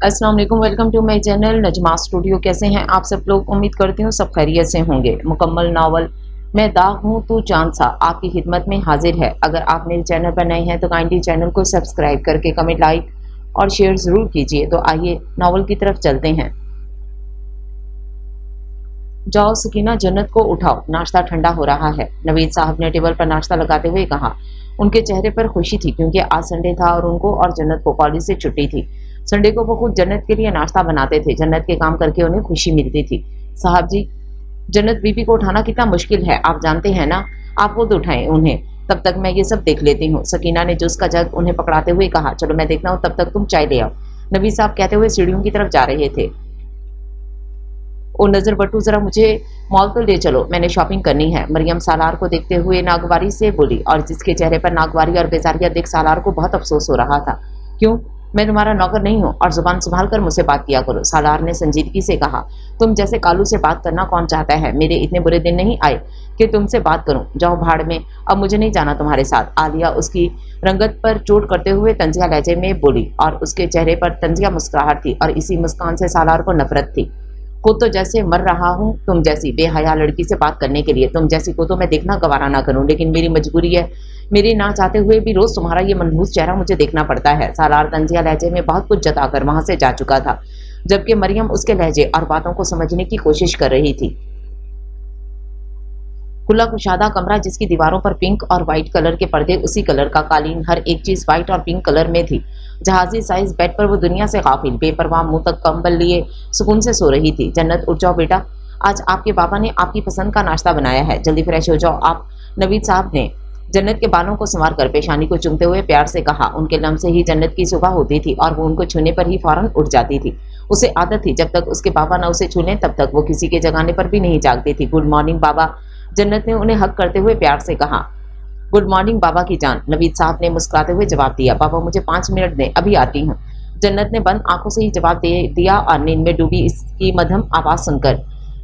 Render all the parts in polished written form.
अस्सलाम वालेकुम, welcome to my channel Najma studio. कैसे हैं आप सब लोग? उम्मीद करती हूँ सब खैरियत से होंगे। मुकम्मल नावल मैं दाग हूँ तू चांद सा आपकी खिदमत में हाजिर है। अगर आप मेरे चैनल पर नए हैं तो काइंडली चैनल को सब्सक्राइब करके कमेंट, लाइक और शेयर ज़रूर कीजिए। तो आइए नावल की तरफ चलते हैं। जाओ सकीना, जन्नत को उठाओ, नाश्ता ठंडा हो रहा है। नवीद साहब ने टेबल पर नाश्ता लगाते हुए कहा। उनके चेहरे पर खुशी थी क्योंकि आज संडे था और उनको और जन्नत को कॉलेज से छुट्टी थी। संडे को वो खुद जन्नत के लिए नाश्ता बनाते थे। जन्नत के काम करके उन्हें खुशी मिलती थी। साहब जी, जन्नत बीबी को उठाना कितना मुश्किल है, आप जानते हैं ना। आप खुद उठाएं उन्हें, तब तक मैं ये सब देख लेती हूँ। सकीना ने जूस का जग उन्हें पकड़ाते हुए कहा। चलो मैं देखता हूँ, तब तक तुम चाय ले आओ। नबी साहब कहते हुए सीढ़ियों की तरफ जा रहे थे। ओ नजर बट्टू, जरा मुझे मॉल तो ले चलो, मैंने शॉपिंग करनी है। मरियम सालार को देखते हुए नागवारी से बोली और जिसके चेहरे पर नागवारी और बेजारिया देख सालार को बहुत अफसोस हो रहा था। क्यों? मैं तुम्हारा नौकर नहीं हूँ और जुबान संभाल कर मुझसे बात किया करो, सालार ने संजीदगी से कहा। तुम जैसे कालू से बात करना कौन चाहता है? मेरे इतने बुरे दिन नहीं आए कि तुमसे बात करूं। जाओ भाड़ में, अब मुझे नहीं जाना तुम्हारे साथ। आलिया उसकी रंगत पर चोट करते हुए तंजिया लहजे में बोली और उसके चेहरे पर तंजिया मुस्कुराहट थी और इसी मुस्कान से सालार को नफरत थी। खुद तो जैसे मर रहा हूँ तुम जैसी बेहया लड़की से बात करने के लिए। तुम जैसी को तो मैं देखना गवारा ना करूं, लेकिन मेरी मजबूरी है। मेरे ना चाहते हुए भी रोज तुम्हारा ये मनहूस चेहरा मुझे देखना पड़ता है। सालार तंजिया लहजे में बहुत कुछ जताकर वहां से जा चुका था, जबकि मरियम उसके लहजे और बातों को समझने की कोशिश कर रही थी। खुला कुशादा कमरा जिसकी दीवारों पर पिंक और व्हाइट कलर के पर्दे, उसी कलर का कालीन, हर एक चीज व्हाइट और पिंक कलर में थी। जहाजी साइज बेड पर वो दुनिया से गाफिल बेपरवाह मुंह तक कंबल लिए सुकून से सो रही थी। जन्नत, उठ जाओ बेटा, आज आपके पापा ने आपकी पसंद का नाश्ता बनाया है, जल्दी फ्रेश हो जाओ आप। नवीद साहब ने जन्नत के बालों को संवार कर पेशानी को चूमते हुए प्यार से कहा। उनके लम से ही जन्नत की सुबह होती थी और वो उनको छूने पर ही फौरन उठ जाती थी। उसे आदत थी, जब तक उसके पापा न उसे छू लें तब तक वो किसी के जगाने पर भी नहीं जागती थी। गुड मॉर्निंग बाबा, जन्नत ने उन्हें हक करते हुए प्यार से कहा। गुड मॉर्निंग बाबा की जान, नवीद साहब ने मुस्कुराते हुए जवाब दिया। बाबा मुझे 5 मिनट दें, अभी आती हूँ। जन्नत ने बंद आंखों से ही जवाब दे दिया और नींद में डूबी इसकी मध्यम आवाज सुनकर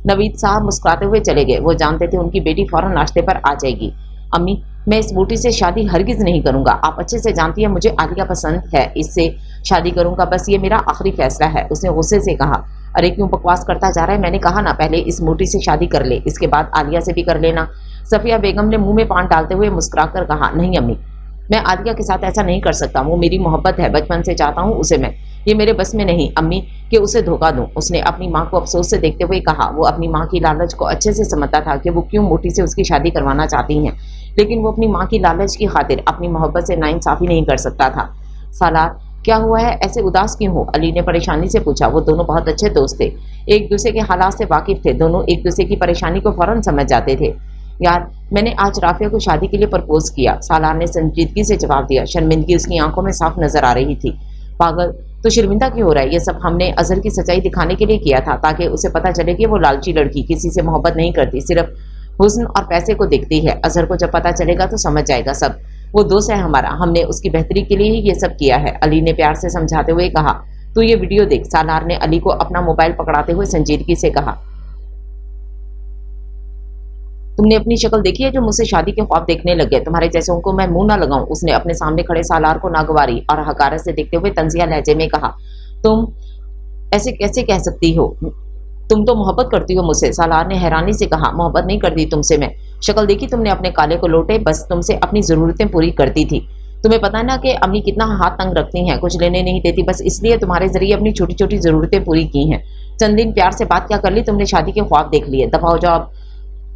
नवीद साहब मुस्कुराते हुए चले गए। वो जानते थे उनकी बेटी फौरन नाश्ते पर आ जाएगी। अम्मी, मैं इस बूटी से शादी हरगिज नहीं करूंगा। आप अच्छे से जानती है मुझे आलिया पसंद है, इससे शादी करूंगा, बस ये मेरा आखिरी फैसला है, उसने गुस्से से कहा। अरे क्यों बकवास करता जा रहा है? मैंने कहा ना, पहले इस मोटी से शादी कर ले, इसके बाद आलिया से भी कर लेना। सफिया बेगम ने मुंह में पान डालते हुए मुस्कुराकर कहा। नहीं अम्मी, मैं आलिया के साथ ऐसा नहीं कर सकता। वो मेरी मोहब्बत है, बचपन से चाहता हूँ उसे मैं। ये मेरे बस में नहीं अम्मी कि उसे धोखा दूं, उसने अपनी माँ को अफसोस से देखते हुए कहा। वो अपनी माँ की लालच को अच्छे से समझता था कि वो क्यों मोटी से उसकी शादी करवाना चाहती हैं, लेकिन वो अपनी माँ की लालच की खातिर अपनी मोहब्बत से नाइंसाफी नहीं कर सकता था। सालार, क्या हुआ है, ऐसे उदास क्यों हो? अली ने परेशानी से पूछा। वो दोनों बहुत अच्छे दोस्त थे, एक दूसरे के हालात से वाकिफ थे, दोनों एक दूसरे की परेशानी को फौरन समझ जाते थे। यार, मैंने आज राफिया को शादी के लिए प्रपोज किया, सालार ने संजीदगी से जवाब दिया। शर्मिंदगी उसकी आंखों में साफ नजर आ रही थी। पागल, तो शर्मिंदा क्यों हो रहा है? ये सब हमने अजहर की सच्चाई दिखाने के लिए किया था, ताकि उसे पता चले कि वो लालची लड़की किसी से मोहब्बत नहीं करती, सिर्फ हुस्न और पैसे को देखती है। अजहर को जब पता चलेगा तो समझ जाएगा सब। वो दोस्त है हमारा, हमने उसकी बेहतरी के लिए ही ये सब किया है, अली ने प्यार से समझाते हुए कहा। तू ये वीडियो देख, सालार ने अली को अपना मोबाइल पकड़ाते हुए संजीदगी से कहा। तुमने अपनी शक्ल देखी है जो मुझसे शादी के ख्वाब देखने लग गए? तुम्हारे जैसों को मैं मुंह ना लगाऊं, उसने अपने सामने खड़े सालार को नागवारी और हकारत से देखते हुए तंजिया लहजे में कहा। तुम ऐसे कैसे कह सकती हो? तुम तो मोहब्बत करती हो मुझसे, सालार ने हैरानी से कहा। मोहब्बत नहीं करती तुमसे मैं। शक्ल देखी तुमने अपने काले को लोटे, बस तुमसे अपनी जरूरतें पूरी करती थी। तुम्हें पता है ना कि अम्मी कितना हाथ तंग रखती हैं, कुछ लेने नहीं देती, बस इसलिए तुम्हारे जरिए अपनी छोटी छोटी जरूरतें पूरी की हैं। चंद दिन प्यार से बात क्या कर ली, तुमने शादी के ख्वाब देख लिए। दफा हो जाओ,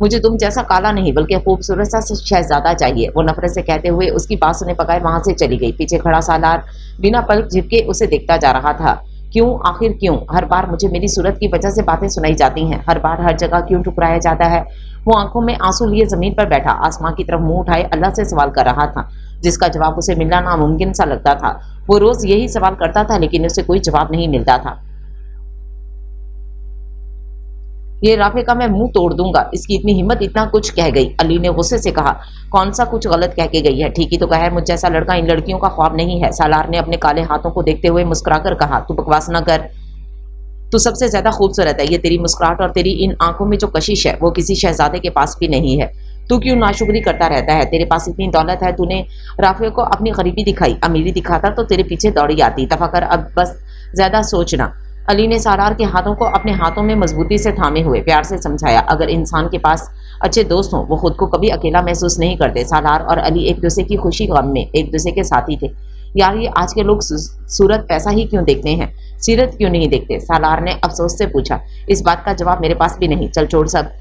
मुझे तुम जैसा काला नहीं बल्कि खूबसूरत सा शहजादा चाहिए, वो नफरत से कहते हुए उसकी बात सुने बगैर वहां से चली गई। पीछे खड़ा सालार बिना पलक झपके उसे देखता जा रहा था। क्यों, आखिर क्यों? हर बार मुझे मेरी सूरत की वजह से बातें सुनाई जाती हैं, हर बार हर जगह क्यों ठुकराया जाता है? वो आंखों में आंसू लिए जमीन पर बैठा आसमां की तरफ मुंह उठाए अल्लाह से सवाल कर रहा था, जिसका जवाब उसे मिलना नामुमकिन सा लगता था। वो रोज यही सवाल करता था, लेकिन उसे कोई जवाब नहीं मिलता था। ये राफे का मैं मुंह तोड़ दूंगा, इसकी इतनी हिम्मत, इतना कुछ कह गई, अली ने गुस्से से कहा। कौन सा कुछ गलत कह के गई है? ठीक ही तो कहा है, मुझ जैसा लड़का इन लड़कियों का ख्वाब नहीं है, सालार ने अपने काले हाथों को देखते हुए मुस्कुराकर कहा। तू बकवास न कर, तू सबसे ज्यादा खूबसूरत है। ये तेरी मुस्कुराहट और तेरी इन आंखों में जो कशिश है वो किसी शहजादे के पास भी नहीं है। तू क्यों नाशुक्री करता रहता है? तेरे पास इतनी दौलत है, तूने राफे को अपनी गरीबी दिखाई, अमीरी दिखाता तो तेरे पीछे दौड़ी आती। दफा कर अब, बस ज्यादा सोचना। अली ने सालार के हाथों को अपने हाथों में मजबूती से थामे हुए प्यार से समझाया, अगर इंसान के पास अच्छे दोस्त हों वो खुद को कभी अकेला महसूस नहीं करते। सालार और अली एक दूसरे की खुशी गम में एक दूसरे के साथी थे। यार ये आज के लोग सूरत पैसा ही क्यों देखते हैं, सीरत क्यों नहीं देखते? सालार ने अफसोस से पूछा। इस बात का जवाब मेरे पास भी नहीं। चल छोड़ सब,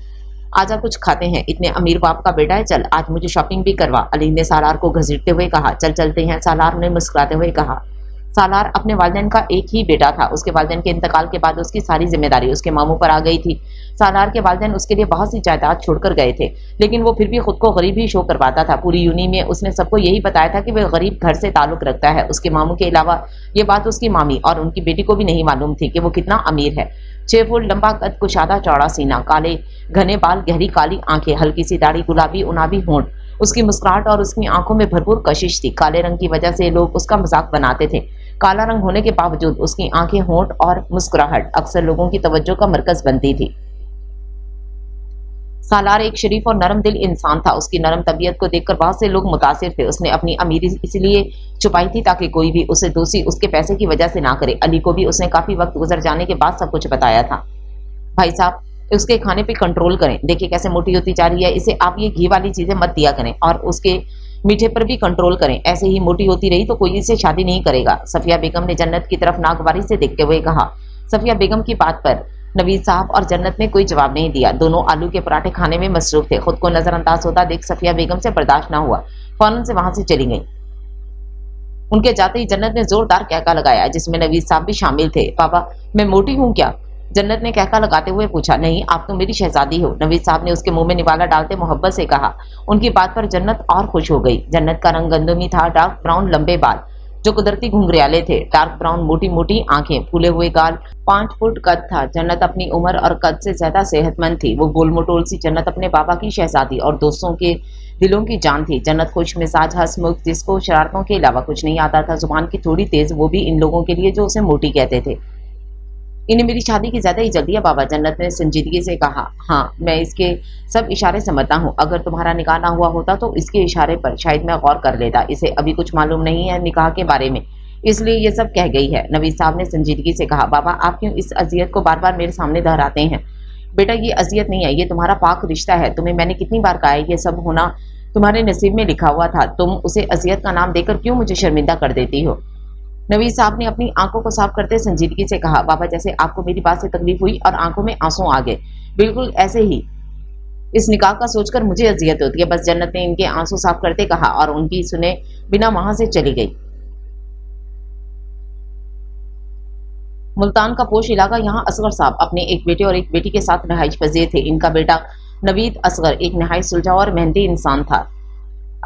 आजा कुछ खाते हैं, इतने अमीर बाप का बेटा है, चल आज मुझे शॉपिंग भी करवा। अली ने सालार को घसीटते हुए कहा। चल चलते हैं, सालार ने मुस्कुराते हुए कहा। सालार अपने वालिदैन का एक ही बेटा था। उसके वालिदैन के इंतकाल के बाद उसकी सारी जिम्मेदारी उसके मामू पर आ गई थी। सालार के वालिदैन उसके लिए बहुत सी जायदाद छोड़कर गए थे, लेकिन वो फिर भी खुद को गरीब ही शो करवाता था। पूरी यूनी में उसने सबको यही बताया था कि वह गरीब घर से ताल्लुक रखता है। उसके मामू के अलावा ये बात उसकी मामी और उनकी बेटी को भी नहीं मालूम थी कि वो कितना अमीर है। 6 फुट लंबा कद, कुशादा चौड़ा सीना, काले घने बाल, गहरी काली आंखें, हल्की सी दाढ़ी, गुलाबी उनाबी होंठ, उसकी मुस्कुराहट और उसकी आंखों में भरपूर कशिश थी। काले रंग की वजह से लोग उसका मजाक बनाते थे। काला रंग होने के बावजूद उसकी आंखें, होंठ और मुस्कुराहट अक्सर लोगों की तवज्जो का मरकज बनती थी। सालार एक शरीफ और नरम दिल इंसान था। उसकी नरम तबीयत को देखकर बहुत से लोग मुतासिर थे। उसने अपनी अमीरी इसलिए छुपाई थी ताकि कोई भी उसे दोषी उसके पैसे की वजह से ना करे। अली को भी उसने काफी वक्त गुजर जाने के बाद सब कुछ बताया था। भाई साहब, उसके खाने पे कंट्रोल करें, देखिए कैसे मोटी होती जा रही है, इसे आप ये घी वाली चीजें मत दिया करें, और उसके मीठे पर भी कंट्रोल करें, ऐसे ही मोटी होती रही तो कोई इससे शादी नहीं करेगा। सफिया बेगम ने जन्नत की तरफ नागवारी से देखते हुए कहा। सफिया बेगम की बात पर नवीद साहब और जन्नत ने कोई जवाब नहीं दिया। दोनों आलू के पराठे खाने में मसरूफ थे। खुद को नजरअंदाज होता देख सफिया बेगम से बर्दाश्त न हुआ, फौरन से वहां से चली गई। उनके जाते ही जन्नत ने जोरदार कहका लगाया, जिसमें नवीद साहब भी शामिल थे। पापा, मैं मोटी हूँ क्या? जन्नत ने कहका लगाते हुए पूछा। नहीं, आप तो मेरी शहजादी हो, नवीद साहब ने उसके मुंह में निवाला डालते मोहब्बत से कहा। उनकी बात पर जन्नत और खुश हो गई। जन्नत का रंग गंदमी था, डार्क ब्राउन लंबे बाल जो कुदरती घुंघरियाले थे, डार्क ब्राउन मोटी मोटी आंखें, फूले हुए गाल, 5 फुट कद था। जन्नत अपनी उम्र और कद से ज्यादा सेहतमंद थी। वो गोल मटोल सी जन्नत अपने बाबा की शहजादी और दोस्तों के दिलों की जान थी। जन्नत खुश मिजाज, हंसमुख, जिसको शरारतों के अलावा कुछ नहीं आता था, जुबान की थोड़ी तेज, वो भी इन लोगों के लिए जो उसे मोटी कहते थे। इन्हें मेरी शादी की ज्यादा ही जल्दी है बाबा, जन्नत ने संजीदगी से कहा। हाँ, मैं इसके सब इशारे समझता हूँ। अगर तुम्हारा निकाह ना हुआ होता तो इसके इशारे पर शायद मैं गौर कर लेता। इसे अभी कुछ मालूम नहीं है निकाह के बारे में, इसलिए ये सब कह गई है। नवीद साहब ने संजीदगी से कहा। बाबा, आप क्यों इस अजियत को बार बार मेरे सामने दोहराते हैं? बेटा, ये अजियत नहीं है, ये तुम्हारा पाक रिश्ता है। तुम्हें मैंने कितनी बार कहा है ये सब होना तुम्हारे नसीब में लिखा हुआ था। तुम उसे अजियत का नाम देकर क्यों मुझे शर्मिंदा कर देती हो? नवीद साहब ने अपनी आंखों को साफ करते संजीदगी से कहा। बाबा, जैसे आपको मेरी बात से तकलीफ हुई और आंखों में आंसू आ गए, बिल्कुल ऐसे ही इस निकाह का सोचकर मुझे अजियत होती है। बस, जन्नत ने इनके आंसू साफ करते कहा और उनकी सुने बिना वहां से चली गई। मुल्तान का पोश इलाका, यहाँ असगर साहब अपने एक बेटे और एक बेटी के साथ रहाइश पजीर थे। इनका बेटा नवीद असगर एक नहायत सुलझा और मेहनती इंसान था।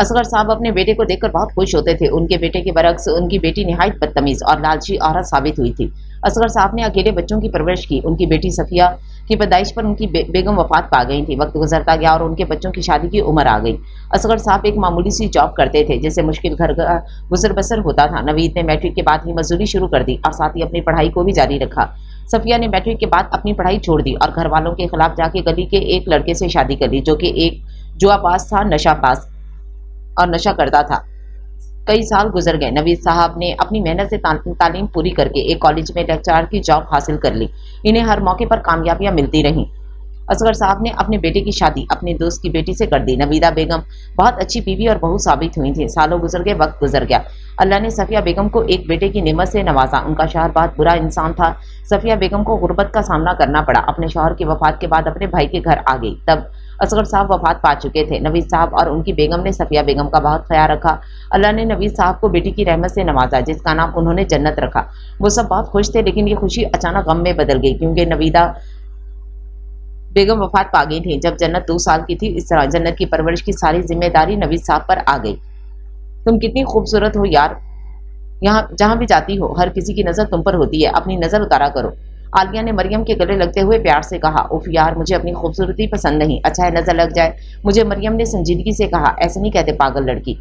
असगर साहब अपने बेटे को देखकर बहुत खुश होते थे। उनके बेटे के बरक्स उनकी बेटी निहायत बदतमीज और लालची औरत साबित हुई थी। असगर साहब ने अकेले बच्चों की परवरिश की। उनकी बेटी सफिया की पैदाइश पर उनकी बेगम वफात पा गई थी। वक्त गुजरता गया और उनके बच्चों की शादी की उम्र आ गई। असगर साहब एक मामूली सी जॉब करते थे, जिससे मुश्किल घर का गुजर बसर होता था। नवीद ने मैट्रिक के बाद ही मजदूरी शुरू कर दी और साथ ही अपनी पढ़ाई को भी जारी रखा। सफिया ने मैट्रिक के बाद अपनी पढ़ाई छोड़ दी और घर वालों के खिलाफ जाके गली के एक लड़के से शादी कर ली, जो कि एक जुआबाज था, नशाबाज और नशा करता था। कई साल गुजर गए। नवीद साहब ने अपनी मेहनत से तालीम पूरी करके एक कॉलेज में लेक्चरर की जॉब हासिल कर ली। इन्हें हर मौके पर कामयाबियां मिलती रहीं। असगर साहब ने अपने बेटे की शादी अपने दोस्त की बेटी से कर दी। नवीदा बेगम बहुत अच्छी बीवी और बहू साबित हुई थी। सालों गुजर गए, वक्त गुजर गया। अल्लाह ने सफिया बेगम को एक बेटे की नेमत से नवाजा। उनका शौहर बहुत बुरा इंसान था। सफिया बेगम को गुर्बत का सामना करना पड़ा। अपने शौहर की वफात के बाद अपने भाई के घर आ गई। तब असगर साहब वफात पा चुके थे। नवीद साहब और उनकी बेगम ने सफिया बेगम का बहुत ख्याल रखा। अल्लाह ने नवीद साहब को बेटी की रहमत से नवाजा, जिसका नाम उन्होंने जन्नत रखा। वो सब बहुत खुश थे, लेकिन ये खुशी अचानक गम में बदल गई, क्योंकि नवीदा बेगम वफात पा गई थी जब जन्नत 2 साल की थी। इस तरह जन्नत की परवरिश की सारी जिम्मेदारी नवीद साहब पर आ गई। तुम कितनी खूबसूरत हो यार, यहाँ जहां भी जाती हो हर किसी की नजर तुम पर होती है, अपनी नजर उतारा करो। आलिया ने मरियम के गले लगते हुए प्यार से कहा। उफ यार, मुझे अपनी खूबसूरती पसंद नहीं, अच्छा है नजर लग जाए मुझे, मरियम ने संजीदगी से कहा। ऐसे नहीं कहते पागल लड़की,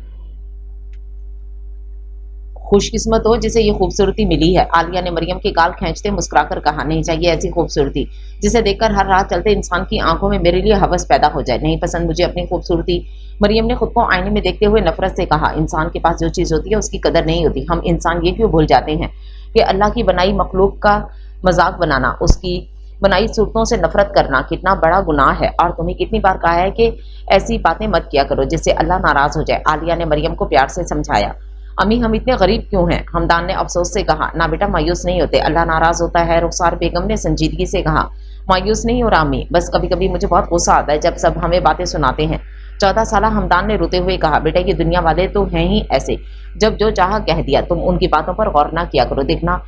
खुशकिस्मत हो जिसे ये खूबसूरती मिली है। आलिया ने मरियम के गाल खींचते मुस्कुराकर कहा। नहीं चाहिए ऐसी खूबसूरती जिसे देखकर हर रात चलते इंसान की आंखों में मेरे लिए हवस पैदा हो जाए। नहीं पसंद मुझे अपनी खूबसूरती। मरियम ने खुद को आईने में देखते हुए नफरत से कहा। इंसान के पास जो चीज होती है उसकी कदर नहीं होती। हम इंसान ये क्यों भूल जाते हैं کہ अल्लाह की बनाई मखलूक का मजाक बनाना, उसकी बनाई सूरतों से नफरत करना कितना बड़ा गुनाह है, और तुम्हें कितनी बार कहा है कि ऐसी बातें मत किया करो जिससे अल्लाह नाराज हो जाए। आलिया ने मरियम को प्यार से समझाया। अम्मी हम इतने गरीब क्यों हैं? हमदान ने अफसोस से कहा। ना बेटा, मायूस नहीं होते, अल्लाह नाराज होता है। रुखसार बेगम ने संजीदगी से कहा। मायूस नहीं हो रहा अम्मी, बस कभी कभी मुझे बहुत गुस्सा आता है जब सब हमें बातें सुनाते हैं। 14 साल हमदान ने रोते हुए कहा। बेटा, ये दुनिया वाले तो हैं ही ऐसे, जब जो चाहा कह दिया। तुम उनकी बातों पर गौर ना किया करो, देखना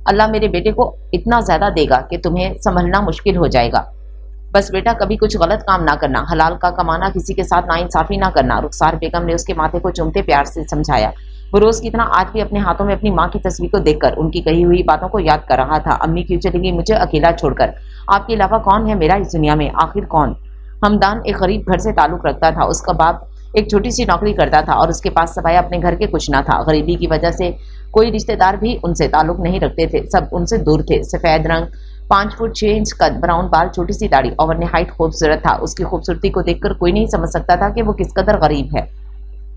अल्लाह मेरे बेटे को इतना ज्यादा देगा कि तुम्हें संभलना मुश्किल हो जाएगा। बस बेटा, कभी कुछ गलत काम ना करना, हलाल का कमाना, किसी के साथ नाइंसाफी ना करना। रुखसार बेगम ने उसके माथे को चूमते प्यार से समझाया। वो रोज की तरह आज भी अपने हाथों में अपनी माँ की तस्वीर को देखकर उनकी कही हुई बातों को याद कर रहा था। अम्मी क्यों चली गई मुझे अकेला छोड़कर? आपके अलावा कौन है मेरा इस दुनिया में? आखिर कौन? हमदान एक गरीब घर से ताल्लुक रखता था। उसका बाप एक छोटी सी नौकरी करता था और उसके पास सवाया अपने घर के कुछ ना था। गरीबी की वजह से कोई रिश्तेदार भी उनसे ताल्लुक नहीं रखते थे, सब उनसे दूर थे। सफेद रंग, 5 फुट 6 इंच कद, ब्राउन बाल, छोटी सी दाढ़ी, ओवर हाइट खूबसूरत था। उसकी खूबसूरती को देखकर कोई नहीं समझ सकता था कि वो किस कदर गरीब है।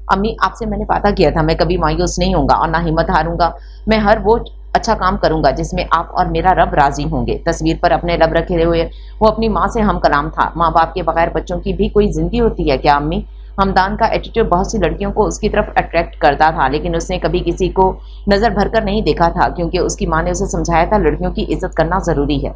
अम्मी, आपसे मैंने वादा किया था मैं कभी मायूस नहीं होऊंगा और ना हिम्मत हारूंगा। मैं हर वो अच्छा काम करूंगा जिसमें आप और मेरा रब राजी होंगे। तस्वीर पर अपने लब रखे हुए वो अपनी माँ से हम कलाम था। माँ बाप के बगैर बच्चों की भी कोई जिंदगी होती है क्या अम्मी? हमदान का एटीट्यूड बहुत सी लड़कियों को उसकी तरफ अट्रैक्ट करता था, लेकिन उसने कभी किसी को नजर भरकर नहीं देखा था, क्योंकि उसकी माँ ने उसे समझाया था लड़कियों की इज्जत करना जरूरी है।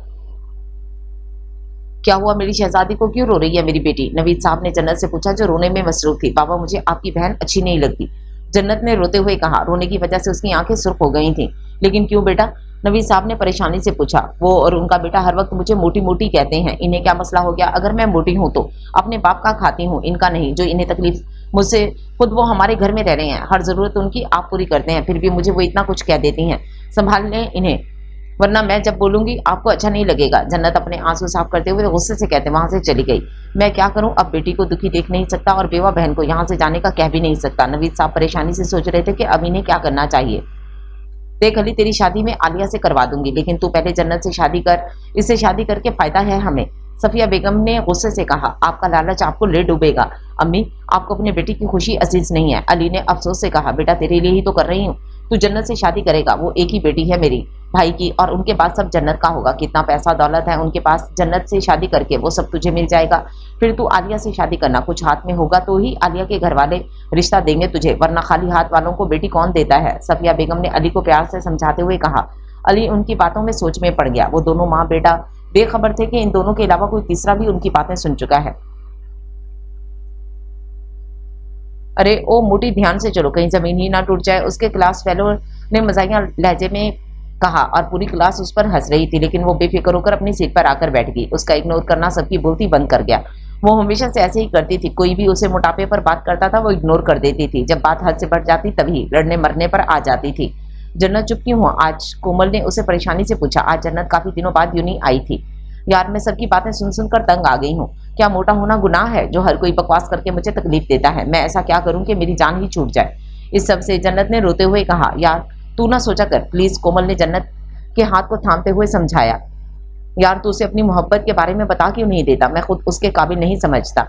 क्या हुआ, मेरी शहजादी को क्यों रो रही है मेरी बेटी? नवीद साहब ने जन्नत से पूछा, जो रोने में मसरूफ थी। बाबा, मुझे आपकी बहन अच्छी नहीं लगती, जन्नत ने रोते हुए कहा। रोने की वजह से उसकी आंखें सुर्ख हो गई थीं। लेकिन क्यों बेटा? नवीद साहब ने परेशानी से पूछा। वो और उनका बेटा हर वक्त मुझे मोटी मोटी कहते हैं, इन्हें क्या मसला हो गया? अगर मैं मोटी हूं तो अपने बाप का खाती हूँ, इनका नहीं। जो इन्हें तकलीफ मुझसे, खुद वो हमारे घर में रह रहे हैं, हर जरूरत उनकी आप पूरी करते हैं, फिर भी मुझे वो इतना कुछ कह देती हैं। संभाल लें इन्हें, वरना मैं जब बोलूंगी आपको अच्छा नहीं लगेगा। जन्नत अपने आंसू साफ करते हुए गुस्से से कहते वहां से चली गई। मैं क्या करूं, अब बेटी को दुखी देख नहीं सकता और बेवा बहन को यहाँ से जाने का कह भी नहीं सकता। नवीद साहब परेशानी से सोच रहे थे कि अब इन्हें क्या करना चाहिए। देख अली, तेरी शादी में आलिया से करवा दूंगी, लेकिन तू पहले जन्नत से शादी कर, इससे शादी करके फायदा है हमें। सफिया बेगम ने गुस्से से कहा। आपका लालच आपको ले डूबेगा। अम्मी, आपको अपने बेटी की खुशी अजीज नहीं है। अली ने अफसोस से कहा। बेटा, तेरे लिए ही तो कर रही हूँ, तू जन्नत से शादी करेगा, वो एक ही बेटी है मेरी भाई की, और उनके पास सब जन्नत का होगा। कितना पैसा दौलत है उनके पास, जन्नत से शादी करके वो सब तुझे मिल जाएगा। फिर तू आलिया से शादी करना, कुछ हाथ में होगा तो ही आलिया के घर वाले रिश्ता देंगे तुझे, वरना खाली हाथ वालों को बेटी कौन देता है। सफिया बेगम ने अली को प्यार से समझाते हुए कहा। अली उनकी बातों में सोच में पड़ गया। वो दोनों माँ बेटा बेखबर थे कि इन दोनों के अलावा कोई तीसरा भी उनकी बातें सुन चुका है। अरे ओ मोटी, ध्यान से चलो, कहीं जमीन ही ना टूट जाए, उसके क्लास फेलो ने मजाकिया लहजे में कहा, और पूरी क्लास उस पर हंस रही थी, लेकिन वो बेफिक्र होकर अपनी सीट पर आकर बैठ गई। उसका इग्नोर करना सबकी बोलती बंद कर गया। वो हमेशा से ऐसे ही करती थी, कोई भी उसे मोटापे पर बात करता था वो इग्नोर कर देती थी, जब बात हद से बढ़ जाती तभी लड़ने मरने पर आ जाती थी। जन्नत चुप क्यों हुआ आज? कोमल ने उसे परेशानी से पूछा। आज जन्नत काफी दिनों बाद यूं ही आई थी। यार, मैं सबकी बातें सुन सुनकर तंग आ गई हूँ। क्या मोटा होना गुनाह है जो हर कोई बकवास करके मुझे तकलीफ देता है? मैं ऐसा क्या करूं कि मेरी जान ही छूट जाए? इस सब से जन्नत ने रोते हुए कहा। यार तू ना सोचा कर प्लीज। कोमल ने जन्नत के हाथ को थामते हुए समझाया। यार, तू उसे अपनी मोहब्बत के बारे में बता क्यों नहीं देता? मैं खुद उसके काबिल नहीं समझता।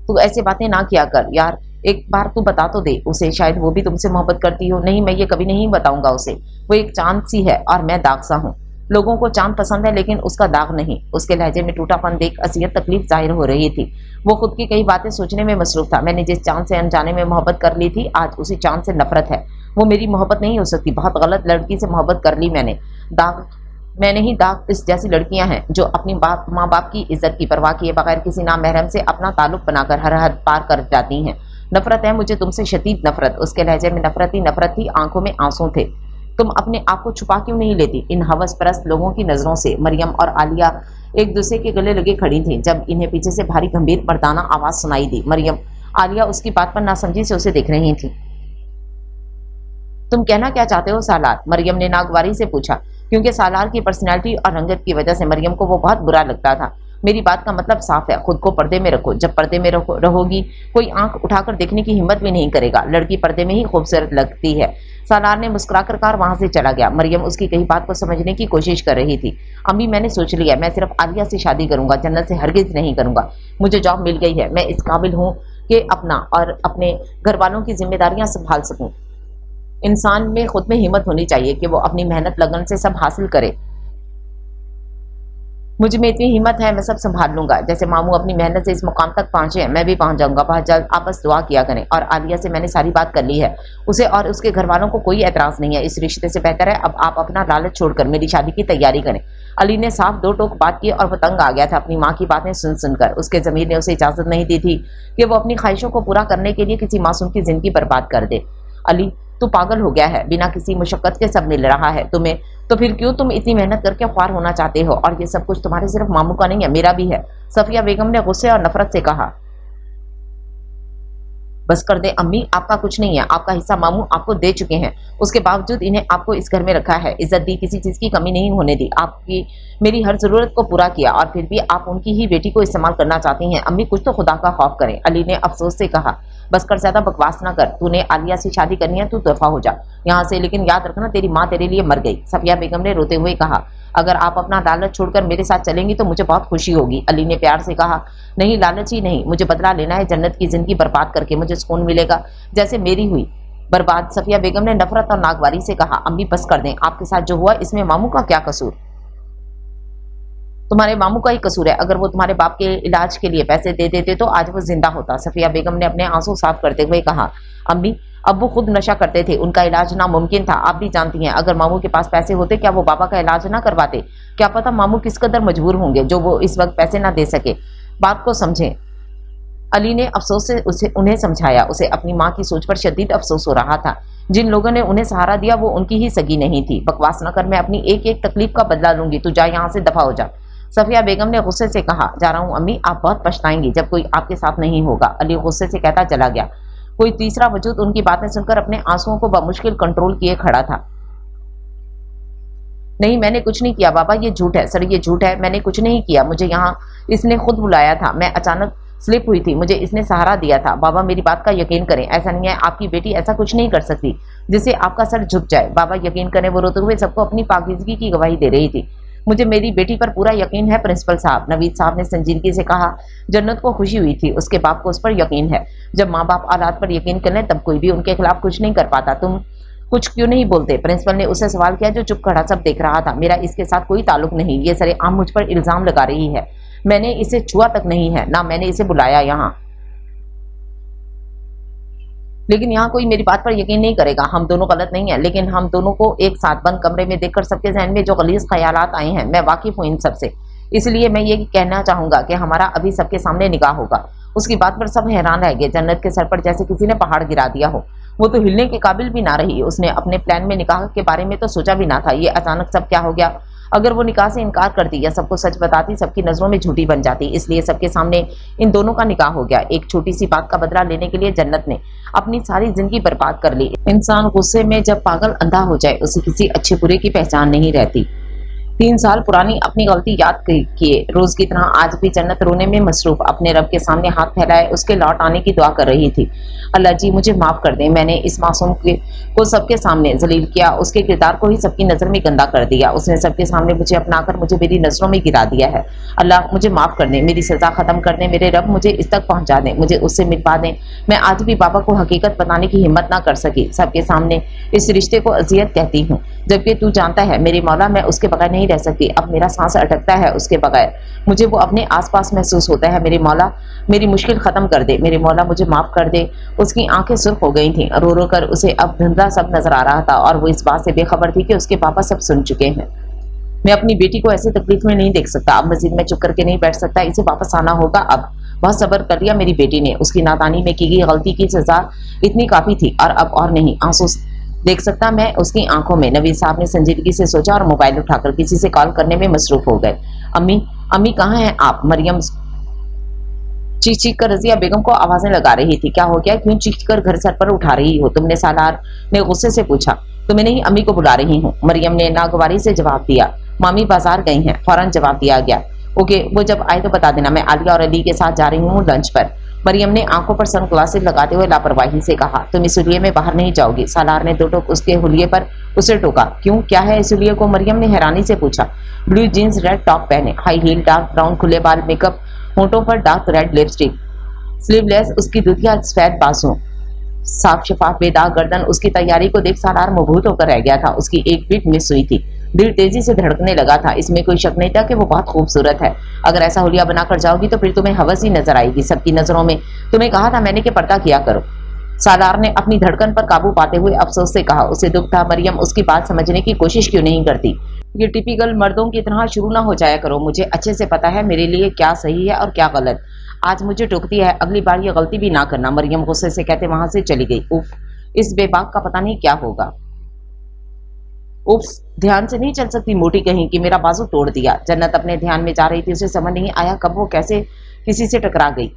तू ऐसे बातें ना किया कर यार, एक बार तू बता तो दे उसे, शायद वो भी तुमसे मोहब्बत करती हो। नहीं, मैं ये कभी नहीं बताऊंगा उसे। वो एक चांद सी है और मैं दाग सा हूँ। लोगों को चांद पसंद है लेकिन उसका दाग नहीं। उसके लहजे में टूटापन देख असीयत तकलीफ जाहिर हो रही थी। वो खुद की कई बातें सोचने में मसरूफ था। मैंने जिस चांद से अनजाने में मोहब्बत कर ली थी, आज उसी चांद से नफरत है। वो मेरी मोहब्बत नहीं हो सकती। बहुत गलत लड़की से मोहब्बत कर ली मैंने। मैंने ही दाग इस जैसी लड़कियां हैं जो अपनी माँ बाप की इज्जत की परवाह किए बगैर किसी नामहरम से अपना ताल्लुक बनाकर हर हद पार कर जाती हैं। नफरत है मुझे तुमसे, शदीद नफरत। उसके लहजे में नफरत ही नफरत थी, आंखों में आंसू थे। तुम अपने आप को छुपा क्यों नहीं लेती इन हवस परस्त लोगों की नजरों से? मरियम और आलिया एक दूसरे के गले लगे खड़ी थीं जब इन्हें पीछे से भारी गंभीर मर्दाना आवाज सुनाई दी। मरियम, आलिया उसकी बात पर नासमझी से उसे देख रही थी। तुम कहना क्या चाहते हो सालार? मरियम ने नागवारी से पूछा, क्योंकि सालार की पर्सनैलिटी और रंगत की वजह से मरियम को वो बहुत बुरा लगता था। मेरी बात का मतलब साफ है, खुद को पर्दे में रखो। जब पर्दे में रहोगी कोई आंख उठाकर देखने की हिम्मत भी नहीं करेगा। लड़की पर्दे में ही खूबसूरत लगती है। सालार ने मुस्कुराकर कार वहां से चला गया। मरियम उसकी कही बात को समझने की कोशिश कर रही थी। अम्मी, मैंने सोच लिया, मैं सिर्फ आलिया से शादी करूंगा, जन्नत से हरगिज नहीं करूंगा। मुझे जॉब मिल गई है, मैं इस काबिल हूँ कि अपना और अपने घर वालों की जिम्मेदारियां संभाल सकूं। इंसान में खुद में हिम्मत होनी चाहिए कि वो अपनी मेहनत लगन से सब हासिल करे। मुझ में इतनी हिम्मत है, मैं सब संभाल लूंगा। जैसे मामू अपनी मेहनत से इस मुकाम तक पहुंचे हैं, मैं भी पहुंच जाऊंगा बहुत जल्द। आप बस दुआ किया करें। और आलिया से मैंने सारी बात कर ली है, उसे और उसके घर वालों को कोई एतराज नहीं है। इस रिश्ते से बेहतर है अब आप अपना लालच छोड़कर मेरी शादी की तैयारी करें। अली ने साफ दो टोक बात की और वो तंग आ गया था अपनी माँ की बातें सुन सुनकर। उसके ज़मीर ने उसे इजाजत नहीं दी थी कि वो अपनी ख्वाहिशों को पूरा करने के लिए किसी मासूम की जिंदगी बर्बाद कर दे। अली, तू पागल हो गया है, बिना किसी मुशक्कत के सब मिल रहा है तुम्हें, तो फिर क्यों तुम इतनी मेहनत करके ख्वार होना चाहते हो? और ये सब कुछ तुम्हारे सिर्फ मामू का नहीं है, मेरा भी है। सफिया बेगम ने गुस्से और नफरत से कहा। बस कर दे अम्मी, आपका कुछ नहीं है, आपका हिस्सा मामू आपको दे चुके हैं। उसके बावजूद इन्हें आपको इस घर में रखा है, इज्जत दी, किसी चीज की कमी नहीं होने दी, आपकी मेरी हर जरूरत को पूरा किया, और फिर भी आप उनकी ही बेटी को इस्तेमाल करना चाहती हैं। अम्मी, कुछ तो खुदा का खौफ करें। अली ने अफसोस से कहा। बस कर, ज्यादा बकवास ना कर। तूने आलिया से शादी करनी है, तू दफा हो जा यहाँ से, लेकिन याद रखना तेरी माँ तेरे लिए मर गई। सफिया बेगम ने रोते हुए कहा। अगर आप अपना लालच छोड़कर मेरे साथ चलेंगी तो मुझे बहुत खुशी होगी। अली ने प्यार से कहा। नहीं, लालच ही नहीं, मुझे बदला लेना है। जन्नत की जिंदगी बर्बाद करके मुझे सुकून मिलेगा जैसे मेरी हुई बर्बाद। सफिया बेगम ने नफरत और नागवारी से कहा। अम्मी बस कर दें, आपके साथ जो हुआ इसमें मामू का क्या कसूर? तुम्हारे मामू का ही कसूर है। अगर वो तुम्हारे बाप के इलाज के लिए पैसे दे देते तो आज वो जिंदा होता। सफिया बेगम ने अपने आंसू साफ करते हुए कहा। अम्मी, अब वो खुद नशा करते थे, उनका इलाज नामुमकिन था, आप भी जानती हैं। अगर मामू के पास पैसे होते क्या वो बाबा का इलाज ना करवाते? क्या पता मामू किस कदर मजबूर होंगे जो वो इस वक्त पैसे ना दे सके। बात को समझें। अली ने अफसोस से उन्हें समझाया। उसे अपनी माँ की सोच पर शदीद अफसोस हो रहा था। जिन लोगों ने उन्हें सहारा दिया वो उनकी ही सगी नहीं थी। बकवास न कर, मैं अपनी एक एक तकलीफ का बदला लूंगी, तू जा यहाँ से, दफा हो जा। सफिया बेगम ने गुस्से से कहा। जा रहा हूँ अम्मी, आप बहुत पछताएंगी जब कोई आपके साथ नहीं होगा। अली गुस्से से कहता चला गया। कोई तीसरा वजूद उनकी बातें सुनकर अपने आंसुओं को बमुश्किल कंट्रोल किए खड़ा था। नहीं, मैंने कुछ नहीं किया बाबा, ये झूठ है सर, ये झूठ है, मैंने कुछ नहीं किया। मुझे यहाँ इसने खुद बुलाया था, मैं अचानक स्लिप हुई थी, मुझे इसने सहारा दिया था। बाबा मेरी बात का यकीन करें, ऐसा नहीं है, आपकी बेटी ऐसा कुछ नहीं कर सकती जिससे आपका सर झुक जाए। बाबा यकीन करें, वो रोते हुए सबको अपनी पाकीज़गी की गवाही दे रही थी। मुझे मेरी बेटी पर पूरा यकीन है प्रिंसिपल साहब। नवीद साहब ने संजीदगी से कहा। जन्नत को खुशी हुई थी, उसके बाप को उस पर यकीन है। जब माँ बाप औलाद पर यकीन कर लें तब कोई भी उनके खिलाफ कुछ नहीं कर पाता। तुम कुछ क्यों नहीं बोलते? प्रिंसिपल ने उससे सवाल किया जो चुप खड़ा सब देख रहा था। मेरा इसके साथ कोई ताल्लुक नहीं, ये सरेआम मुझ पर इल्जाम लगा रही है। मैंने इसे छुआ तक नहीं है, ना मैंने इसे बुलाया यहाँ। लेकिन यहाँ कोई मेरी बात पर यकीन नहीं करेगा। हम दोनों गलत नहीं है, लेकिन हम दोनों को एक साथ बंद कमरे में देखकर सबके जहन में जो गलीज ख्यालात आए हैं, मैं वाकिफ हूँ इन सबसे। इसलिए मैं ये कहना चाहूंगा कि हमारा अभी सबके सामने निकाह होगा। उसकी बात पर सब हैरान रह गए। जन्नत के सर पर जैसे किसी ने पहाड़ गिरा दिया हो। वो तो हिलने के काबिल भी ना रही। उसने अपने प्लान में निकाह के बारे में तो सोचा भी ना था। ये अचानक सब क्या हो गया? अगर वो निकाह से इनकार करती या सबको सच बताती, सबकी नजरों में झूठी बन जाती। इसलिए सबके सामने इन दोनों का निकाह हो गया। एक छोटी सी बात का बदला लेने के लिए जन्नत ने अपनी सारी जिंदगी बर्बाद कर ली। इंसान गुस्से में जब पागल अंधा हो जाए, उसे किसी अच्छे बुरे की पहचान नहीं रहती। 3 साल पुरानी अपनी गलती याद किए रोज की तरह आज भी जन्नत रोने में मसरूफ अपने रब के सामने हाथ फैलाए उसके लौट आने की दुआ कर रही थी। अल्लाह जी मुझे माफ कर दें, मैंने इस मासूम को सबके सामने जलील किया, उसके किरदार को ही सबकी नज़र में गंदा कर दिया। उसने सबके सामने मुझे अपनाकर मुझे मेरी नज़रों में गिरा दिया है। अल्लाह मुझे माफ़ कर दें, मेरी सज़ा ख़त्म कर दें। मेरे रब मुझे इस तक पहुँचा दें, मुझे उससे मिलवा दें। मैं आज भी बाबा को हकीकत बताने की हिम्मत ना कर सकी। सबके सामने इस रिश्ते को अजियत कहती हूँ, जबकि तू जानता है मेरे मौला मैं उसके बगैर नहीं रह सकती। अब मेरा सांस अटकता है उसके बगैर, मुझे वो अपने आसपास महसूस होता है। मेरे मौला मेरी मुश्किल ख़त्म कर दे, मेरे मौला मुझे माफ़ कर दे। उसकी आंखें सुर्ख हो गई थीं, रो रो कर उसे अब धुंधला सब नजर आ रहा था और वो इस बात से बेखबर थी कि उसके पापा सब सुन चुके हैं। मैं अपनी बेटी को ऐसी तकलीफ में नहीं देख सकता। अब मस्जिद में चुप करके नहीं बैठ सकता, इसे वापस आना होगा। अब बहुत सब्र कर लिया मेरी बेटी ने, उसकी नादानी में की गई गलती की सजा इतनी काफ़ी थी और अब और नहीं। आंसू देख सकता मैं उसकी आंखों में। नवीद साहब ने संजीदगी से सोचा और मोबाइल उठाकर किसी से कॉल करने में मसरूफ हो गए। अम्मी अम्मी कहाँ हैं आप? मरियम चीख चीख कर रजिया बेगम को आवाजें लगा रही थी। क्या हो गया, क्यों चीख कर घर सर पर उठा रही हो तुमने? सालार ने गुस्से से पूछा। तुम्हें नहीं, अम्मी को बुला रही हूँ, मरियम ने नागवारी से जवाब दिया। मामी बाजार गई हैं, फौरन जवाब दिया गया। ओके, वो जब आए तो बता देना, मैं आलिया और अली के साथ जा रही हूँ लंच पर। मरियम ने आंखों पर सनग्लासेस लगाते हुए लापरवाही से कहा। तुम इस हुलिये में बाहर नहीं जाओगी। सालार ने दो टोक उसके हुलिये पर उसे टोका। क्यों, क्या है इस हुलिये को? मरियम ने हैरानी से पूछा। ब्लू जीन्स, रेड टॉप पहने, हाई हील, डार्क ब्राउन खुले बाल, मेकअप, होंठों पर डार्क रेड लिपस्टिक, स्लीवलेस उसकी दुधिया सफेद बाजू, साफ शफाफ बेदाग गर्दन, उसकी तैयारी को देख सालार मबहूत होकर रह गया था। उसकी एक बीट मिस हुई थी, दिल तेजी से धड़कने लगा था। इसमें कोई शक नहीं था कि वो बहुत खूबसूरत है। अगर ऐसा हुलिया बनाकर जाओगी तो फिर तुम्हें हवस ही नजर आएगी सबकी नजरों में। तुम्हें कहा था मैंने कि पर्दा किया करो। सालार ने अपनी धड़कन पर काबू पाते हुए अफसोस से कहा। उसे दुख था, मरियम उसकी बात समझने की कोशिश क्यों नहीं करती। ये टिपिकल मर्दों की तरह शुरू ना हो जाया करो। मुझे अच्छे से पता है मेरे लिए क्या सही है और क्या गलत। आज मुझे टोकती है, अगली बार ये गलती भी ना करना। मरियम गुस्से से कहते वहां से चली गई। उफ, इस बेबाक का पता नहीं क्या होगा। उफ, ध्यान से नहीं चल सकती मोटी कहीं कि मेरा बाजू तोड़ दिया। जन्नत अपने ध्यान में जा रही थी, उसे समझ नहीं आया कब वो कैसे किसी से टकरा गई।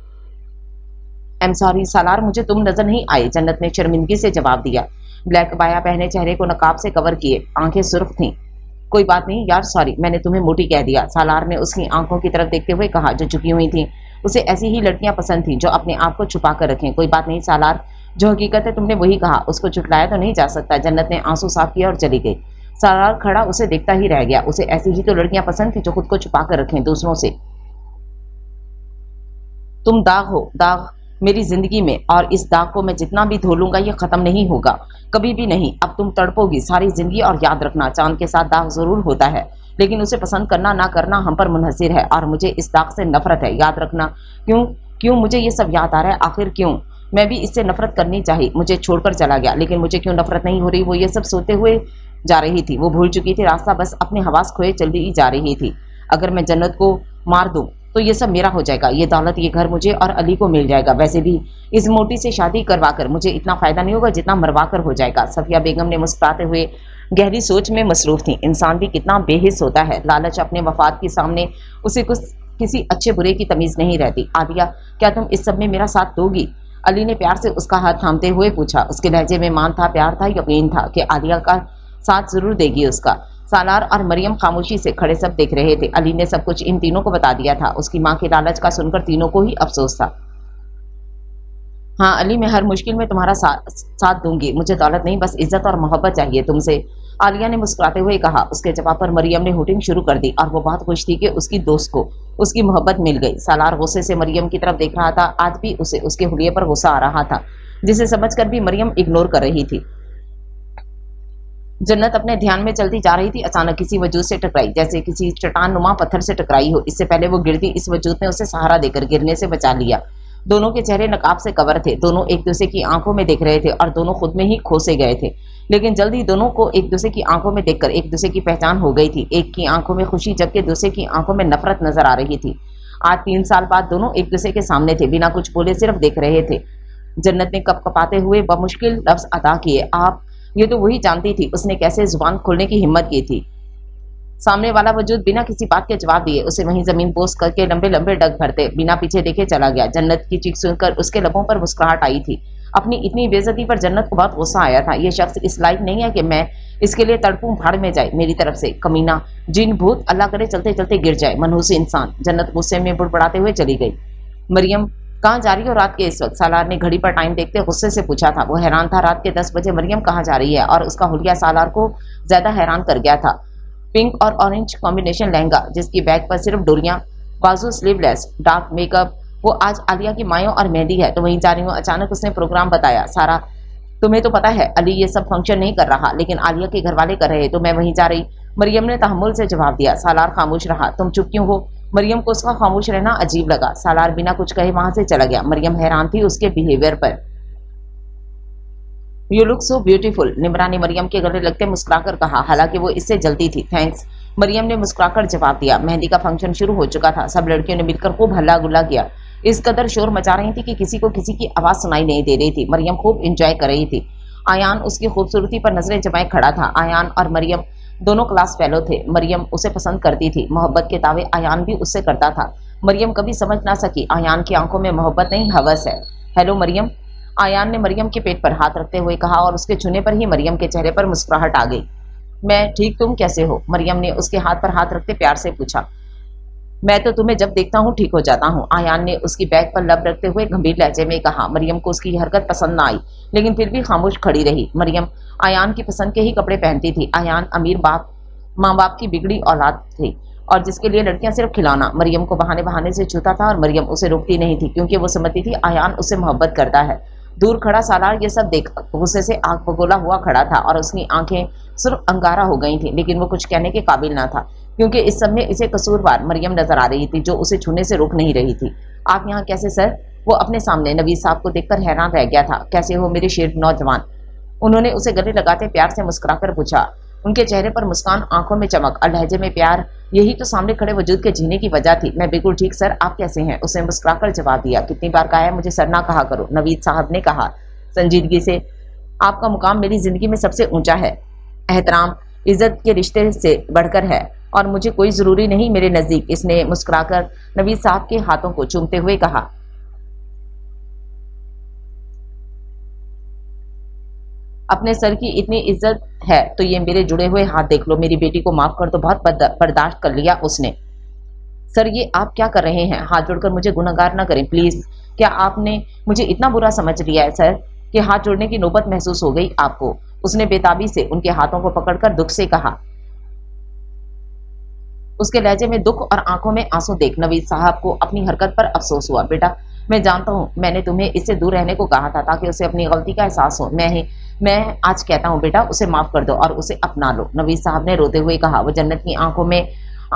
आई एम सॉरी सालार, मुझे तुम नजर नहीं आए, जन्नत ने शर्मिंदगी से जवाब दिया। ब्लैक बाया पहने चेहरे को नकाब से कवर किए, आंखें सुर्ख थीं। कोई बात नहीं यार, सॉरी, मैंने तुम्हें मोटी कह दिया, सालार ने उसकी आंखों की तरफ देखते हुए कहा जो झुकी हुई थी। उसे ऐसी ही लड़कियां पसंद थी जो अपने आप को छुपा कर रखें। कोई बात नहीं सालार, जो हकीकत है तुमने वही कहा, उसको चुटलाया तो नहीं जा सकता। जन्नत ने आंसू साफ किया और चली गई। सालार खड़ा उसे देखता ही रह गया। उसे ऐसी ही तो लड़कियां पसंद थी जो खुद को छुपा कर रखें दूसरों से। तुम दाग हो, दाग मेरी जिंदगी में, और इस दाग को मैं जितना भी धो लूंगा ये खत्म नहीं होगा, कभी भी नहीं। अब तुम तड़पोगी सारी जिंदगी। और याद रखना, चांद के साथ दाग जरूर होता है, लेकिन उसे पसंद करना ना करना हम पर मुनहसिर है, और मुझे इस दाग से नफरत है। याद रखना। क्यों क्यों मुझे ये सब याद आ रहा है, आखिर क्यों? मैं भी इससे नफरत करनी चाहिए, मुझे छोड़कर चला गया, लेकिन मुझे क्यों नफरत नहीं हो रही? वो ये सब सोते हुए जा रही थी। वो भूल चुकी थी रास्ता, बस अपने हवास खोए चली जा रही थी। अगर मैं जन्नत को मार दूं तो ये सब मेरा हो जाएगा, ये दौलत, ये घर मुझे और अली को मिल जाएगा। वैसे भी इस मोटी से शादी करवाकर मुझे इतना फायदा नहीं होगा जितना मरवाकर हो जाएगा। सफिया बेगम ने मुस्कुराते हुए गहरी सोच में मसरूफ थी। इंसान भी कितना बेहिस होता है, लालच अपने मफाद के सामने उसे कुछ किसी अच्छे बुरे की तमीज नहीं रहती। आदिया, क्या तुम इस सब में मेरा साथ दोगी? अली ने प्यार से उसका हाथ थामते हुए पूछा। उसके लहजे में मान था, प्यार था, यकीन था कि आदिया का साथ जरूर देगी उसका। सालार और मरियम खामोशी से खड़े सब देख रहे थे। अली ने सब कुछ इन तीनों को बता दिया था। उसकी मां के लालच का सुनकर तीनों को ही अफसोस था। हाँ अली, मैं हर मुश्किल में तुम्हारा साथ दूंगी। मुझे दौलत नहीं, बस इज्जत और मोहब्बत चाहिए तुमसे, आलिया ने मुस्कुराते हुए कहा। उसके जवाब पर मरियम ने हुटिंग शुरू कर दी और वो बहुत खुश थी कि उसकी दोस्त को उसकी मोहब्बत मिल गई। सालार गुस्से से मरियम की तरफ देख रहा था। आज भी उसे उसके हुलिये पर गुस्सा आ रहा था, जिसे समझकर भी मरियम इग्नोर कर रही थी। जन्नत अपने ध्यान में चलती जा रही थी, अचानक किसी वजूद से टकराई, जैसे किसी चट्टान नुमा पत्थर से टकराई हो। इससे पहले वो गिरती, इस वजूद ने उसे सहारा देकर गिरने से बचा लिया। दोनों के चेहरे नकाब से कवर थे, दोनों एक दूसरे की आंखों में देख रहे थे और दोनों खुद में ही खोसे गए थे। लेकिन जल्द ही दोनों को एक दूसरे की आंखों में देखकर एक दूसरे की पहचान हो गई थी। एक की आंखों में खुशी जबकि दूसरे की आंखों में नफरत नजर आ रही थी। आज 3 साल बाद दोनों एक दूसरे के सामने थे, बिना कुछ बोले सिर्फ देख रहे थे। जन्नत ने कपकपाते हुए बमुश्किल लफ्ज अदा किए, आप? ये तो वही जानती थी उसने कैसे जुबान खोलने की हिम्मत की थी। सामने वाला वजूद बिना किसी बात के जवाब दिए उसे वहीं जमीन पोस करके लंबे लंबे डग भरते बिना पीछे देखे चला गया। जन्नत की चीख सुनकर उसके लबों पर मुस्कुराहट आई थी। अपनी इतनी बेइज्जती पर जन्नत को बहुत गुस्सा आया था। ये शख्स इस लायक नहीं है कि मैं इसके लिए तड़पूं, भाड़ में जाए मेरी तरफ से। कमीना, जिन भूत, अल्लाह करे चलते चलते गिर जाए, मनहूस इंसान। जन्नत गुस्से में बुड़बड़ाते हुए चली गई। मरियम, कहाँ जा रही हो रात के इस वक्त? सालार ने घड़ी पर टाइम देखते गुस्से से पूछा था। वो हैरान था, रात के 10 बजे मरियम कहाँ जा रही है? और उसका हुलिया सालार को ज्यादा हैरान कर गया था। पिंक और ऑरेंज कॉम्बिनेशन लहंगा, जिसकी बैक पर सिर्फ डोरियां, बाजू स्लीवलेस, डार्क मेकअप। वो आज आलिया की मायों और मेहंदी है तो वहीं जा रही हूँ। अचानक उसने प्रोग्राम बताया। सारा, तुम्हें तो पता है अली ये सब फंक्शन नहीं कर रहा, लेकिन आलिया के घर वाले कर रहे, तो मैं वहीं जा रही। मरियम ने तहम्मुल से जवाब दिया। सालार खामोश रहा। तुम चुप क्यों हो? मरियम को उसका खामोश रहना अजीब लगा। सालार बिना कुछ कहे वहां से चला गया। मरियम हैरान थी उसके बिहेवियर पर। You look so beautiful, Nimra ने मरियम के गले लगते मुस्कुराकर कहा, हालांकि वो इससे जलती थी। थैंक्स, मरियम ने मुस्कुराकर जवाब दिया। मेहंदी का फंक्शन शुरू हो चुका था। सब लड़कियों ने मिलकर खूब हल्ला गुल्ला किया। इस कदर शोर मचा रही थी कि किसी को किसी की आवाज सुनाई नहीं दे रही थी। मरियम खूब इंजॉय कर रही थी। आयान उसकी खूबसूरती पर नजरें जमाए खड़ा था। आयान और मरियम दोनों क्लास फेलो थे। मरियम उसे पसंद करती थी। मोहब्बत के दावे आयान भी उससे करता था। मरियम कभी समझ ना सकी आयान की आंखों में मोहब्बत नहीं, हवस है। हेलो मरियम, आयान ने मरियम के पेट पर हाथ रखते हुए कहा और उसके छूने पर ही मरियम के चेहरे पर मुस्कुराहट आ गई। मैं ठीक, तुम कैसे हो? मरियम ने उसके हाथ पर हाथ रखते प्यार से पूछा। मैं तो तुम्हें जब देखता हूँ ठीक हो जाता हूँ, आयान ने उसकी बैग पर लब रखते हुए गंभीर लहजे में कहा। मरियम को उसकी हरकत पसंद न आई, लेकिन फिर भी खामोश खड़ी रही। मरियम आयान की पसंद के ही कपड़े पहनती थी। आयान अमीर माँ बाप की बिगड़ी औलाद थी और जिसके लिए लड़कियां सिर्फ खिलौना। मरियम को बहाने बहाने से छूता था और मरियम उसे रोकती नहीं थी, क्योंकि वो समझती थी आयान उससे मोहब्बत करता है। دور کھڑا سالار یہ سب دیکھ غصے سے آنکھ بگولا ہوا کھڑا تھا اور اس کی آنکھیں صرف انگارہ ہو گئی تھیں، لیکن وہ کچھ کہنے کے قابل نہ تھا کیونکہ اس سب میں اسے قصوروار مریم نظر آ رہی تھی جو اسے چھونے سے رک نہیں رہی تھی۔ آپ یہاں کیسے سر؟ وہ اپنے سامنے نوید صاحب کو دیکھ کر حیران رہ گیا تھا۔ کیسے ہو میرے شیر نوجوان؟ انہوں نے اسے گلے لگاتے پیار سے مسکرا کر پوچھا۔ ان کے چہرے پر مسکان، آنکھوں میں چمک اور لہجے میں پیار، یہی تو سامنے کھڑے وجود کے جینے کی وجہ تھی۔ میں بالکل ٹھیک سر، آپ کیسے ہیں؟ اسے مسکرا کر جواب دیا۔ کتنی بار کہا ہے مجھے سر نہ کہا کرو، نوید صاحب نے کہا سنجیدگی سے۔ آپ کا مقام میری زندگی میں سب سے اونچا ہے، احترام عزت کے رشتے سے بڑھ کر ہے اور مجھے کوئی ضروری نہیں میرے نزدیک۔ اس نے مسکرا کر نوید صاحب کے ہاتھوں کو چومتے ہوئے کہا۔ اپنے سر کی اتنی عزت ہے تو یہ میرے جڑے ہوئے ہاتھ دیکھ لو۔ میری بیٹی کو معاف کر دو، بہت برداشت کر لیا اس نے۔ سر یہ آپ کیا کر رہے ہیں؟ ہاتھ جوڑ کر مجھے گنہگار نہ کریں پلیز۔ کیا آپ نے مجھے اتنا برا سمجھ لیا ہے سر کہ ہاتھ جوڑنے کی نوبت محسوس ہو گئی آپ کو؟ اس نے بےتابی سے ان کے ہاتھوں کو پکڑ کر دکھ سے کہا۔ اس کے لہجے میں دکھ اور آنکھوں میں آنسو دیکھ نوید صاحب کو اپنی حرکت پر افسوس ہوا۔ بیٹا میں جانتا ہوں میں نے تمہیں اس سے دور رہنے کو کہا تھا تاکہ اسے اپنی غلطی کا احساس ہو۔ میں آج کہتا ہوں بیٹا اسے معاف کر دو اور اسے اپنا لو، نوید صاحب نے روتے ہوئے کہا۔ وہ جنت کی آنکھوں میں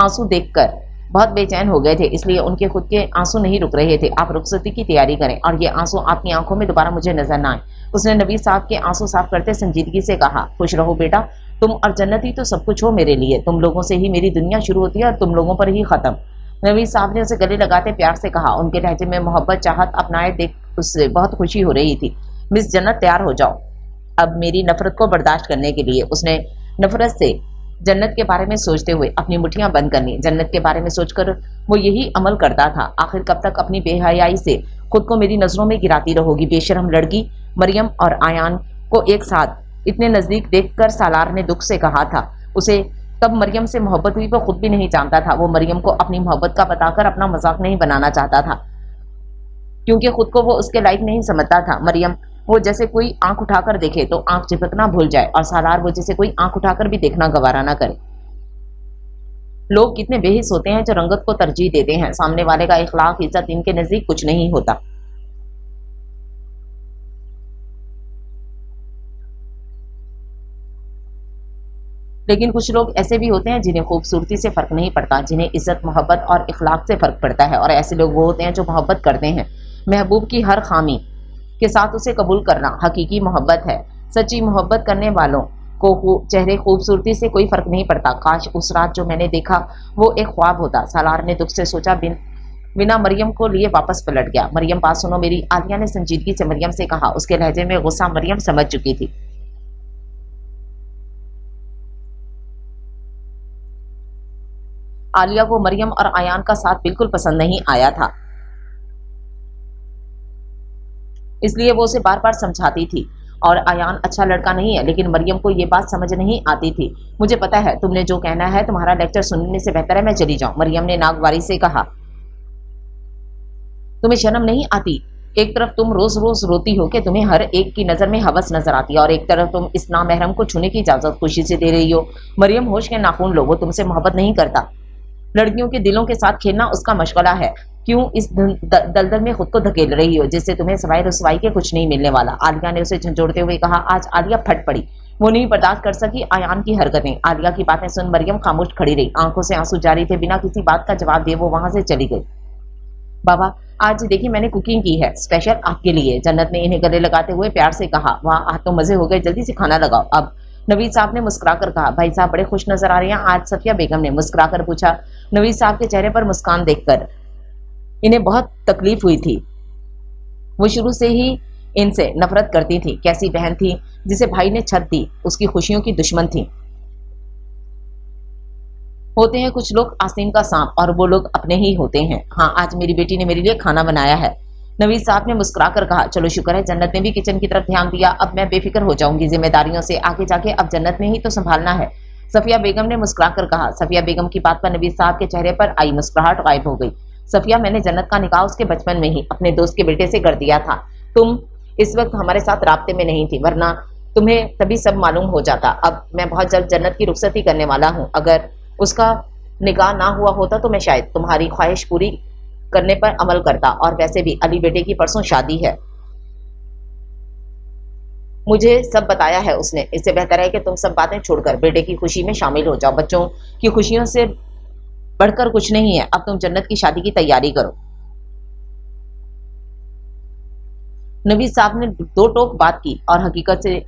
آنسو دیکھ کر بہت بے چین ہو گئے تھے، اس لیے ان کے خود کے آنسو نہیں رک رہے تھے۔ آپ رخصتی کی تیاری کریں اور یہ آنسو آپ کی آنکھوں میں دوبارہ مجھے نظر نہ آئے، اس نے نوید صاحب کے آنسو صاف کرتے سنجیدگی سے کہا۔ خوش رہو بیٹا، تم اور جنت ہی تو سب کچھ ہو میرے لیے، تم لوگوں سے ہی میری دنیا شروع ہوتی ہے اور تم لوگوں پر ہی ختم، نوید صاحب نے اسے گلے لگاتے پیار سے کہا۔ ان کے لہجے میں محبت چاہت اپنائے دیکھ اس سے بہت خوشی ہو رہی تھی۔ مس جنت تیار ہو جاؤ اب میری نفرت کو برداشت کرنے کے لیے۔ اس نے نفرت سے جنت کے بارے میں سوچتے ہوئے اپنی مٹھیاں بند کر لی۔ جنت کے بارے میں سوچ کر وہ یہی عمل کرتا تھا۔ آخر کب تک اپنی بے حیائی سے خود کو میری نظروں میں گراتی رہو گی بے شرم لڑکی؟ مریم اور آیان کو ایک ساتھ اتنے نزدیک دیکھ کر سالار نے دکھ سے کہا تھا۔ اسے کب مریم سے محبت ہوئی وہ خود بھی نہیں جانتا تھا۔ وہ مریم کو اپنی محبت کا بتا کر اپنا مذاق نہیں بنانا چاہتا تھا کیونکہ خود کو وہ اس کے لائق نہیں سمجھتا تھا۔ مریم وہ جیسے کوئی آنکھ اٹھا کر دیکھے تو آنکھ جھپکنا بھول جائے اور سالار وہ جیسے کوئی آنکھ اٹھا کر بھی دیکھنا گوارا نہ کرے۔ لوگ کتنے بے حس ہوتے ہیں جو رنگت کو ترجیح دیتے ہیں، سامنے والے کا اخلاق عزت ان کے نزدیک کچھ نہیں ہوتا۔ لیکن کچھ لوگ ایسے بھی ہوتے ہیں جنہیں خوبصورتی سے فرق نہیں پڑتا، جنہیں عزت محبت اور اخلاق سے فرق پڑتا ہے، اور ایسے لوگ وہ ہوتے ہیں جو محبت کرتے ہیں۔ محبوب کی ہر خامی کے ساتھ اسے قبول کرنا حقیقی محبت ہے۔ سچی محبت کرنے والوں کو چہرے خوبصورتی سے کوئی فرق نہیں پڑتا۔ کاش اس رات جو میں نے دیکھا وہ ایک خواب ہوتا، سالار نے دکھ سے سوچا بنا مریم کو لیے واپس پلٹ گیا۔ مریم بات سنو میری، عالیہ نے سنجیدگی سے مریم سے کہا۔ اس کے لہجے میں غصہ مریم سمجھ چکی تھی۔ عالیہ کو مریم اور آیان کا ساتھ بالکل پسند نہیں آیا تھا، اس لیے وہ اسے بار بار سمجھاتی تھی اور آیان اچھا لڑکا نہیں ہے، لیکن مریم کو یہ بات سمجھ نہیں آتی تھی۔ مجھے پتا ہے تم نے جو کہنا ہے، تمہارا لیکچر سننے سے بہتر ہے میں چلی جاؤں، مریم نے ناگواری سے کہا۔ تمہیں شرم نہیں آتی؟ ایک طرف تم روز روز روتی ہو کہ تمہیں ہر ایک کی نظر میں ہوس نظر آتی ہے اور ایک طرف تم اس نامحرم کو چھونے کی اجازت خوشی سے دے رہی ہو۔ مریم ہوش کے ناخن لو، وہ تم سے محبت نہیں کرتا، لڑکیوں کے دلوں کے ساتھ کھیلنا اس کا مشغلہ ہے۔ کیوں اس دلدل میں خود کو دھکیل رہی ہو جس سے تمہیں سوائے رسوائی کے کچھ نہیں ملنے والا؟ عالیہ نے اسے جھنجھوڑتے ہوئے کہا۔ آج عالیہ پھٹ پڑی، وہ نہیں برداشت کر سکی آیان کی حرکتیں۔ عالیہ کی باتیں سن مریم خاموش کھڑی رہی، آنکھوں سے آنسو جاری تھے، بنا کسی بات کا جواب دیے وہ وہاں سے چلی گئی۔ بابا آج دیکھیے میں نے کوکنگ کی ہے اسپیشل آپ کے لیے، جنت نے انہیں گلے لگاتے ہوئے پیار سے کہا۔ واہ آج تو مزے ہو گئے، جلدی سے کھانا لگاؤ اب، نوید صاحب نے مسکرا کر کہا۔ بھائی صاحب بڑے خوش نظر آ رہے ہیں آج، صفیہ بیگم نے مسکرا کر پوچھا۔ نوید صاحب کے چہرے پر مسکان دیکھ کر انہیں بہت تکلیف ہوئی تھی، وہ شروع سے ہی ان سے نفرت کرتی تھی۔ کیسی بہن تھی جسے بھائی نے چھت دی، اس کی خوشیوں کی دشمن تھی۔ ہوتے ہیں کچھ لوگ آستین کا سانپ اور وہ لوگ اپنے ہی ہوتے ہیں۔ ہاں آج میری بیٹی نے میرے لیے کھانا بنایا ہے، نوید صاحب نے مسکرا کر کہا۔ چلو شکر ہے جنت نے بھی کچن کی طرف دھیان دیا، اب میں بے فکر ہو جاؤں گی ذمہ داریوں سے، آگے جا کے اب جنت نے ہی تو سنبھالنا ہے، صفیہ بیگم نے مسکرا کر کہا۔ صفیہ بیگم کی بات پر نوید صاحب کے چہرے پر آئی مسکراہٹ غائب ہو گئی۔ صفیہ میں نے جنت کا نکاح اس کے بچپن میں ہی اپنے دوست کے بیٹے سے کر دیا تھا، تم اس وقت ہمارے ساتھ رابطے میں نہیں تھی، ورنہ تمہیں تبھی سب معلوم ہو جاتا۔ اب میں بہت جلد جنت کی رخصتی کرنے والا ہوں، اگر اس کا نکاح نہ ہوا ہوتا تو میں شاید تمہاری خواہش پوری کرنے پر عمل کرتا، اور ویسے بھی علی بیٹے کی پرسوں شادی ہے۔ मुझे सब बताया है उसने। इससे बेहतर है कि तुम सब बातें छोड़कर बेटे की खुशी में शामिल हो जाओ। बच्चों की खुशियों से बढ़कर कुछ नहीं है। अब तुम जन्नत की शादी की तैयारी करो। नबी साहब ने दो टोक बात की और हकीकत से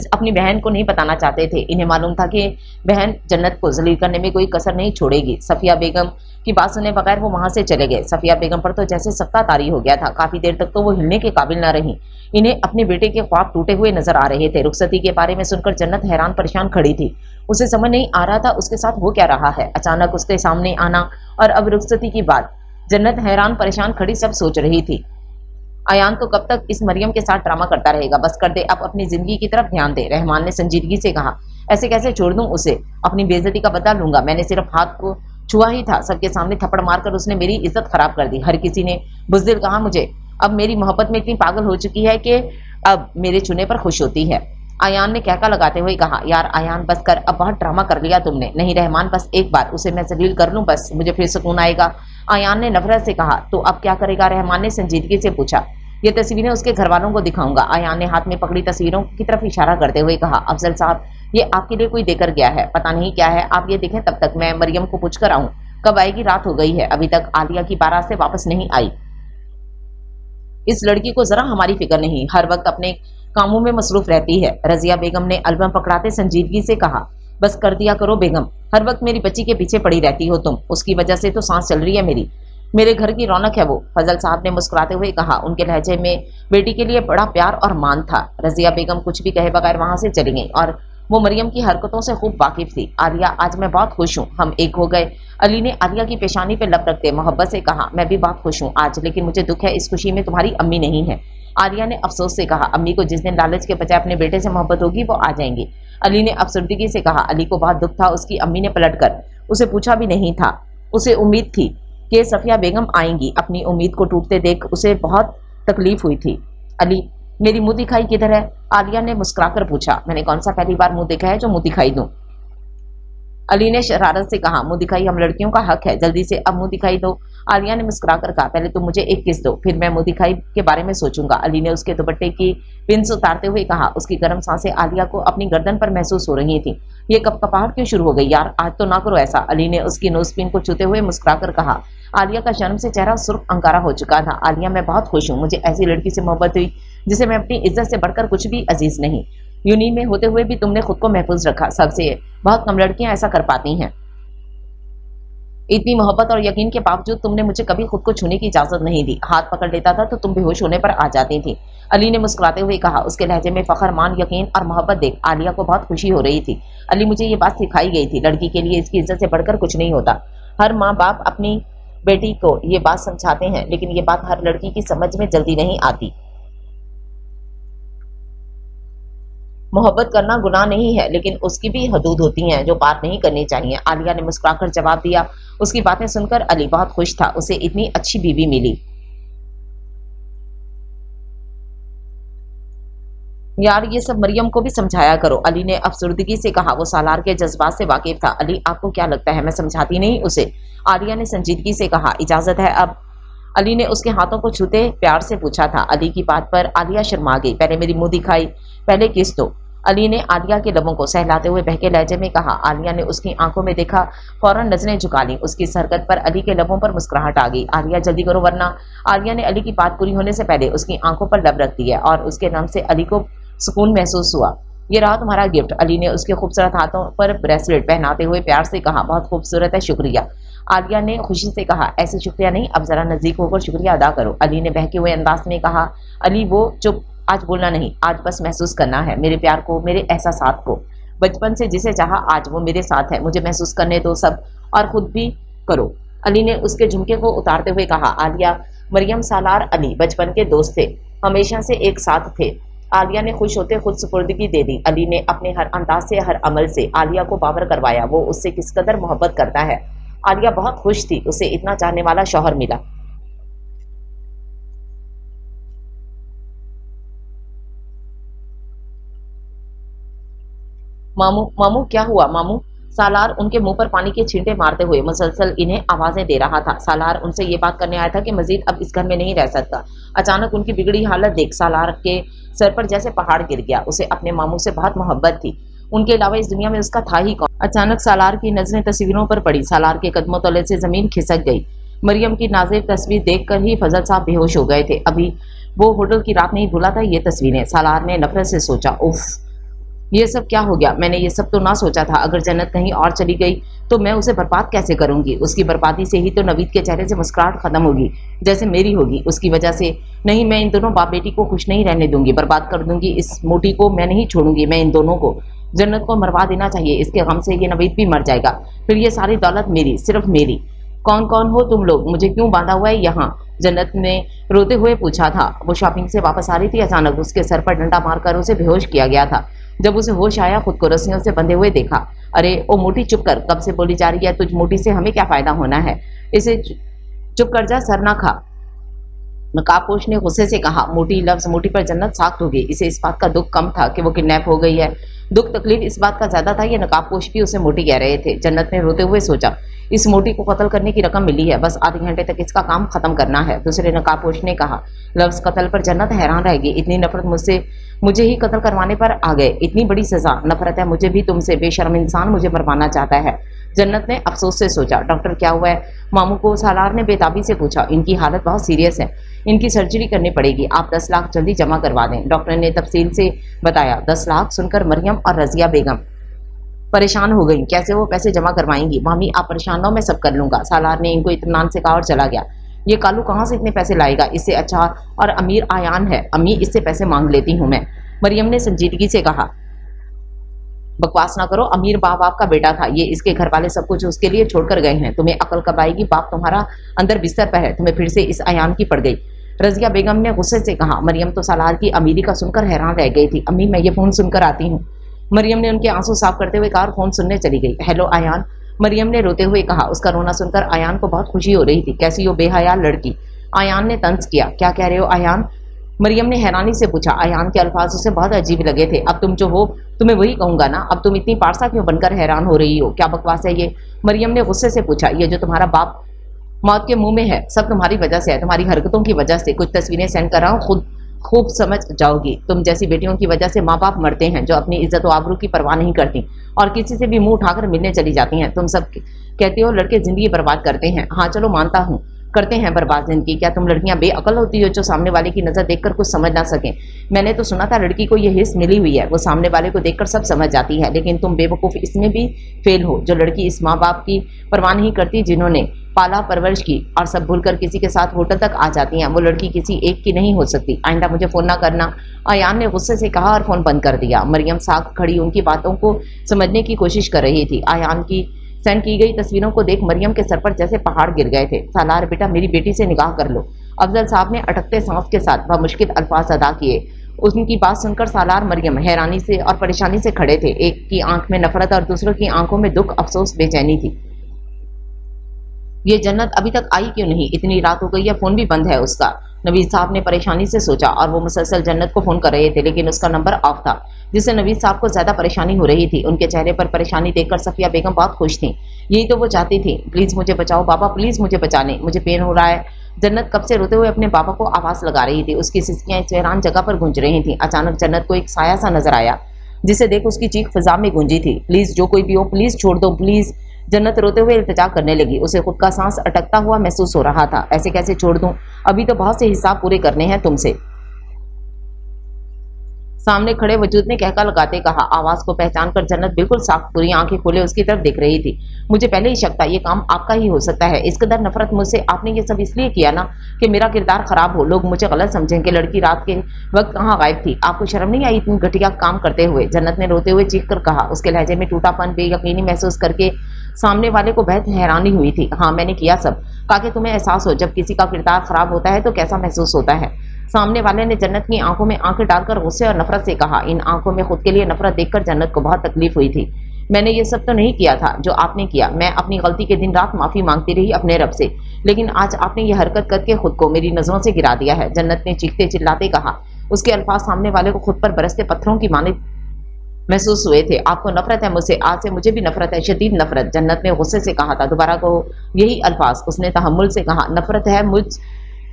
अपनी बहन को नहीं बताना चाहते थे। इन्हें मालूम था कि बहन जन्नत को जलील करने में कोई कसर नहीं छोड़ेगी। सफिया बेगम की बात सुने बगैर वो वहां से चले गए। सफिया बेगम पर तो जैसे सख्ता तारी हो गया था। काफी देर तक तो वो हिलने के काबिल न रही। इन्हें अपने बेटे के ख्वाब टूटे हुए नजर आ रहे थे। रुखसती के बारे में सुनकर जन्नत हैरान परेशान खड़ी थी। उसे समझ नहीं आ रहा था उसके साथ हो क्या रहा है। अचानक उसके सामने आना और अब रुखसती की बात। जन्नत हैरान परेशान खड़ी सब सोच रही थी। अयान तो कब तक इस मरियम के साथ ड्रामा करता रहेगा। बस कर दे, अब अपनी जिंदगी की तरफ ध्यान दे। रहमान ने संजीदगी से कहा। ऐसे कैसे छोड़ दूं उसे? अपनी बेइज्जती का बदला लूंगा। मैंने सिर्फ हाथ को छुआ ही था। सबके सामने थप्पड़ मारकर उसने मेरी इज्जत खराब कर दी। हर किसी ने बुज़दिल कहा मुझे। अब मेरी मोहब्बत में इतनी पागल हो चुकी है कि अब मेरे छूने पर खुश होती है। आयान ने कहका लगाते हुए कहा। यार आयान बस कर, अब बहुत ड्रामा कर लिया तुमने। नहीं रहमान, बस एक बार उसे मैं जलील कर लूं, बस मुझे फिर सुकून आएगा। आयान ने नफरत से कहा। तो अब क्या करेगा? रहमान ने संजीदगी से पूछा। ये तस्वीरें उसके घर वालों को दिखाऊंगा। आयान ने हाथ में पकड़ी तस्वीरों की तरफ इशारा करते हुए कहा। अफजल साहब, ये आपके लिए कोई देकर गया है, पता नहीं क्या है। आप ये देखें, तब तक मैं मरियम को पूछ कर आऊं। कब आएगी? रात हो गई है, अभी तक आलिया की बारात से वापस नहीं आई। इस लड़की को जरा हमारी फिक्र नहीं, हर वक्त अपने कामों में मसरूफ रहती है। रजिया बेगम ने एल्बम पकड़ाते संजीदगी से कहा। बस कर दिया करो बेगम, हर वक्त मेरी बच्ची के पीछे पड़ी रहती हो तुम। उसकी वजह से तो सांस चल रही है मेरी। मेरे घर की रौनक है वो, फजल साहब ने मुस्कुराते हुए कहा। उनके लहजे में बेटी के लिए बड़ा प्यार और मान था। रजिया बेगम कुछ भी कहे बगैर वहां से चली गई और वो मरियम की हरकतों से खूब वाकिफ थी। आलिया, आज मैं बहुत खुश हूँ, हम एक हो गए। अली ने आलिया की पेशानी पे लब रखते मोहब्बत से कहा। मैं भी बहुत खुश हूँ आज, लेकिन मुझे दुख है इस खुशी में तुम्हारी अम्मी नहीं है। आलिया ने अफसोस से कहा। अम्मी को जिस दिन लालच के बजाय अपने बेटे से मोहब्बत होगी वो आ जाएंगी। अली ने अफसरदगी से कहा। अली को बहुत दुख था। उसकी अम्मी ने पलटकर उसे पूछा भी नहीं था। उसे उम्मीद थी कि सफिया बेगम आएंगी। अपनी उम्मीद को टूटते देख उसे बहुत तकलीफ हुई थी। अली, मेरी मुंह दिखाई किधर है? आलिया ने मुस्कुराकर पूछा। मैंने कौन सा पहली बार मुंह देखा है जो मुंह दिखाई दूं? अली ने शरारत से कहा। मुंह दिखाई हम लड़कियों का हक है, जल्दी से अब मुंह दिखाई दो। आलिया ने मुस्कुराकर कहा। पहले तुम मुझे एक किस दो, फिर मैं मुंह दिखाई के बारे में सोचूंगा। अली ने उसके दुपट्टे की पिन से उतारते हुए कहा। उसकी गर्म सांसें आलिया को अपनी गर्दन पर महसूस हो रही थी। ये कपकपाहट क्यों शुरू हो गई? यार आज तो ना करो ऐसा। अली ने उसकी नोज पिन को छूते हुए मुस्कुराकर कहा। आलिया का शर्म से चेहरा सुर्ख अंगारा हो चुका था। आलिया, मैं बहुत खुश हूँ, मुझे ऐसी लड़की से मोहब्बत हुई जिसे मैं अपनी इज्जत से बढ़कर कुछ भी अजीज नहीं। यूनी में होते हुए भी तुमने खुद को महफूज रखा। सबसे बहुत कम लड़कियां ऐसा कर पाती हैं। इतनी मोहब्बत और यकीन के बावजूद तुमने मुझे कभी खुद को छूने की इजाजत नहीं दी। हाथ पकड़ लेता था तो तुम बेहोश होने पर आ जाती थी। अली ने मुस्कुराते हुए कहा। उसके लहजे में फखर, मान, यकीन और मोहब्बत देख आलिया को बहुत खुशी हो रही थी। अली, मुझे ये बात सिखाई गई थी, लड़की के लिए इसकी इज्जत से बढ़कर कुछ नहीं होता। हर माँ बाप अपनी बेटी को ये बात समझाते हैं, लेकिन ये बात हर लड़की की समझ में जल्दी नहीं आती। मोहब्बत करना गुनाह नहीं है, लेकिन उसकी भी हदूद होती हैं जो पार नहीं करनी चाहिए। आलिया ने मुस्कुराकर जवाब दिया। उसकी बातें सुनकर अली बहुत खुश था। उसे इतनी अच्छी बीवी मिली। यार ये सब मरियम को भी समझाया करो, अली ने अफसुर्दगी से कहा। वो सालार के जज्बात से वाकिफ था। अली, आपको क्या लगता है मैं समझाती नहीं उसे? आलिया ने संजीदगी से कहा। इजाजत है अब? अली ने उसके हाथों को छूते प्यार से पूछा था। अली की बात पर आलिया शर्मा गई। पहले मेरी मुंह दिखाई, पहले किस दो। अली ने आलिया के लबों को सहलाते हुए बहके लहजे में कहा। आलिया ने उसकी आंखों में देखा, फौरन नजरें झुका ली। उसकी इस हरकत पर अली के लबों पर मुस्कुराहट आ गई। आलिया, जल्दी करो वरना। आलिया ने अली की बात पूरी होने से पहले उसकी आंखों पर लब रख दिया और उसके नाम से अली को सुकून महसूस हुआ। ये रहा तुम्हारा गिफ्ट। अली ने उसके खूबसूरत हाथों पर ब्रेसलेट पहनाते हुए प्यार से कहा। बहुत खूबसूरत है, शुक्रिया। आलिया ने खुशी से कहा। ऐसे शुक्रिया नहीं, अब जरा नजदीक होकर शुक्रिया अदा करो, अली ने बहके हुए अंदाज में कहा। अली, वो चुप, आज बोलना नहीं, आज बस महसूस करना है मेरे प्यार को, मेरे एहसासात को। बचपन से जिसे चाहा आज वो मेरे साथ है, मुझे महसूस करने दो सब, और खुद भी करो। अली ने उसके झुमके को उतारते हुए कहा। आलिया, मरियम, सालार, अली बचपन के दोस्त थे, हमेशा से एक साथ थे। आलिया ने खुश होते खुद सुपुर्दगी दे दी। अली ने अपने हर अंदाज से, हर अमल से आलिया को बावर करवाया वो उससे किस कदर मोहब्बत करता है। आलिया बहुत खुश थी, उसे इतना चाहने वाला शौहर मिला। मामू, मामू क्या हुआ मामू? सालार उनके मुंह पर पानी के छींटे मारते हुए मुसलसल इन्हें आवाजें दे रहा था। सालार उनसे ये बात करने आया था कि मजीद अब इस घर में नहीं रह सकता। अचानक उनकी बिगड़ी हालत देख सालार के सर पर जैसे पहाड़ गिर गया। उसे अपने मामू से बहुत मोहब्बत थी, उनके अलावा इस दुनिया में उसका था ही कौन। अचानक सालार की नजरें तस्वीरों पर पड़ी। सालार के कदमों तले से जमीन खिसक गई। मरियम की नाज़िर तस्वीर देखकर ही फजल साहब बेहोश हो गए थे। अभी वो होटल की रात नहीं भूला था ये तस्वीरें। सालार ने नफरत से सोचा, उफ, ये सब क्या हो गया। मैंने ये सब तो ना सोचा था। अगर जन्नत कहीं और चली गई तो मैं उसे बर्बाद कैसे करूंगी। उसकी बर्बादी से ही तो नवीद के चेहरे से मुस्कुराहट खत्म होगी, जैसे मेरी होगी उसकी वजह से। नहीं, मैं इन दोनों बाप बेटी को खुश नहीं रहने दूंगी, बर्बाद कर दूंगी। इस मोटी को मैं नहीं छोड़ूंगी। मैं इन दोनों को, जन्नत को मरवा देना चाहिए। इसके गम से ये नवीद भी मर जाएगा, फिर ये सारी दौलत मेरी, सिर्फ मेरी। कौन कौन हो तुम लोग, मुझे क्यों बांधा हुआ है यहाँ? जन्नत ने रोते हुए पूछा था। वो शॉपिंग से वापस आ रही थी। अचानक उसके सर पर डंडा मारकर उसे बेहोश किया गया था। जब उसे होश आया, खुद को रस्सियों से बंधे हुए देखा। अरे ओ मोटी, चुप कर, कब से बोली जा रही है? तुझ मोटी से हमें क्या फायदा होना है? इसे चुप कर जा, सर ना खा। नकाबपोश ने गुस्से से कहा। मोटी लफ्ज मोटी पर जन्नत साख्त हो गई। इसे इस बात का दुख कम था कि वो किडनैप हो गई है, दुख तकलीफ इस बात का ज्यादा था ये नकाबपोश भी उसे मोटी कह रहे थे। जन्नत ने रोते हुए सोचा, इस मोटी को कत्ल करने की रकम मिली है, बस आधे घंटे तक इसका काम खत्म करना है। दूसरे नकाबपोश ने कहा। लफ्ज कत्ल पर जन्नत हैरान रह गई। इतनी नफरत मुझसे, मुझे ही कत्ल करवाने पर आ गए। इतनी बड़ी सजा, नफरत है मुझे भी तुमसे, बेशर्म इंसान, मुझे मरवाना चाहता है। जन्नत ने अफसोस से सोचा। डॉक्टर क्या हुआ है? मामू को सालार ने बेताबी से पूछा। इनकी हालत बहुत सीरियस है, इनकी सर्जरी करनी पड़ेगी, आप 10 लाख जल्दी जमा करवा दें। डॉक्टर ने तफसील से बताया। 10 लाख सुनकर मरियम और रजिया बेगम परेशान हो गई। कैसे वो पैसे जमा करवाएंगी? मामी आप परेशान ना हो, मैं सब कर लूंगा। सालार ने इनको इत्मीनान से कहा और चला गया। ये कालू कहाँ से इतने पैसे लाएगा? इससे अच्छा और अमीर आयान है, अम्मी इससे पैसे मांग लेती हूँ मैं। मरियम ने संजीदगी से कहा। बकवास ना करो, अमीर बाप का बेटा था ये, इसके घर वाले सब कुछ उसके लिए छोड़कर गए हैं। तुम्हें अकल कब आएगी? बाप तुम्हारा अंदर बिस्तर पर है, तुम्हें फिर से इस आयान की पड़ गई। रजिया बेगम ने गुस्से से कहा। मरियम तो सालार की अमीरी का सुनकर हैरान रह गई थी। अम्मी मैं ये फोन सुनकर आती हूँ। मरियम ने उनके आंसू साफ करते हुए कहा, फोन सुनने चली गई। हेलो आयान, मरियम ने रोते हुए कहा। उसका रोना सुनकर आयान को बहुत खुशी हो रही थी। कैसी हो बेहया लड़की? आयान ने तंज किया। क्या कह रहे हो आयान? मरियम ने हैरानी से पूछा। आयान के अल्फाज उसे बहुत अजीब लगे थे। अब तुम जो हो तुम्हें वही कहूंगा ना, अब तुम इतनी पारसा क्यों बनकर हैरान हो रही हो? क्या बकवास है ये? मरियम ने गुस्से से पूछा। ये जो तुम्हारा बाप मौत के मुंह में है, सब तुम्हारी वजह से है, तुम्हारी हरकतों की वजह से। कुछ तस्वीरें सेंड कर रहा हूँ, खुद खूब समझ जाओगी। तुम जैसी बेटियों की वजह से माँ बाप मरते हैं जो अपनी इज्जत और आबरू की परवाह नहीं करती और किसी से भी मुंह उठाकर मिलने चली जाती हैं। तुम सब कहते हो लड़के जिंदगी बर्बाद करते हैं। हाँ चलो मानता हूँ, करते हैं बर्बाद जिंदगी। क्या तुम लड़कियां बेअकल होती हो जो सामने वाले की नजर देखकर कुछ समझ ना सके? मैंने तो सुना था लड़की को ये हिस्स मिली हुई है, वो सामने वाले को देखकर सब समझ जाती है, लेकिन तुम बेवकूफ इसमें भी फेल हो। जो लड़की इस माँ बाप की परवाह नहीं करती, जिन्होंने पाला परवरिश की और सब भूलकर किसी के साथ होटल तक आ जाती हैं, वो लड़की किसी एक की नहीं हो सकती। आइंदा मुझे फोन ना करना, आयान ने गुस्से से कहा और फोन बंद कर दिया। मरियम साथ खड़ी उनकी बातों को समझने की कोशिश कर रही थी। आयान की सेंड की गई तस्वीरों को देख मरियम के सर पर जैसे पहाड़ गिर गए थे। सालार बेटा मेरी बेटी से निगाह कर लो, अफजल साहब ने अटकते सांस के साथ बमुश्किल अल्फाज अदा किए। उनकी बात सुनकर सालार मरियम हैरानी से और परेशानी से खड़े थे। एक की आंख में नफरत और दूसरों की आंखों में दुख, अफसोस, बेचैनी थी। ये जन्नत अभी तक आई क्यों नहीं? इतनी रात हो गई है, फोन भी बंद है उसका। नवीद साहब ने परेशानी से सोचा और वो मुसलसल जन्नत को फोन कर रहे थे, लेकिन उसका नंबर ऑफ था, जिससे नवीद साहब को ज्यादा परेशानी हो रही थी। उनके चेहरे पर परेशानी देखकर सफिया बेगम बहुत खुश थी। यही तो वो चाहती थी। प्लीज मुझे बचाओ बाबा, प्लीज मुझे बचा लें, मुझे पेन हो रहा है। जन्नत कब से रोते हुए अपने बाबा को आवाज लगा रही थी। उसकी सिसकियां इस वीरान जगह पर गूंज रही थी। अचानक जन्नत को एक साया सा नजर आया, जिसे देख उसकी चीख फिजा में गूंजी थी। प्लीज जो कोई भी हो, प्लीज छोड़ दो, प्लीज। जन्नत रोते हुए इल्तिजा करने लगी। उसे खुद का सांस अटकता हुआ महसूस हो रहा था। ऐसे कैसे छोड़ दूं? अभी तो बहुत से हिसाब पूरे करने हैं तुमसे। सामने खड़े वजूद ने कहका लगाते कहा। आवाज को पहचान कर जन्नत बिल्कुल साफ पूरी आंखें खोले उसकी तरफ देख रही थी। मुझे पहले ही शक था ये काम आपका ही हो सकता है। इस कदर नफरत मुझसे आपने ये सब इसलिए किया ना कि मेरा किरदार खराब हो, लोग मुझे गलत समझें कि लड़की रात के वक्त कहाँ गायब थी। आपको शर्म नहीं आई इतनी घटिया काम करते हुए? जन्नत ने रोते हुए चीख कर कहा। उसके लहजे में टूटापन, बेयकीनी महसूस करके सामने वाले को बेहद हैरानी हुई थी। हाँ मैंने किया सब, ताकि तुम्हें एहसास हो जब किसी का किरदार खराब होता है तो कैसा महसूस होता है। सामने वाले ने जन्नत की आंखों में आंखें डालकर गुस्से और नफरत से कहा। इन आंखों में खुद के लिए नफरत देखकर जन्नत को बहुत तकलीफ हुई थी। मैंने ये सब तो नहीं किया था जो आपने किया। मैं अपनी गलती के दिन रात माफी मांगती रही अपने रब से, लेकिन आज आपने ये हरकत करके खुद को मेरी नजरों से गिरा दिया है। जन्नत ने चीखते चिल्लाते कहा। उसके अल्फाज सामने वाले को खुद पर बरसते पत्थरों की माने महसूस हुए थे। आपको नफरत है मुझसे, आज से मुझे भी नफरत है, शदीद नफरत। जन्नत ने गुस्से से कहा था। दोबारा कहो यही अल्फाज। उसने तहम्मुल से कहा, नफरत है मुझ।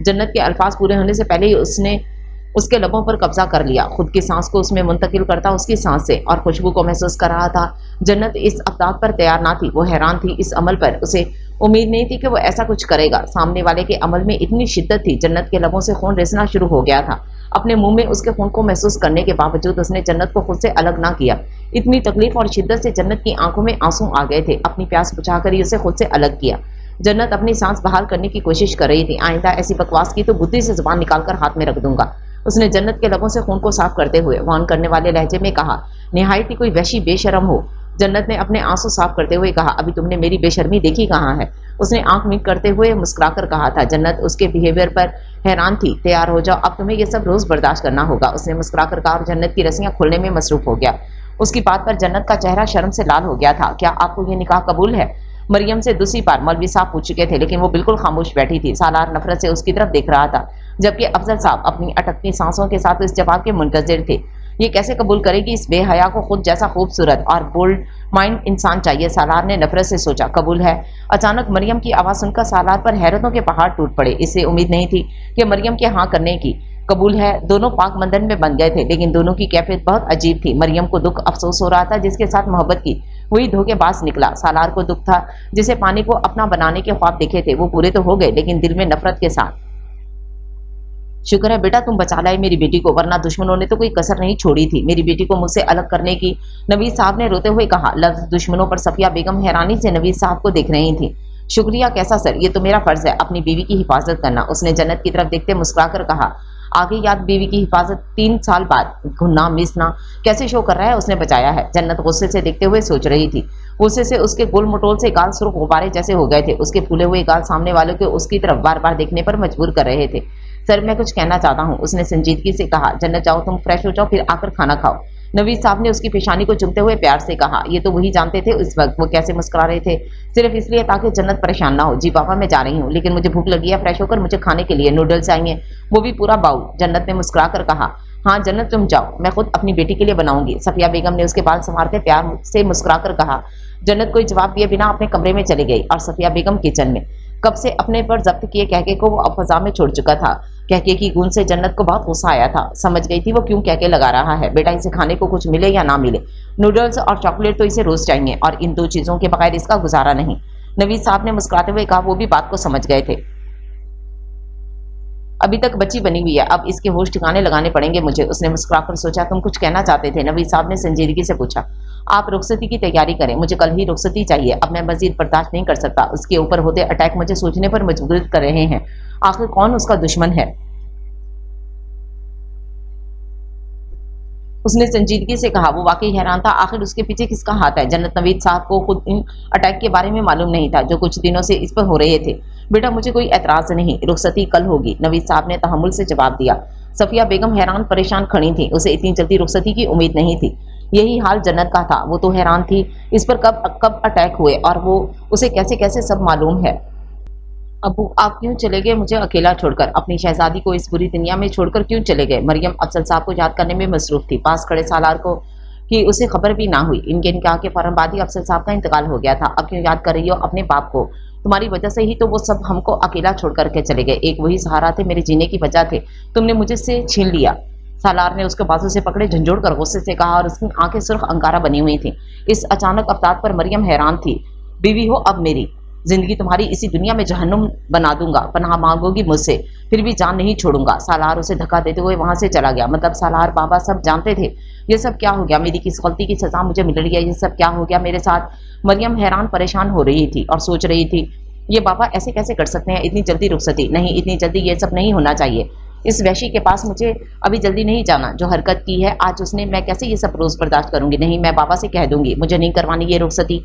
जन्नत के अल्फाज पूरे होने से पहले ही उसने उसके लबों पर कब्जा कर लिया, खुद की सांस को उसमें मुंतकिल करता उसकी सांस से, और खुशबू को महसूस कर रहा था। जन्नत इस अवतार पर तैयार ना थी, वो हैरान थी इस अमल पर। उसे उम्मीद नहीं थी कि वो ऐसा कुछ करेगा। सामने वाले के अमल में इतनी शिद्दत थी, जन्नत के लबों से खून रिसना शुरू हो गया था। अपने मुंह में उसके खून को महसूस करने के बावजूद उसने जन्नत को खुद से अलग ना किया। इतनी तकलीफ और शिद्दत से जन्नत की आंखों में आंसू आ गए थे। अपनी प्यास बुझाकर ही उसे खुद से अलग किया। जन्नत अपनी सांस बहाल करने की कोशिश कर रही थी। आइंदा ऐसी बकवास की तो बुद्धि से जुबान निकालकर हाथ में रख दूंगा। उसने जन्नत के लबों से खून को साफ करते हुए वान करने वाले लहजे में कहा, निहायत ही कोई वहशी बेशरम हो। जन्नत ने अपने आंसू साफ करते हुए कहा, अभी तुमने मेरी बेशर्मी देखी कहाँ है? उसने आंख मीट करते हुए मुस्कुराकर कहा था। जन्नत उसके बिहेवियर पर हैरान थी। तैयार हो जाओ, अब तुम्हें यह सब रोज बर्दाश्त करना होगा। उसने मुस्कुराकर कहा और जन्नत की रस्सियां खोलने में मसरूफ हो गया। उसकी बात पर जन्नत का चेहरा शर्म से लाल हो गया था। क्या आपको ये निकाह कबूल है? मरियम से दूसरी बार मौलवी साहब पूछ चुके थे, लेकिन वो बिल्कुल खामोश बैठी थी। सालार नफरत से उसकी तरफ देख रहा था, जबकि अफजल साहब अपनी अटकती सांसों के साथ इस जवाब के मुंतजिर थे। ये कैसे कबूल करेगी इस बेहया को? खुद जैसा खूबसूरत और बोल्ड माइंड इंसान चाहिए। सालार ने नफरत से सोचा। कबूल है? अचानक मरियम की आवाज सुनकर सालार पर हैरतों के पहाड़ टूट पड़े। इससे उम्मीद नहीं थी कि मरियम के हाँ करने की। कबूल है। दोनों पाक मंदन में बन गए थे, लेकिन दोनों की कैफियत बहुत अजीब थी। मरियम को दुख अफसोस हो रहा था, जिसके साथ मोहब्बत की वही धोखेबाज निकला। सालार को दुख था, जिसे पानी को अपना बनाने के ख्वाब देखे थे वो पूरे तो हो गए, लेकिन दिल में नफरत के साथ। शुक्र है बेटा तुम बचा लाए मेरी बेटी को, वरना दुश्मनों ने तो कोई कसर नहीं छोड़ी थी मेरी बेटी को मुझसे अलग करने की। नवीद साहब ने रोते हुए कहा। लफ्ज दुश्मनों पर सफिया बेगम हैरानी से नवीद साहब को देख रही थी। शुक्रिया कैसा सर, ये तो मेरा फर्ज है अपनी बीवी की हिफाजत करना। उसने जन्नत की तरफ देखते मुस्कुराकर कहा। आगे याद बीवी की हिफाजत 3 साल बाद घुनना मिसना कैसे शो कर रहा है? उसने बचाया है। जन्नत गुस्से से देखते हुए सोच रही थी। गुस्से से उसके गोल मटोल से गाल सुर्ख गुब्बारे जैसे हो गए थे। उसके फूले हुए गाल सामने वालों के उसकी तरफ बार बार देखने पर मजबूर कर रहे थे। सर मैं कुछ कहना चाहता हूँ, उसने संजीदगी से कहा। जन्नत जाओ तुम फ्रेश हो जाओ, फिर आकर खाना खाओ। नवीद साहब ने उसकी पेशानी को चूमते हुए प्यार से कहा। ये तो वही जानते थे उस वक्त वो कैसे मुस्कुरा रहे थे, सिर्फ इसलिए ताकि जन्नत परेशान ना हो। जी पापा मैं जा रही हूँ, लेकिन मुझे भूख लगी है, फ्रेश होकर मुझे खाने के लिए नूडल्स चाहिए, वो भी पूरा बाउल। जन्नत ने मुस्कुरा कर कहा। हाँ जन्नत तुम जाओ, मैं खुद अपनी बेटी के लिए बनाऊंगी। सफिया बेगम ने उसके बाल संवारते प्यार से मुस्कुरा कर कहा। जन्नत कोई जवाब दिए बिना अपने कमरे में चली गई और सफिया बेगम किचन में। कब से अपने पर जब्त किए कहके को वो फजा में छोड़ चुका था। कहके की गूंज से जन्नत को बहुत गुस्सा आया था। समझ गई थी वो क्यों कहके लगा रहा है। बेटा इसे खाने को कुछ मिले या ना मिले, नूडल्स और चॉकलेट तो इसे रोज चाहिए, और इन 2 चीजों के बगैर इसका गुजारा नहीं। नवीद साहब ने मुस्कुराते हुए कहा। वो भी बात को समझ गए थे। अभी तक बच्ची बनी हुई है, अब इसके होश ठिकाने लगाने पड़ेंगे मुझे। उसने मुस्कुराकर सोचा। तुम कुछ कहना चाहते थे? नवीद साहब ने संजीदगी से पूछा। आप रुखसती की तैयारी करें, मुझे कल ही रुखसती चाहिए, अब मैं मजीद बर्दाश्त नहीं कर सकता। उसके ऊपर होते अटैक मुझे सोचने पर मजबूर कर रहे हैं, आखिर कौन उसका दुश्मन है। उसने संजीदगी से कहा। वो वाकई हैरान था, आखिर उसके पीछे किसका हाथ है। जन्नत नवीद साहब को खुद इन अटैक के बारे में मालूम नहीं था जो कुछ दिनों से इस पर हो रहे थे। बेटा मुझे कोई एतराज नहीं, रुखसती कल होगी, नवीद साहब ने तहम्मुल से जवाब दिया। सफिया बेगम हैरान परेशान खड़ी थी, उसे इतनी जल्दी रुखसती की उम्मीद नहीं थी। यही हाल जन्नत का था। वो तो हैरान थी इस पर कब कब अटैक हुए और वो उसे कैसे कैसे सब मालूम है। अबू आप क्यों चले गए मुझे अकेला छोड़कर? अपनी शहजादी को इस बुरी दुनिया में छोड़कर क्यों चले गए? मरियम अफजल साहब को याद करने में मसरूफ थी। पास खड़े सालार को कि उसे खबर भी ना हुई। इनके निकाह के फौरन बाद ही अफजल साहब का इंतकाल हो गया था। अब क्यों याद कर रही हो अपने बाप को? तुम्हारी वजह से ही तो वो सब हमको अकेला छोड़ करके चले गए। एक वही सहारा थे, मेरे जीने की वजह थे, तुमने मुझे से छीन लिया। सालार ने उसके बाजू से पकड़े झंझोड़ कर गुस्से से कहा, और उसकी आंखें सुर्ख अंगारा बनी हुई थी। इस अचानक अवतार पर मरियम हैरान थी। बीवी हो अब मेरी, जिंदगी तुम्हारी इसी दुनिया में जहन्नुम बना दूंगा, पनाह मांगोगी मुझसे, फिर भी जान नहीं छोड़ूंगा। सालार उसे धक्का देते हुए वहां से चला गया। मतलब सालार बाबा सब जानते थे। ये सब क्या हो गया? मेरी किस गलती की सजा मुझे मिल रही है? ये सब क्या हो गया मेरे साथ? मरियम हैरान परेशान हो रही थी और सोच रही थी, ये बाबा ऐसे कैसे कर सकते हैं? इतनी जल्दी रुखसती नहीं, इतनी जल्दी ये सब नहीं होना चाहिए। इस वैशी के पास मुझे अभी जल्दी नहीं जाना। जो हरकत की है आज उसने, मैं कैसे ये सब रोज बर्दाश्त करूंगी? नहीं, मैं बाबा से कह दूंगी, मुझे नहीं करवानी ये रुखसती।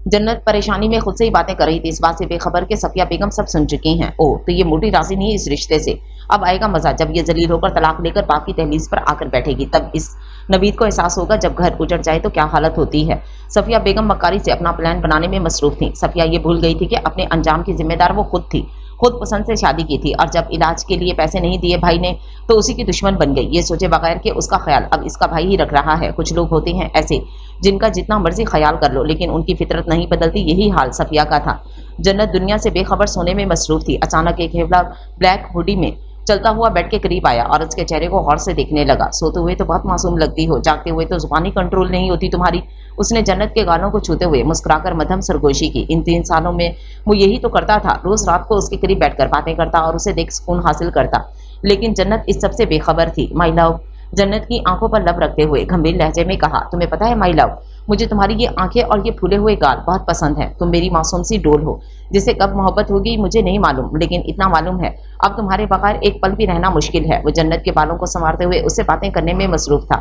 जन्नत परेशानी में खुद से ही बातें कर रही थी, इस बात से बेखबर कि सफिया बेगम सब सुन चुकी हैं। ओह तो ये मोटी राजी नहीं इस रिश्ते से। अब आएगा मजा जब ये जलील होकर तलाक लेकर बाप की दहलीज पर आकर बैठेगी। तब इस नवीद को एहसास होगा जब घर उजड़ जाए तो क्या हालत होती है। सफिया बेगम मक्कारी से अपना प्लान बनाने में मसरूफ थी। सफिया ये भूल गई थी कि अपने अंजाम की जिम्मेदार वो खुद थी। खुद पसंद से शादी की थी और जब इलाज के लिए पैसे नहीं दिए भाई ने तो उसी की दुश्मन बन गई, ये सोचे बगैर कि उसका ख्याल अब इसका भाई ही रख रहा है। कुछ लोग होते हैं ऐसे जिनका जितना मर्जी ख्याल कर लो लेकिन उनकी फितरत नहीं बदलती। यही हाल सफिया का था। जन्नत दुनिया से बेखबर सोने में मसरूफ थी। अचानक एक हेवला ब्लैक हुडी में चलता हुआ बेड के करीब आया और उसके चेहरे को गौर से देखने लगा। सोते हुए तो बहुत मासूम लगती हो, जागते हुए तो जुबानी कंट्रोल नहीं होती तुम्हारी। उसने जन्नत के गालों को छूते हुए मुस्कुराकर मध्यम सरगोशी की। इन 3 सालों में वो यही तो करता था, रोज रात को उसके करीब बैठकर बातें करता और उसे देख सुकून हासिल करता। लेकिन जन्नत इस सबसे बेखबर थी। माई लव, जन्नत की आंखों पर लब रखते हुए गंभीर लहजे में कहा, तुम्हें पता है माई लव, मुझे तुम्हारी ये आंखें और ये फूले हुए गाल बहुत पसंद हैं। तुम मेरी मासूम सी डोल हो जिसे कब मोहब्बत होगी मुझे नहीं मालूम, लेकिन इतना मालूम है अब तुम्हारे बगैर एक पल भी रहना मुश्किल है। वो जन्नत के बालों को संवारते हुए उससे बातें करने में मसरूफ था।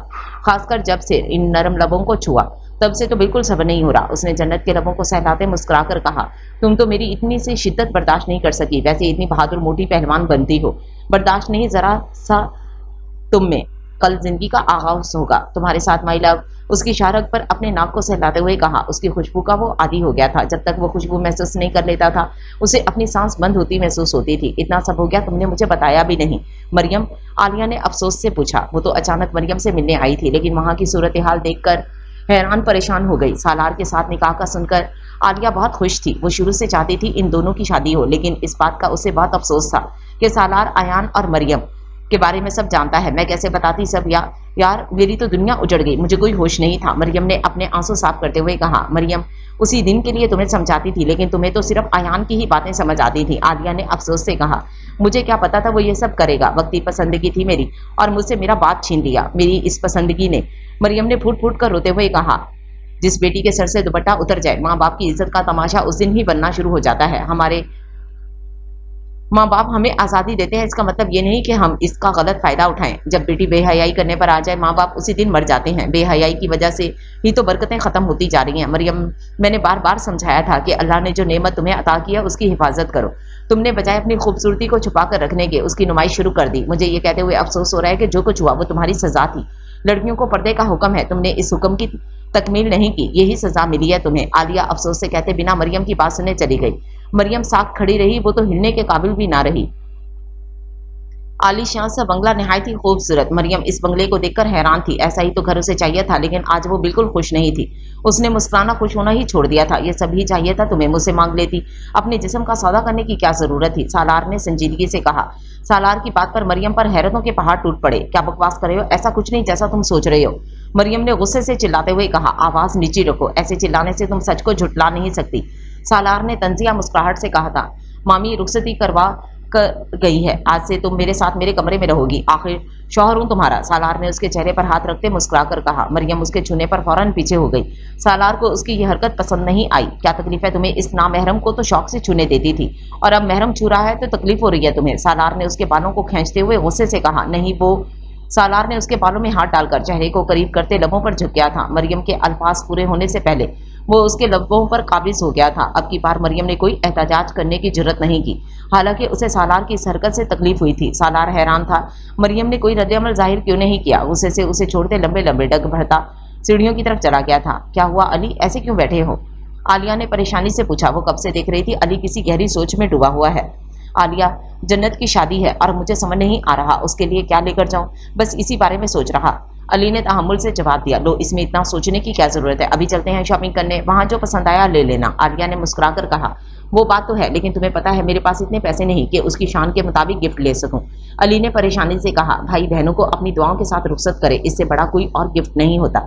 खासकर जब से इन नरम लबों को छुआ तब से तो बिल्कुल सब्र नहीं हो रहा। उसने जन्नत के लबों को सहलाते मुस्कुराकर कहा, तुम तो मेरी इतनी सी शिद्दत बर्दाश्त नहीं कर सकी, वैसे इतनी बहादुर मोटी पहलवान बनती हो। बर्दाश्त नहीं जरा सा तुम में, कल जिंदगी का आगाज होगा तुम्हारे साथ माई लव। उसकी शारक पर अपने नाक को सहलाते हुए कहा। उसकी खुशबू का वो आदी हो गया था। जब तक वो खुशबू महसूस नहीं कर लेता था उसे अपनी सांस बंद होती महसूस होती थी। इतना सब हो गया तुमने मुझे बताया भी नहीं मरियम, आलिया ने अफसोस से पूछा। वो तो अचानक मरियम से मिलने आई थी लेकिन वहां की सूरत हाल देखकर हैरान परेशान हो गई। सालार के साथ निकाह का सुनकर आलिया बहुत खुश थी। वो शुरू से चाहती थी इन दोनों की शादी हो, लेकिन इस बात का उसे बहुत अफसोस था कि सालार अयान और मरियम के बारे में सब जानता है। मैं कैसे बताती सब यार मेरी तो दुनिया उजड़ गई, मुझे कोई होश नहीं था। मरियम ने अपने आंसू साफ करते हुए कहा। मरियम, उसी दिन के लिए तुम्हें समझाती थी लेकिन तुम्हें तो सिर्फ अयान की ही बातें समझ आती थी। आलिया ने अफसोस से कहा, मुझे क्या पता था वो ये सब करेगा। वक्ती पसंदगी थी मेरी और मुझसे मेरा बात छीन लिया मेरी इस पसंदगी ने। मरियम ने फूट फूट कर रोते हुए कहा, जिस बेटी के सर से दुपट्टा उतर जाए माँ बाप की इज्जत का तमाशा उस दिन ही बनना शुरू हो जाता है। हमारे माँ बाप हमें आज़ादी देते हैं, इसका मतलब ये नहीं कि हम इसका गलत फायदा उठाएं। जब बेटी बेहयाई करने पर आ जाए माँ बाप उसी दिन मर जाते हैं। बेहयाई की वजह से ही तो बरकतें खत्म होती जा रही हैं। मरियम, मैंने बार बार समझाया था कि अल्लाह ने जो नेमत तुम्हें अता किया उसकी हिफाजत करो। तुमने बजाय अपनी खूबसूरती को छुपा कर रखने के उसकी नुमाइश शुरू कर दी। मुझे ये कहते हुए अफसोस हो रहा है कि जो कुछ हुआ वो तुम्हारी सजा थी। लड़कियों को पर्दे का हुक्म है, तुमने इस हुक्म की तकमील नहीं की, यही सजा मिली है तुम्हें। आलिया अफसोस से कहते बिना मरियम की बात सुने चली गई। मरियम साख खड़ी रही, वो तो हिलने के काबिल भी ना रही। आलीशान सा बंगला निहायत ही खूबसूरत। मरियम इस बंगले को देखकर हैरान थी। ऐसा ही तो घर उसे चाहिए था, लेकिन आज वो बिल्कुल खुश नहीं थी। उसने मुस्कुराना खुश होना ही छोड़ दिया था। ये सब ही चाहिए था तुम्हें, मुझसे मांग लेती। अपने जिस्म का सौदा करने की क्या जरूरत थी, सालार ने संजीदगी से कहा। सालार की बात पर मरियम पर हैरतों के पहाड़ टूट पड़े। क्या बकवास कर रहे हो, ऐसा कुछ नहीं जैसा तुम सोच रहे हो। मरियम ने गुस्से से चिल्लाते हुए कहा। आवाज नीची रखो, ऐसे चिल्लाने से तुम सच को झुटला नहीं सकती। सालार ने तंजिया मुस्कुराहट से कहा था। मामी रुखसती करवा कर गई है, आज से तुम मेरे साथ मेरे कमरे में रहोगी, आखिर शौहर हूं तुम्हारा। सालार ने उसके चेहरे पर हाथ रखते मुस्कुराकर कहा। मरियम उसके छूने पर फौरन पीछे हो गई। सालार को उसकी यह हरकत पसंद नहीं आई। क्या तकलीफ है तुम्हें, इस नामहरम को तो शौक से छूने देती थी और अब महरम छू रहा है तो तकलीफ हो रही है तुम्हें। सालार ने उसके बालों को खींचते हुए गुस्से से कहा। नहीं वो सालार ने उसके बालों में हाथ डालकर चेहरे को करीब करते लबों पर झुक गया था। मरियम के अल्फाज पूरे होने से पहले वो उसके लबों पर काबिज हो गया था। अब की बार मरियम ने कोई एहतजाज करने की जरूरत नहीं की, हालांकि उसे सालार की इस हरकत से तकलीफ हुई थी। सालार हैरान था मरियम ने कोई रद्द-ए-अमल जाहिर क्यों नहीं किया। गुस्से से उसे छोड़ते लंबे लंबे डग भरता सीढ़ियों की तरफ चला गया था। क्या हुआ अली, ऐसे क्यों बैठे हो, आलिया ने परेशानी से पूछा। वो कब से देख रही थी अली किसी गहरी सोच में डूबा हुआ है। आलिया, जन्नत की शादी है और मुझे समझ नहीं आ रहा उसके लिए क्या लेकर जाऊं, बस इसी बारे में सोच रहा। अली ने तहम्मुल से जवाब दिया। लो, इसमें इतना सोचने की क्या जरूरत है, अभी चलते हैं शॉपिंग करने, वहां जो पसंद आया ले लेना। आलिया ने मुस्कुराकर कहा। वो बात तो है, लेकिन तुम्हें पता है मेरे पास इतने पैसे नहीं कि उसकी शान के मुताबिक गिफ्ट ले सकूं। अली ने परेशानी से कहा। भाई बहनों को अपनी दुआओं के साथ रुखसत करे, इससे बड़ा कोई और गिफ्ट नहीं होता।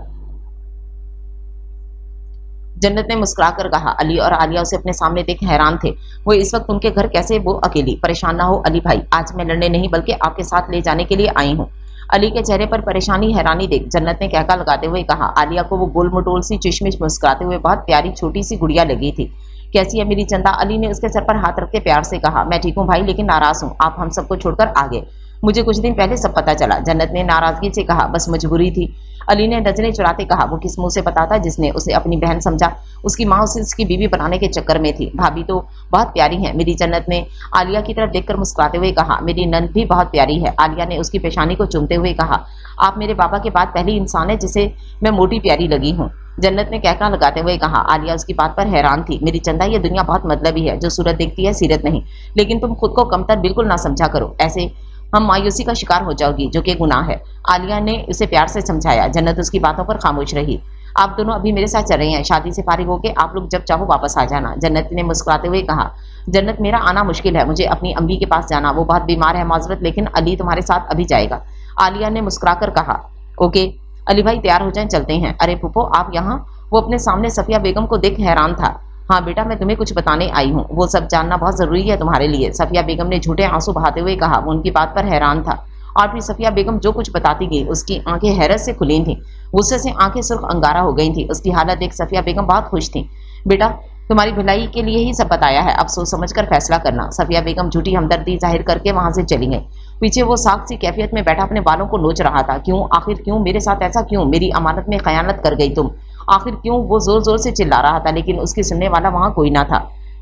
जन्नत ने मुस्कुराकर कहा। अली और आलिया उसे अपने सामने देख हैरान थे। वो इस वक्त उनके घर कैसे, वो अकेली। परेशान ना हो अली भाई, आज मैं लड़ने नहीं बल्कि आपके साथ ले जाने के लिए आई हूँ। अली के चेहरे पर परेशानी हैरानी देख जन्नत ने कहका लगाते हुए कहा। आलिया को वो गोल मटोल सी चिशमिश मुस्कुराते हुए बहुत प्यारी छोटी सी गुड़िया लगी थी। कैसी है मेरी चंदा, अली ने उसके सर पर हाथ रखते प्यार से कहा। मैं ठीक हूँ भाई, लेकिन नाराज हूँ, आप हम सबको छोड़कर आ गए। मुझे कुछ दिन पहले सब पता चला, जन्नत ने नाराजगी से कहा। बस मजबूरी थी, अली ने नजरें चुराते कहा। वो किस मुंह से बताता जिसने उसे अपनी बहन समझा, उसकी माँ उसे उसकी बीवी बनाने के चक्कर में थी। भाभी तो बहुत प्यारी है मेरी, जन्नत ने आलिया की तरफ देखकर मुस्कुराते हुए कहा। मेरी नंद भी बहुत प्यारी है, आलिया ने उसकी पेशानी को चूमते हुए कहा। आप मेरे बाबा के बाद पहली इंसान है जिसे मैं मोटी प्यारी लगी हूँ। जन्नत ने कहका लगाते हुए कहा। आलिया उसकी बात पर हैरान थी। मेरी चंदा, ये दुनिया बहुत मतलबी है, जो सूरत देखती है सीरत नहीं। लेकिन तुम खुद को कमतर बिल्कुल ना समझा करो, ऐसे हम मायूसी का शिकार हो जाओगी, जो कि गुनाह है। आलिया ने उसे प्यार से समझाया। जन्नत उसकी बातों पर खामोश रही। आप दोनों अभी मेरे साथ चल रहे हैं, शादी से फारिग होके आप लोग जब चाहो वापस आ जाना, जन्नत ने मुस्कुराते हुए कहा। जन्नत, मेरा आना मुश्किल है, मुझे अपनी अम्मी के पास जाना, वो बहुत बीमार है, माजरत, लेकिन अली तुम्हारे साथ अभी जाएगा। आलिया ने मुस्कुराकर कहा। ओके अली भाई, तैयार हो जाएं, चलते हैं। अरे पुप्पो, आप यहाँ? वो अपने सामने सफिया बेगम को देख हैरान था। हाँ बेटा, मैं तुम्हें कुछ बताने आई हूँ, वो सब जानना बहुत जरूरी है तुम्हारे लिए, सफिया बेगम ने झूठे आंसू बहाते हुए कहा। वो उनकी बात पर हैरान था और फिर सफिया बेगम जो कुछ बताती गई उसकी आंखें हैरत से खुली थीं, गुस्से से आंखें सुर्ख अंगारा हो गई थी। उसकी हालत देख सफिया बेगम बहुत खुश थी। बेटा, तुम्हारी भलाई के लिए ही सब बताया है, अब सोच समझ कर फैसला करना। सफिया बेगम झूठी हमदर्दी जाहिर करके वहां से चली गई। पीछे वो साख सी कैफियत में बैठा अपने बालों को नोच रहा था। क्यों, आखिर क्यों मेरे साथ ऐसा क्यों? मेरी अमानत में खयानत कर गई तुम, आखिर क्यों? वो जोर जोर से चिल्ला रहा था, लेकिन उसकी सुनने वाला वहां कोई ना था।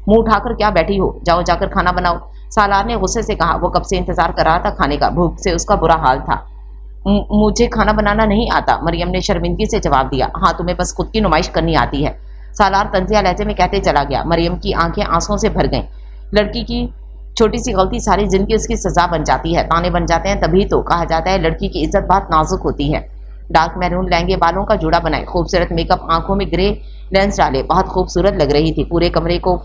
मुंह उठाकर क्या बैठी हो, जाओ जाकर खाना बनाओ, सालार ने गुस्से से कहा। वो कब से इंतजार कर रहा था खाने का, भूख से उसका बुरा हाल था। मुझे खाना बनाना नहीं आता, मरियम ने शर्मिंदगी से जवाब दिया। हाँ, तुम्हें बस खुद की नुमाइश करनी आती है, सालार तंजिया लहजे में कहते चला गया। मरियम की आंखें आंसुओं से भर गईं। लड़की की छोटी सी गलती सारी जिंदगी उसकी सजा बन जाती है, ताने बन जाते हैं। तभी तो कहा जाता है लड़की की इज्जत बहुत नाजुक होती है। डार्क मैरून लहंगे बालों का जोड़ा बनाए, खूबसूरत मेकअप, आंखों में ग्रे लेंस डाले, बहुत खूबसूरत लग रही थी। पूरे कमरे को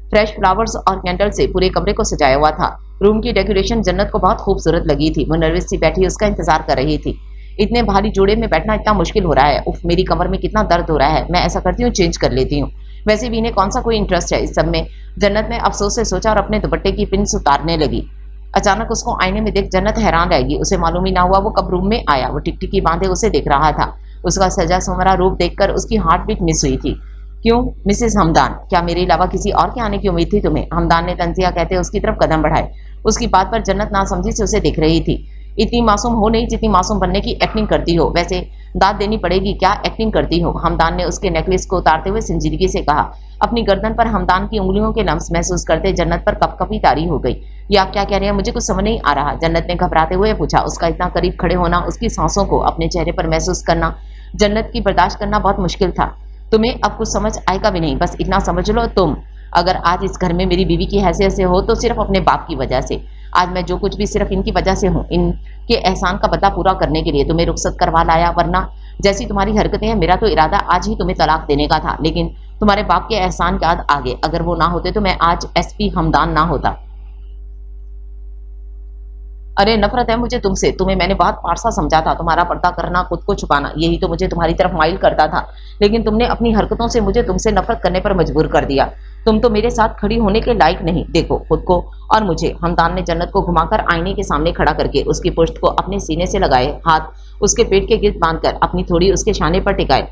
फ्रेश फ्लावर्स और कैंडल से पूरे कमरे को सजाया हुआ था। रूम की डेकोरेशन जन्नत को बहुत खूबसूरत लगी थी। वो नर्वस सी बैठी उसका इंतजार कर रही थी। इतने भारी जोड़े में बैठना इतना मुश्किल हो रहा है, उफ, मेरी कमर में कितना दर्द हो रहा है। मैं ऐसा करती हूँ, चेंज कर लेती हूँ। वैसे भी इन्हें कौन सा कोई इंटरेस्ट है इस सब में, जन्नत ने अफसोस से सोचा और अपने दुपट्टे की पिन्स उतारने लगी। अचानक उसको आईने में देख जन्नत हैरान रह गई। उसे मालूम ही ना हुआ वो कब रूम में आया। वो टिकटिकी बांधे उसे देख रहा था। उसका सजा संवरा रूप देखकर उसकी हार्ट बीट मिस हुई थी। क्यों मिसेस हमदान, क्या मेरे अलावा किसी और के आने की उम्मीद थी तुम्हें? हमदान ने तंजिया कहते उसकी तरफ कदम बढ़ाए। उसकी बात पर जन्नत नासमझी से उसे देख रही थी। इतनी मासूम हो नहीं जितनी मासूम बनने की एक्टिंग करती हो, वैसे दाद देनी पड़ेगी, क्या एक्टिंग करती हो? हमदान ने उसके नेकलेस को उतारते हुए संजीदगी से कहा। अपनी गर्दन पर हमदान की उंगलियों के लम्स महसूस करते जन्नत पर कपकपी तारी हो गई। ये आप क्या कह रहे हैं, मुझे कुछ समझ नहीं आ रहा, जन्नत ने घबराते हुए पूछा। उसका इतना करीब खड़े होना, उसकी सांसों को अपने चेहरे पर महसूस करना जन्नत की बर्दाश्त करना बहुत मुश्किल था। तुम्हें अब कुछ समझ आएगा भी नहीं, बस इतना समझ लो, तुम अगर आज इस घर में मेरी बीवी की हैसियत से हो तो सिर्फ अपने बाप की वजह से। आज मैं जो कुछ भी सिर्फ इनकी वजह से हूँ, इनके एहसान का बदला पूरा करने के लिए तुम्हें रुखसत करवा लाया, वरना जैसी तुम्हारी हरकतें हैं मेरा तो इरादा आज ही तुम्हें तलाक देने का था, लेकिन तुम्हारे बाप के एहसान याद आ गए। अगर वो ना होते तो मैं आज एसपी हमदान ना होता। अरे नफरत है मुझे तुमसे, तुम्हें मैंने बहुत पारसा समझा था, तुम्हारा पर्दा करना, खुद को छुपाना, यही तो मुझे तुम्हारी तरफ माइल करता था, लेकिन तुमने अपनी हरकतों से मुझे तुमसे नफरत करने पर मजबूर कर दिया। तुम तो मेरे साथ खड़ी होने के लायक नहीं, देखो खुद को और मुझे। हमदान ने जन्नत को घुमाकर आईने के सामने खड़ा करके उसकी पुष्ट को अपने सीने से लगाए, हाथ उसके पेट के गिर्द बांधकर अपनी थोड़ी उसके शाने पर टिकाए।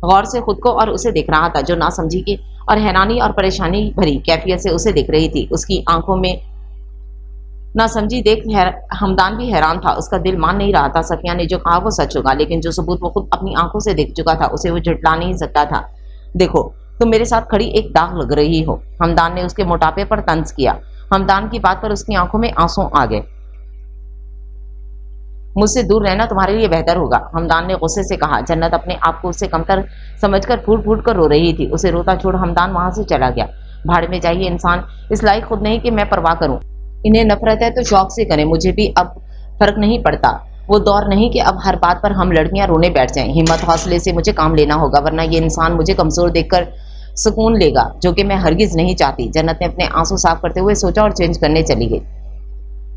गौर से खुद को और उसे देख रहा था, जो ना समझी के और हैरानी और परेशानी भरी कैफियत से उसे देख रही थी। उसकी आंखों में ना समझी देख हमदान भी हैरान था। उसका दिल मान नहीं रहा था सफिया ने जो कहा वो सच होगा, लेकिन जो सबूत वो खुद अपनी आंखों से देख चुका था उसे वो झुठला नहीं सकता था। देखो तुम मेरे साथ खड़ी एक दाग लग रही हो, हमदान ने उसके मोटापे पर तंज किया। हमदान की बात पर उसकी आंखों में आंसू आ गए। मुझसे दूर रहना तुम्हारे लिए बेहतर होगा, हमदान ने गुस्से से कहा। जन्नत अपने आप को उससे कमतर समझकर फूट फूट कर रो रही थी। उसे रोता छोड़ हमदान वहां से चला गया। भाड़ में जाइए इंसान, इस लायक खुद नहीं कि मैं परवाह करूं। इन्हें नफरत है तो शौक से करें, मुझे भी अब फर्क नहीं पड़ता। वो दौर नहीं कि अब हर बात पर हम लड़कियां रोने बैठ जाएं। हिम्मत हौसले से मुझे काम लेना होगा, वरना ये इंसान मुझे कमजोर देखकर सुकून लेगा, जो कि मैं हरगिज नहीं चाहती। जन्नत ने अपने आंसू साफ करते हुए सोचा और चेंज करने चली गई।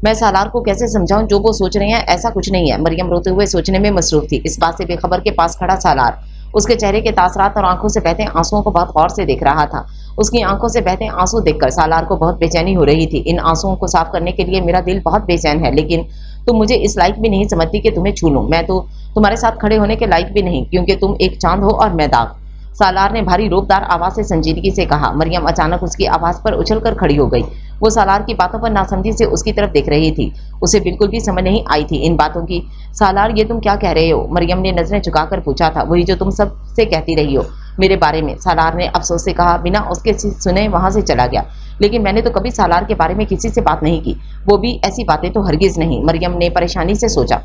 मैं सालार को कैसे समझाऊं, जो वो सोच रहे हैं ऐसा कुछ नहीं है। मरियम रोते हुए सोचने में मसरूफ थी। इस बात से बेखबर के पास खड़ा सालार उसके चेहरे के तासरात और आंखों से बहते आंसुओं को बहुत गौर से देख रहा था। उसकी आंखों से बहते आंसू देखकर सालार को बहुत बेचैनी हो रही थी। इन आंसुओं को साफ करने के लिए मेरा दिल बहुत बेचैन है, लेकिन तुम मुझे इस लायक भी नहीं समझती कि तुम्हें छू लूं। मैं तो तुम्हारे साथ खड़े होने के लायक भी नहीं, क्योंकि तुम एक चांद हो और मैं दाग, सालार ने भारी रोबदार आवाज से संजीदगी से कहा। मरियम अचानक उसकी आवाज पर उछलकर खड़ी हो गई। वो सालार की बातों पर नासमझी से उसकी तरफ देख रही थी। उसे बिल्कुल भी समझ नहीं आई थी इन बातों की। सालार ये तुम क्या कह रहे हो, मरियम ने नजरें झुकाकर पूछा था। वही जो तुम सब से कहती रही हो मेरे बारे में, सालार ने अफसोस से कहा। बिना उसके सुने वहां से चला गया। लेकिन मैंने तो कभी सालार के बारे में किसी से बात नहीं की, वो भी ऐसी बातें तो हरगिज नहीं। मरियम ने परेशानी से सोचा।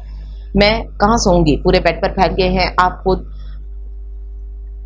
मैं कहाँ सोऊंगी, पूरे बेड पर फैल गए हैं आप खुद,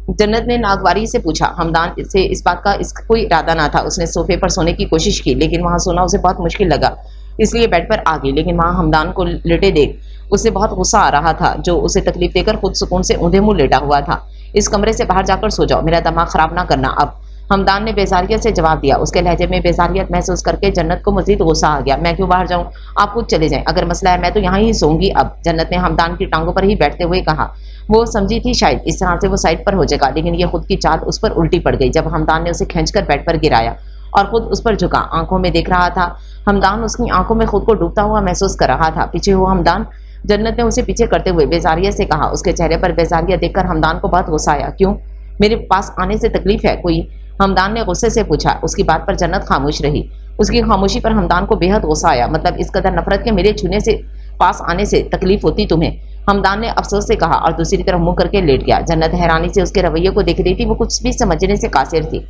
जन्नत ने नागवारी से पूछा। हमदान से इस बात का इसका कोई इरादा ना था। उसने सोफे पर सोने की कोशिश की, लेकिन वहां सोना उसे बहुत मुश्किल लगा, इसलिए बेड पर आ गई। लेकिन वहां हमदान को लेटे देख उसे बहुत गुस्सा आ रहा था, जो उसे तकलीफ देकर खुद सुकून से ऊंधे मुंह लेटा हुआ था। इस कमरे से बाहर जाकर सो जाओ, मेरा दिमाग खराब ना करना अब, हमदान ने बेजारियत से जवाब दिया। उसके लहजे में बेजारियत महसूस करके जन्नत को मजीद गुस्सा आ गया। मैं क्यों बाहर जाऊं, आप खुद चले जाएं, अगर मसला है मैं तो यहाँ ही सोऊंगी अब, जन्नत ने हमदान की टांगों पर ही बैठते हुए कहा। वो समझी थी शायद इस तरह से वो साइड पर हो जाएगा, लेकिन ये खुद की चाल उस पर उल्टी पड़ गई जब हमदान ने उसे खींचकर बेड पर गिराया और खुद उस पर झुका, आंखों में देख रहा था। हमदान उसकी आंखों में खुद को डूबता हुआ महसूस कर रहा था। पीछे हुआ हमदान, जन्नत ने उसे पीछे करते हुए बेजारियत से कहा। उसके चेहरे पर बेजारियत देखकर हमदान को बहुत गुस्सा आया। क्यों, मेरे पास आने से तकलीफ है कोई, हमदान ने गुस्से से पूछा। उसकी बात पर जन्नत खामोश रही। उसकी खामोशी पर हमदान को बेहद गुस्सा आया। मतलब इस कदर नफरत के मेरे छूने से, पास आने से तकलीफ होती तुम्हें, हमदान ने अफसोस से कहा और दूसरी तरफ मुंह करके लेट गया। जन्नत हैरानी से उसके रवैये को देख रही थी। वो कुछ भी समझने से कासिर थी।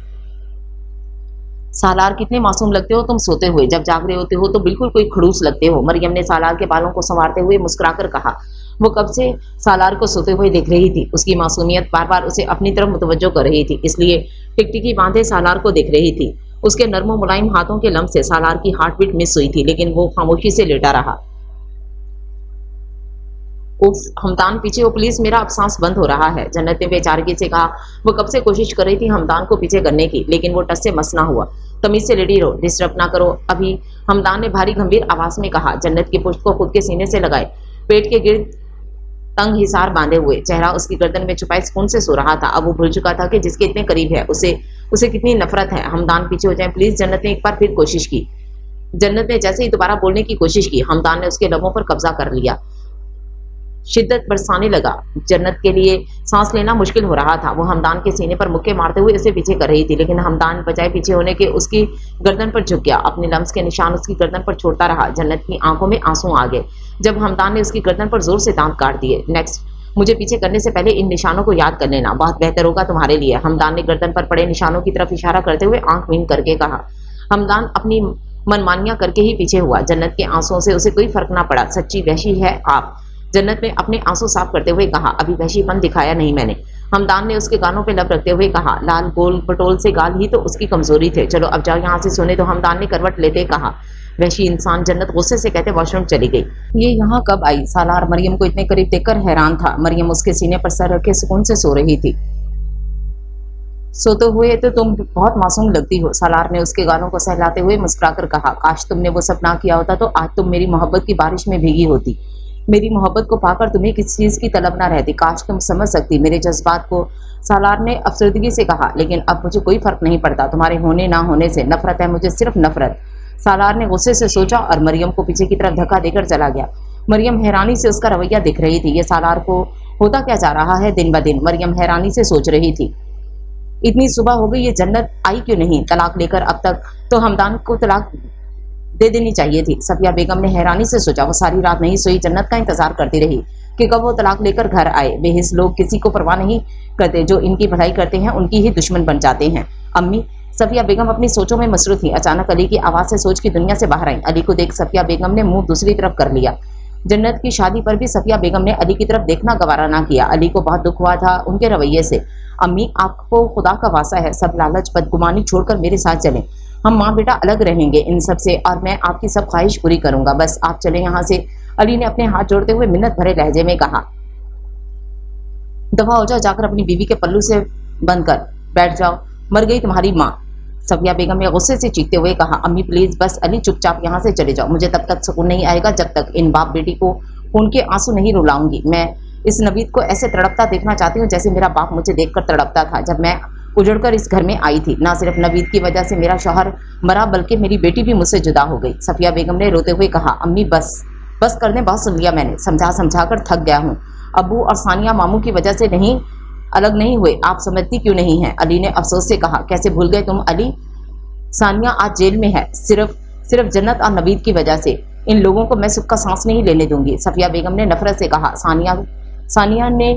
सालार, कितने मासूम लगते हो तुम सोते हुए, जब जाग रहे होते हो तो बिल्कुल कोई खड़ूस लगते हो, मरियम ने सालार के बालों को संवारते हुए मुस्कुराकर कहा। वो कब से सालार को सोते हुए देख रही थी। उसकी मासूमियत बार बार उसे अपनी तरफ मुतवज्जो कर रही थी, इसलिए टिकटिकी बांधे सालार को देख रही थी। उसके नर्म मुलायम हाथों के लम्स से सालार की हार्ट बीट मिस हुई थी, लेकिन वो खामोशी से लेटा रहा। उफ, हमदान पीछे हो प्लीज, मेरा अब सांस बंद हो रहा है, जन्नत ने बेचारगी से कहा। वो कब से कोशिश कर रही थी हमदान को पीछे करने की, लेकिन वो टस से मस ना हुआ। तमीज से लेटी रहो, डिस्टर्ब ना करो अभी, हमदान ने भारी गंभीर आवाज में कहा। जन्नत की पुष्ट को खुद के सीने से लगाए, पेट के गिर्द तंग हिसार बांधे हुए, चेहरा उसकी गर्दन में छुपाए सुकून से सो रहा था। अब वो भूल चुका था कि जिसके इतने करीब है उसे कितनी नफरत है। हमदान पीछे हो जाए प्लीज, जन्नत ने एक बार फिर कोशिश की। जन्नत ने जैसे ही दोबारा बोलने की कोशिश की, हमदान ने उसके लबों पर कब्जा कर लिया। शिद्दत बरसाने लगा। जन्नत के लिए सांस लेना मुश्किल हो रहा था। वो हमदान के सीने पर मुक्के मारते हुए उसे पीछे कर रही थी, लेकिन हमदान बजाय पीछे होने के उसकी गर्दन पर झुक गया। अपने लम्स के निशान उसकी गर्दन पर छोड़ता रहा। जन्नत की आंखों में आंसू आ गए जब हमदान ने उसकी गर्दन पर जोर से दांत काट दिए। नेक्स्ट, मुझे पीछे करने से पहले इन निशानों को याद कर लेना, बहुत बेहतर होगा तुम्हारे लिए, हमदान ने गर्दन पर पड़े निशानों की तरफ इशारा करते हुए आंख मीन करके कहा। हमदान अपनी मनमानियां करके ही पीछे हुआ। जन्नत के आंसुओं से उसे कोई फर्क ना पड़ा। सच्ची वहशी है आप, जन्नत ने अपने आंसू साफ करते हुए कहा। अभी वहशीपन दिखाया नहीं मैंने, हमदान ने उसके गालों पे लब रखते हुए कहा। लाल गोल बटोल से गाल ही तो उसकी कमजोरी थे। चलो अब जाओ यहाँ से सोने दो, हमदान ने करवट लेते कहा। वहशी इंसान, जन्नत गुस्से से कहते वॉशरूम चली गई। ये यहाँ कब आई? सालार मरियम को इतने करीब देखकर हैरान था। मरियम उसके सीने पर सर रखे सुकून से सो रही थी। सोते हुए तो तुम बहुत मासूम लगती हो, सालार ने उसके गालों को सहलाते हुए मुस्कुराकर कहा। काश तुमने वो सब ना किया होता तो आज तुम मेरी मोहब्बत की बारिश में भीगी होती। मेरी मोहब्बत को पाकर तुम्हें किस चीज की तलब ना रहती। काश तुम समझ सकती मेरे जज्बात को, सालार ने अफसरदगी से कहा। लेकिन अब मुझे कोई फर्क नहीं पड़ता तुम्हारे होने ना होने से, नफरत है मुझे, सिर्फ नफरत, सालार ने गुस्से से सोचा और मरियम को पीछे की तरफ धक्का देकर चला गया। मरियम हैरानी से उसका रवैया दिख रही थी। ये सालार को होता क्या जा रहा है दिन ब दिन, मरियम हैरानी से सोच रही थी। इतनी सुबह हो गई, ये जन्नत आई क्यों नहीं तलाक लेकर? अब तक तो हमदान को तलाक दे देनी चाहिए थी, सफिया बेगम ने हैरानी से सोचा। वो सारी रात नहीं सोई, जन्नत का इंतजार करती रही कि कब वो तलाक लेकर घर आए। बेहिस लोग किसी को परवाह नहीं करते, जो इनकी भलाई करते हैं उनकी ही दुश्मन बन जाते हैं। अम्मी, सफिया बेगम अपनी सोचों में मसरूफ थी। अचानक अली की आवाज से सोच की दुनिया से बाहर आई। अली को देख सफिया बेगम ने मुंह दूसरी तरफ कर लिया। जन्नत की शादी पर भी सफिया बेगम ने अली की तरफ देखना गवारा ना किया। अली को बहुत दुख हुआ था उनके रवैये से। अम्मी, आपको खुदा का वास्ता है, सब लालच बदगुमानी छोड़कर मेरे साथ चलें, हम माँ बेटा अलग रहेंगे इन सब से और मैं आपकी सब ख्वाहिश पूरी करूंगा, बस आप चले यहाँ से। अली ने अपने हाथ जोड़ते हुए मिन्नत भरे लहजे में कहा। दफा हो जाओ, जाकर अपनी बीवी के पल्लू से बंद कर बैठ जाओ, मर गई तुम्हारी माँ, सफिया बेगम ने गुस्से से चीखते हुए कहा। अम्मी प्लीज, बस अली चुपचाप यहाँ से चले जाओ, मुझे तब तक सुकून नहीं आएगा जब तक इन बाप बेटी को खून के आंसू नहीं रुलाऊंगी। मैं इस नवीद को ऐसे तड़पता देखना चाहती हूँ जैसे मेरा बाप मुझे देखकर तड़पता था जब मैं उजड़कर इस घर में आई थी। ना सिर्फ नवीद की वजह से मेरा शौहर मरा, बल्कि मेरी बेटी भी मुझसे जुदा हो गई, सफिया बेगम ने रोते हुए कहा। अम्मी बस कर दे, बहुत सुन लिया मैंने, समझा कर थक गया हूँ। अबू और सानिया मामू की वजह से नहीं अलग नहीं हुए, आप समझती क्यों नहीं है? अली ने अफसोस से कहा। कैसे भूल गए तुम अली, सानिया आज जेल में है, सिर्फ जन्नत और नवीद की वजह से। इन लोगों को मैं सुख का सांस नहीं लेने दूंगी, सफिया बेगम ने नफरत से कहा। सानिया ने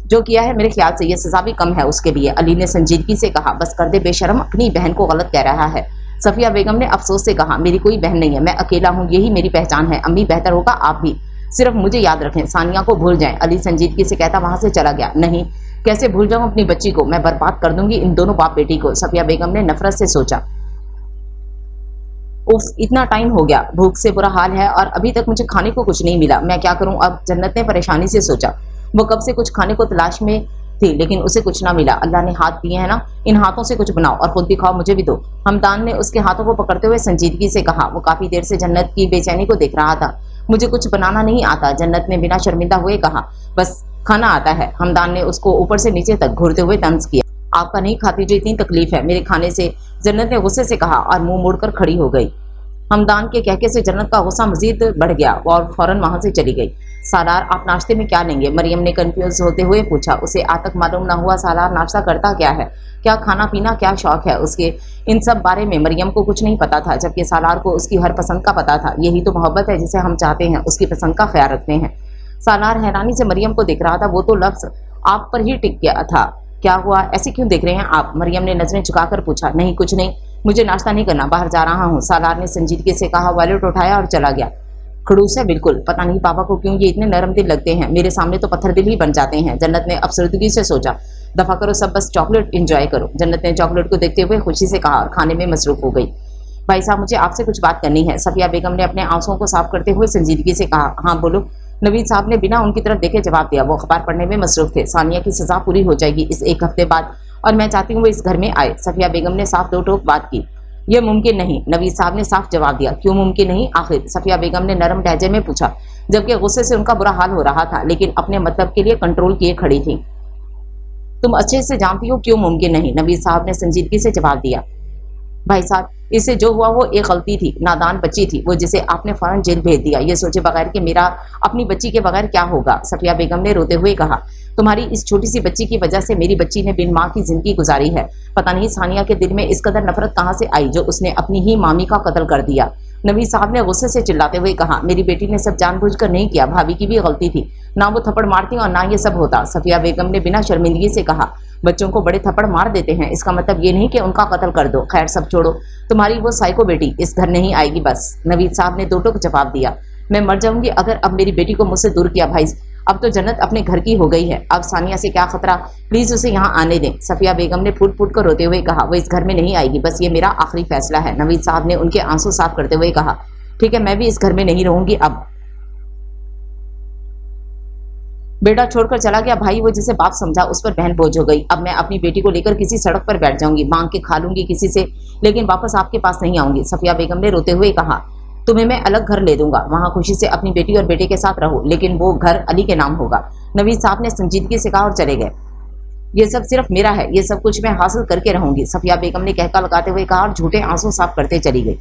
जो किया है मेरे ख्याल से ये सजा भी कम है उसके लिए, अली ने संजीदगी से कहा। बस कर दे बेशरम, अपनी बहन को गलत कह रहा है, सफिया बेगम ने अफसोस से कहा। मेरी कोई बहन नहीं है, मैं अकेला हूँ, यही मेरी पहचान है। अम्मी बेहतर होगा आप भी सिर्फ मुझे याद रखें, सानिया को भूल जाएं, अली संजीदगी से कहता वहां से चला गया। नहीं, कैसे भूल जाऊं अपनी बच्ची को, मैं बर्बाद कर दूंगी इन दोनों बाप बेटी को, सफिया बेगम ने नफरत से सोचा। उफ, इतना टाइम हो गया, भूख से बुरा हाल है और अभी तक मुझे खाने को कुछ नहीं मिला, मैं क्या करूं अब। जन्नत ने परेशानी से सोचा। वो कब से कुछ खाने को तलाश में थी लेकिन उसे कुछ ना मिला। अल्लाह ने हाथ दिए हैं ना, इन हाथों से कुछ बनाओ और खुद भी खाओ, मुझे भी दो। हमदान ने उसके हाथों को पकड़ते हुए संजीदगी से कहा। वो काफी देर से जन्नत की बेचैनी को देख रहा था। मुझे कुछ बनाना नहीं आता, जन्नत ने बिना शर्मिंदा हुए कहा। बस खाना आता है। हमदान ने उसको ऊपर से नीचे तक घूरते हुए तंज किया। आपका नहीं खाती जो इतनी तकलीफ है मेरे खाने से, जन्नत ने गुस्से से कहा और मुंह मोड़कर खड़ी हो गई। हमदान के कहके से जन्नत का गुस्सा मजीद बढ़ गया और फौरन वहां से चली गई। सालार, आप नाश्ते में क्या लेंगे? मरियम ने कंफ्यूज होते हुए पूछा। उसे आज तक मालूम न हुआ सालार नाश्ता करता क्या है, क्या खाना पीना, क्या शौक है उसके। इन सब बारे में मरियम को कुछ नहीं पता था, जबकि सालार को उसकी हर पसंद का पता था। यही तो मोहब्बत है जिसे हम चाहते हैं, उसकी पसंद का ख्याल रखते हैं। सालार हैरानी से मरियम को देख रहा था। वो तो लफ्ज आप पर ही टिक गया था। क्या हुआ, ऐसे क्यों देख रहे हैं आप? मरियम ने नजरें झुकाकर पूछा। नहीं, कुछ नहीं, मुझे नाश्ता नहीं करना, बाहर जा रहा हूँ, सालार ने संजीदगी से कहा। वॉलेट उठाया और चला गया। खड़ूस है बिल्कुल, पता नहीं पापा को क्यों ये इतने नरम दिल लगते हैं, मेरे सामने तो पत्थर दिल ही बन जाते हैं। जन्नत ने अफसरदगी से सोचा। दफा करो सब, बस चॉकलेट एंजॉय करो, जन्नत ने चॉकलेट को देखते हुए खुशी से कहा और खाने में मसरूफ हो गई। भाई साहब, मुझे आपसे कुछ बात करनी है, सफिया बेगम ने अपने आंसुओं को साफ करते हुए संजीदगी से कहा। हाँ बोलो, नवीद साहब ने बिना उनकी तरफ देखे जवाब दिया। वो अखबार पढ़ने में मसरूफ थे। सानिया की सजा पूरी हो जाएगी इस एक हफ्ते बाद और मैं चाहती हूँ वो इस घर में आए। सफिया बेगम ने साफ दो टोक बात की। यह मुमकिन नहीं, नवीद साहब ने साफ जवाब दिया। क्यों मुमकिन नहीं आखिर? सफिया बेगम ने नरम लहजे में पूछा, जबकि गुस्से से उनका बुरा हाल हो रहा था लेकिन अपने मतलब के लिए कंट्रोल किए खड़ी थी। तुम अच्छे से जानती हो क्यों मुमकिन नहीं, नवीद साहब ने संजीदगी से जवाब दिया। भाई साहब, इससे जो हुआ वो एक गलती थी, नादान बच्ची थी वो, जिसे आपने फौरन जेल भेज दिया, ये सोचे बगैर कि मेरा अपनी बच्ची के बगैर क्या होगा। सफिया बेगम ने रोते हुए कहा। तुम्हारी इस छोटी सी बच्ची की वजह से मेरी बच्ची ने बिन माँ की जिंदगी गुजारी है। पता नहीं सानिया के दिल में इस कदर नफरत कहाँ से आई जो उसने अपनी ही मामी का कत्ल कर दिया। नबी साहब ने गुस्से से चिल्लाते हुए कहा, मेरी बेटी ने सब जानबूझकर नहीं किया, भाभी की भी गलती थी, ना वो थप्पड़ मारती और ना ये सब होता। सफिया बेगम ने बिना शर्मिंदगी से कहा, बच्चों को बड़े थप्पड़ मार देते हैं, इसका मतलब ये नहीं कि उनका कत्ल कर दो। खैर सब छोड़ो, तुम्हारी वो साइको बेटी इस घर नहीं आएगी बस। नवीद साहब ने दो टोक जवाब दिया। मैं मर जाऊंगी अगर अब मेरी बेटी को मुझसे दूर किया भाई। अब तो जन्नत अपने घर की हो गई है, अब सानिया से क्या खतरा, प्लीज उसे यहाँ आने दें। सफिया बेगम ने फूट फूट कर रोते हुए कहा, वो इस घर में नहीं आएगी, बस ये मेरा आखिरी फैसला है। नवीद साहब ने उनके आंसू साफ करते हुए कहा, ठीक है, मैं भी इस घर में नहीं रहूंगी अब। बेटा छोड़कर चला गया भाई, वो जिसे बाप समझा उस पर बहन बोझ हो गई। अब मैं अपनी बेटी को लेकर किसी सड़क पर बैठ जाऊंगी, मांग के खा लूंगी किसी से, लेकिन वापस आपके पास नहीं आऊंगी। सफिया बेगम ने रोते हुए कहा, तुम्हें मैं अलग घर ले दूंगा, वहां खुशी से अपनी बेटी और बेटे के साथ रहो, लेकिन वो घर अली के नाम होगा। नवीद साहब ने संजीदगी से कहा और चले गए। ये सब सिर्फ मेरा है, ये सब कुछ मैं हासिल करके रहूंगी, सफिया बेगम ने कहका लगाते हुए कहा और झूठे आंसू साफ करते चली गई।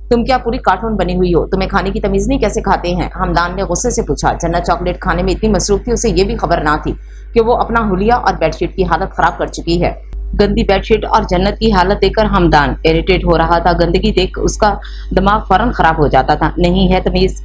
तुम क्या पूरी कार्टून बनी हुई हो, तुम्हें खाने की तमीज नहीं, कैसे खाते हैं? हमदान ने गुस्से से पूछा। जन्नत चॉकलेट खाने में इतनी मसरूफ थी उसे ये भी खबर ना थी कि वो अपना हुलिया और बेडशीट की हालत खराब कर चुकी है। गंदी बेडशीट और जन्नत की हालत देखकर हमदान इरिटेट हो रहा था। गंदगी देख उसका दिमाग फौरन खराब हो जाता था। नहीं है तमीज,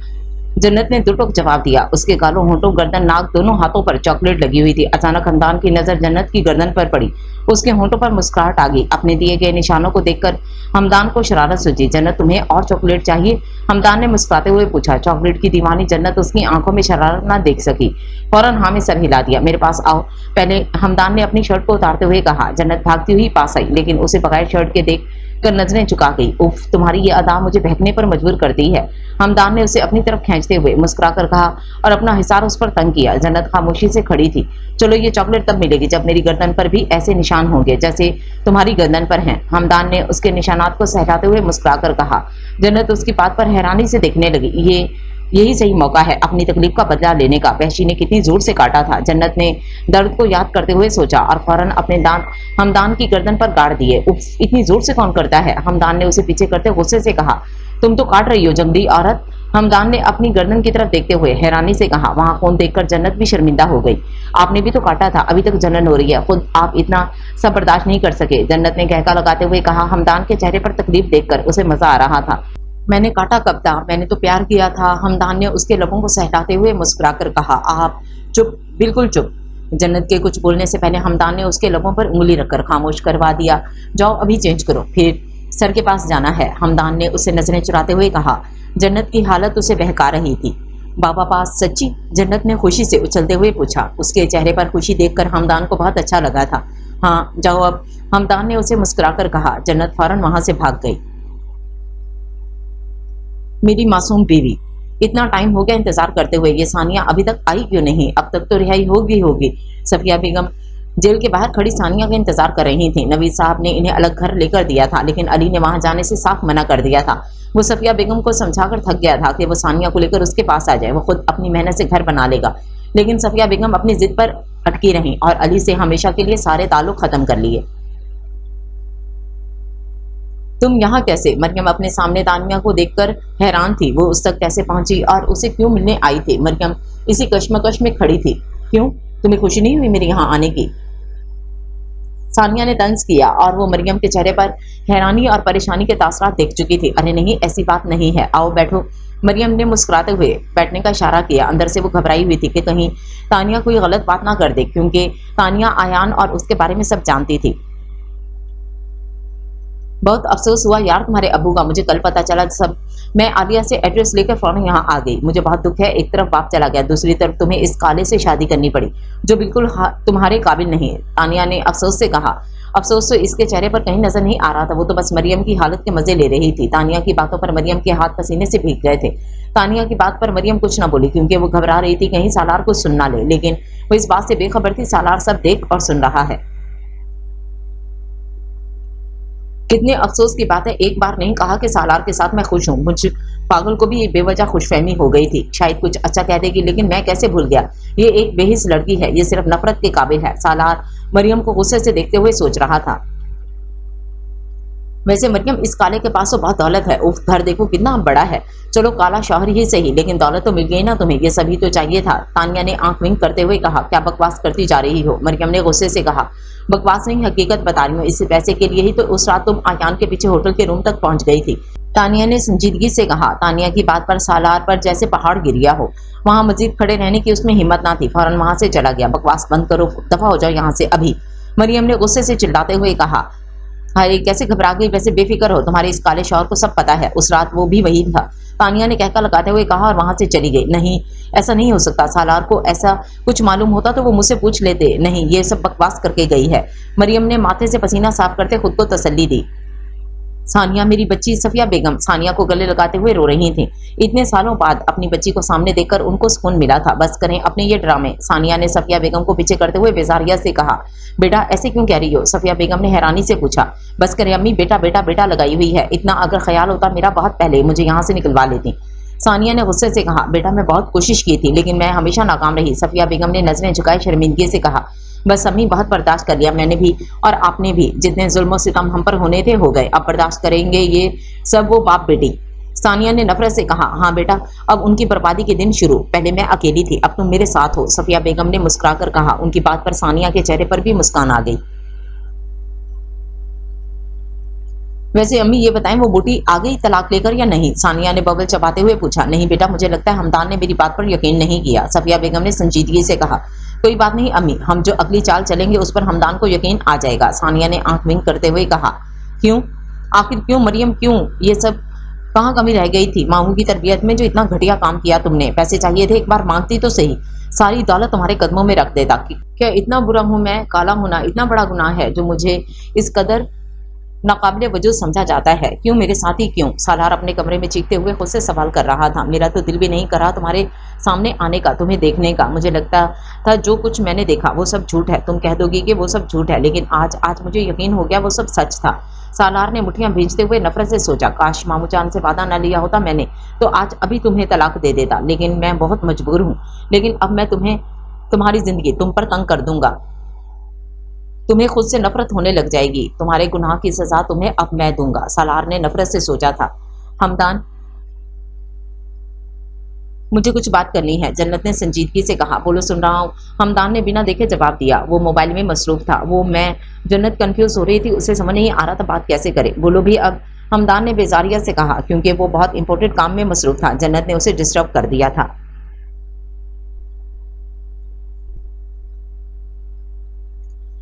जन्नत ने दो टोक जवाब दिया। उसके गालों, होंठों, गर्दन, नाक, दोनों हाथों पर चॉकलेट लगी हुई थी। अचानक हमदान की नजर जन्नत की गर्दन पर पड़ी। उसके होंठों पर मुस्कुराहट आ गई। अपने दिए गए निशानों को देखकर हमदान को शरारत सूझी। जन्नत, तुम्हें और चॉकलेट चाहिए? हमदान ने मुस्कुराते हुए पूछा। चॉकलेट की दीवानी जन्नत उसकी आंखों में शरारत न देख सकी, फौरन हाँ में सर हिला दिया। मेरे पास आओ। पहले हमदान ने अपनी शर्ट को उतारते हुए कहा। जन्नत भागती हुई पास आई, लेकिन उसे बगैर शर्ट के देख कर नजरें चुका गई। उफ, तुम्हारी ये अदा मुझे बहकने पर मजबूर करती है। हमदान ने उसे अपनी तरफ खींचते हुए मुस्कुराकर कहा और अपना हिसार उस पर तंग किया। जन्नत खामोशी से खड़ी थी। चलो, ये चॉकलेट तब मिलेगी जब मेरी गर्दन पर भी ऐसे निशान होंगे जैसे तुम्हारी गर्दन पर हैं। हमदान ने उसके निशानात को सहलाते हुए मुस्कुराकर कहा। जन्नत उसकी बात पर हैरानी से देखने लगी। यही सही मौका है अपनी तकलीफ का बदला लेने का। वहशी ने कितनी जोर से काटा था, जन्नत ने दर्द को याद करते हुए सोचा और फौरन अपने दांत हमदान की गर्दन पर गाड़ दिए। उफ, इतनी जोर से कौन करता है? हमदान ने उसे पीछे करते गुस्से से कहा। तुम तो काट रही हो जंगली औरत। हमदान ने अपनी गर्दन की तरफ देखते हुए हैरानी से कहा। वहां खून देखकर जन्नत भी शर्मिंदा हो गई। आपने भी तो काटा था, अभी तक जलन हो रही है, खुद आप इतना सब बर्दाश्त नहीं कर सके, जन्नत ने कहका लगाते हुए कहा। हमदान के चेहरे पर तकलीफ देखकर उसे मजा आ रहा था। मैंने काटा कब था, मैंने तो प्यार किया था। हमदान ने उसके लबों को सहलाते हुए मुस्कुराकर कहा। आप चुप, बिल्कुल चुप। जन्नत के कुछ बोलने से पहले हमदान ने उसके लबों पर उंगली रखकर खामोश करवा दिया। जाओ अभी चेंज करो, फिर सर के पास जाना है। हमदान ने उससे नजरें चुराते हुए कहा। जन्नत की हालत उसे बहका रही थी। बाबा पास सच्ची? जन्नत ने खुशी से उछलते हुए पूछा। उसके चेहरे पर खुशी देखकर हमदान को बहुत अच्छा लगा था। हाँ जाओ अब, हमदान ने उसे मुस्कुराकर कहा। जन्नत फौरन वहां से भाग गई। मेरी मासूम बीवी, इतना टाइम हो गया इंतजार करते हुए, ये सानिया अभी तक आई क्यों नहीं? अब तक तो रिहाई होगी। सफिया बेगम जेल के बाहर खड़ी सानिया का इंतजार कर रही थी। नवीद साहब ने इन्हें अलग घर लेकर दिया था, लेकिन अली ने वहां जाने से साफ मना कर दिया था। वो सफिया बेगम को समझाकर थक गया था कि वो सानिया को लेकर उसके पास आ जाए, वो खुद अपनी मेहनत से घर बना लेगा। लेकिन सफिया बेगम अपनी जिद पर अटकी रही और अली से हमेशा के लिए सारे ताल्लुक खत्म कर लिए। तुम यहाँ कैसे? मरियम अपने सामने तानिया को देखकर हैरान थी। वो उस तक कैसे पहुंची और उसे क्यों मिलने आई थी? मरियम इसी कश्मकश में खड़ी थी। क्यों, तुम्हें खुशी नहीं हुई मेरे यहाँ आने की? सानिया ने तंज किया और वो मरियम के चेहरे पर हैरानी और परेशानी के तासरात देख चुकी थी। अरे नहीं, ऐसी बात नहीं है, आओ बैठो। मरियम ने मुस्कुराते हुए बैठने का इशारा किया। अंदर से वो घबराई हुई थी कि कहीं तानिया कोई गलत बात ना कर दे, क्योंकि तानिया आयान और उसके बारे में सब जानती थी। बहुत अफसोस हुआ यार तुम्हारे अब्बू का, मुझे कल पता चला सब। मैं आलिया से एड्रेस लेकर फौरन यहाँ आ गई। मुझे बहुत दुख है, एक तरफ बाप चला गया, दूसरी तरफ तुम्हें इस काले से शादी करनी पड़ी जो बिल्कुल तुम्हारे काबिल नहीं। तानिया ने अफसोस से कहा। अफसोस तो इसके चेहरे पर कहीं नजर नहीं आ रहा था, वो तो बस मरियम की हालत के मजे ले रही थी। तानिया की बातों पर मरियम के हाथ पसीने से भीग गए थे। तानिया की बात पर मरियम कुछ न बोली, क्योंकि वो घबरा रही थी कहीं सालार कुछ सुन ना ले, लेकिन वो इस बात से बेखबर थी सालार सब देख और सुन रहा है। कितने अफसोस की बात है, एक बार नहीं कहा कि सालार के साथ मैं खुश हूँ। मुझ पागल को भी बेवजह खुशफहमी हो गई थी। शायद कुछ अच्छा कह देगी, लेकिन मैं कैसे भूल गया, ये एक बेहिस लड़की है, ये सिर्फ नफरत के काबिल है। सालार मरियम को गुस्से से देखते हुए सोच रहा था। वैसे मरियम, इस काले के पास तो बहुत दौलत है। उफ, घर देखो कितना बड़ा है। चलो काला शौहर ही सही, लेकिन दौलत तो मिल गई ना तुम्हें, ये सभी तो चाहिए था। तानिया ने आंख विंक करते हुए कहा। क्या बकवास करती जा रही हो? मरियम ने गुस्से से कहा। बकवास नहीं, हकीकत बता रही हूँ। इसी पैसे के लिए ही तो उस रात तुम आयान के पीछे होटल के रूम तक पहुंच गई थी। तानिया ने संजीदगी से कहा। तानिया की बात पर सालार पर जैसे पहाड़ गिर गया हो। वहां मजीद खड़े रहने की उसमें हिम्मत ना थी, फौरन वहां से चला गया। बकवास बंद करो, दफा हो जाओ यहाँ से अभी, मरियम ने गुस्से से चिल्लाते हुए कहा। अरे कैसे घबरा गई? वैसे बेफिक्र हो, तुम्हारे इस काले शौहर को सब पता है, उस रात वो भी वही था। तानिया ने कहकर लगाते हुए कहा और वहां से चली गई। नहीं, ऐसा नहीं हो सकता। सालार को ऐसा कुछ मालूम होता तो वो मुझसे पूछ लेते। नहीं, ये सब बकवास करके गई है। मरियम ने माथे से पसीना साफ करते खुद को तसल्ली दी। सानिया मेरी बच्ची। सफिया बेगम सानिया को गले लगाते हुए रो रही थी। इतने सालों बाद अपनी बच्ची को सामने देखकर उनको सुकून मिला था। बस करें अपने ये ड्रामे। सानिया ने सफिया बेगम को पीछे करते हुए बेजारिया से कहा। बेटा ऐसे क्यों कह रही हो? सफिया बेगम ने हैरानी से पूछा। बस करें अम्मी, बेटा बेटा बेटा लगाई हुई है। इतना अगर ख्याल होता मेरा बहुत पहले मुझे यहाँ से निकलवा लेती। सानिया ने गुस्से से कहा। बेटा मैं बहुत कोशिश की थी, लेकिन मैं हमेशा नाकाम रही। सफिया बेगम ने नजरें झुकाई शर्मिंदगी से कहा। बस अम्मी, बहुत बर्दाश्त कर लिया मैंने भी और आपने भी। जितने जुल्म सितम हम पर होने थे हो गए, अब बर्दाश्त करेंगे ये सब वो बाप बेटी। सानिया ने नफरत से कहा। हाँ बेटा, अब उनकी बर्बादी के दिन शुरू। पहले मैं अकेली थी, अब तुम मेरे साथ हो, सफिया बेगम ने मुस्कुराकर कहा। उनकी बात पर सानिया के चेहरे पर भी मुस्कान आ गई। वैसे अम्मी ये बताएं, वो बूटी आ गई तलाक लेकर या नहीं? सानिया ने बबल चबाते हुए पूछा। नहीं बेटा, मुझे लगता है हमदान ने मेरी बात पर यकीन नहीं किया। सफिया बेगम ने संजीदगी से कहा। कोई बात नहीं अम्मी, हम जो अगली चाल चलेंगे उस पर हमदान को यकीन आ जाएगा। सानिया ने आंख विंक करते हुए कहा। क्यों? आखिर क्यों मरियम, क्यों? ये सब कहाँ कमी रह गई थी? मामू की तरबियत में जो इतना घटिया काम किया तुमने। पैसे चाहिए थे, एक बार मांगती तो सही, सारी दौलत तुम्हारे कदमों में रख देता। क्या इतना बुरा हूं मैं? काला होना इतना बड़ा गुनाह है जो मुझे इस कदर नाकाबिले वजूद समझा जाता है? क्यों मेरे साथ ही क्यों? सालार अपने कमरे में चीखते हुए खुद से सवाल कर रहा था। मेरा तो दिल भी नहीं करा तुम्हारे सामने आने का, तुम्हें देखने का। मुझे लगता था जो कुछ मैंने देखा वो सब झूठ है। तुम कह दोगी कि वो सब झूठ है, लेकिन आज मुझे यकीन हो गया वो सब सच था। सालार ने मुठ्ठियां भींचते हुए नफरत से सोचा। काश मामू जान से वादा न लिया होता मैंने, तो आज अभी तुम्हें तलाक दे देता। लेकिन मैं बहुत मजबूर हूँ। लेकिन अब मैं तुम्हारी जिंदगी तुम पर तंग कर दूंगा। तुम्हें खुद से नफरत होने लग जाएगी। तुम्हारे गुनाह की सजा तुम्हें अब मैं दूंगा। सालार ने नफरत से सोचा था। हमदान, मुझे कुछ बात करनी है, जन्नत ने संजीदगी से कहा। बोलो, सुन रहा हूँ। हमदान ने बिना देखे जवाब दिया। वो मोबाइल में मसरूफ था। जन्नत कंफ्यूज हो रही थी, उसे समझ नहीं आ रहा था बात कैसे करे। बोलो भी अब, हमदान ने बेजारिया से कहा, क्योंकि वो बहुत इंपॉर्टेंट काम में मसरूफ था। जन्नत ने उसे डिस्टर्ब कर दिया था।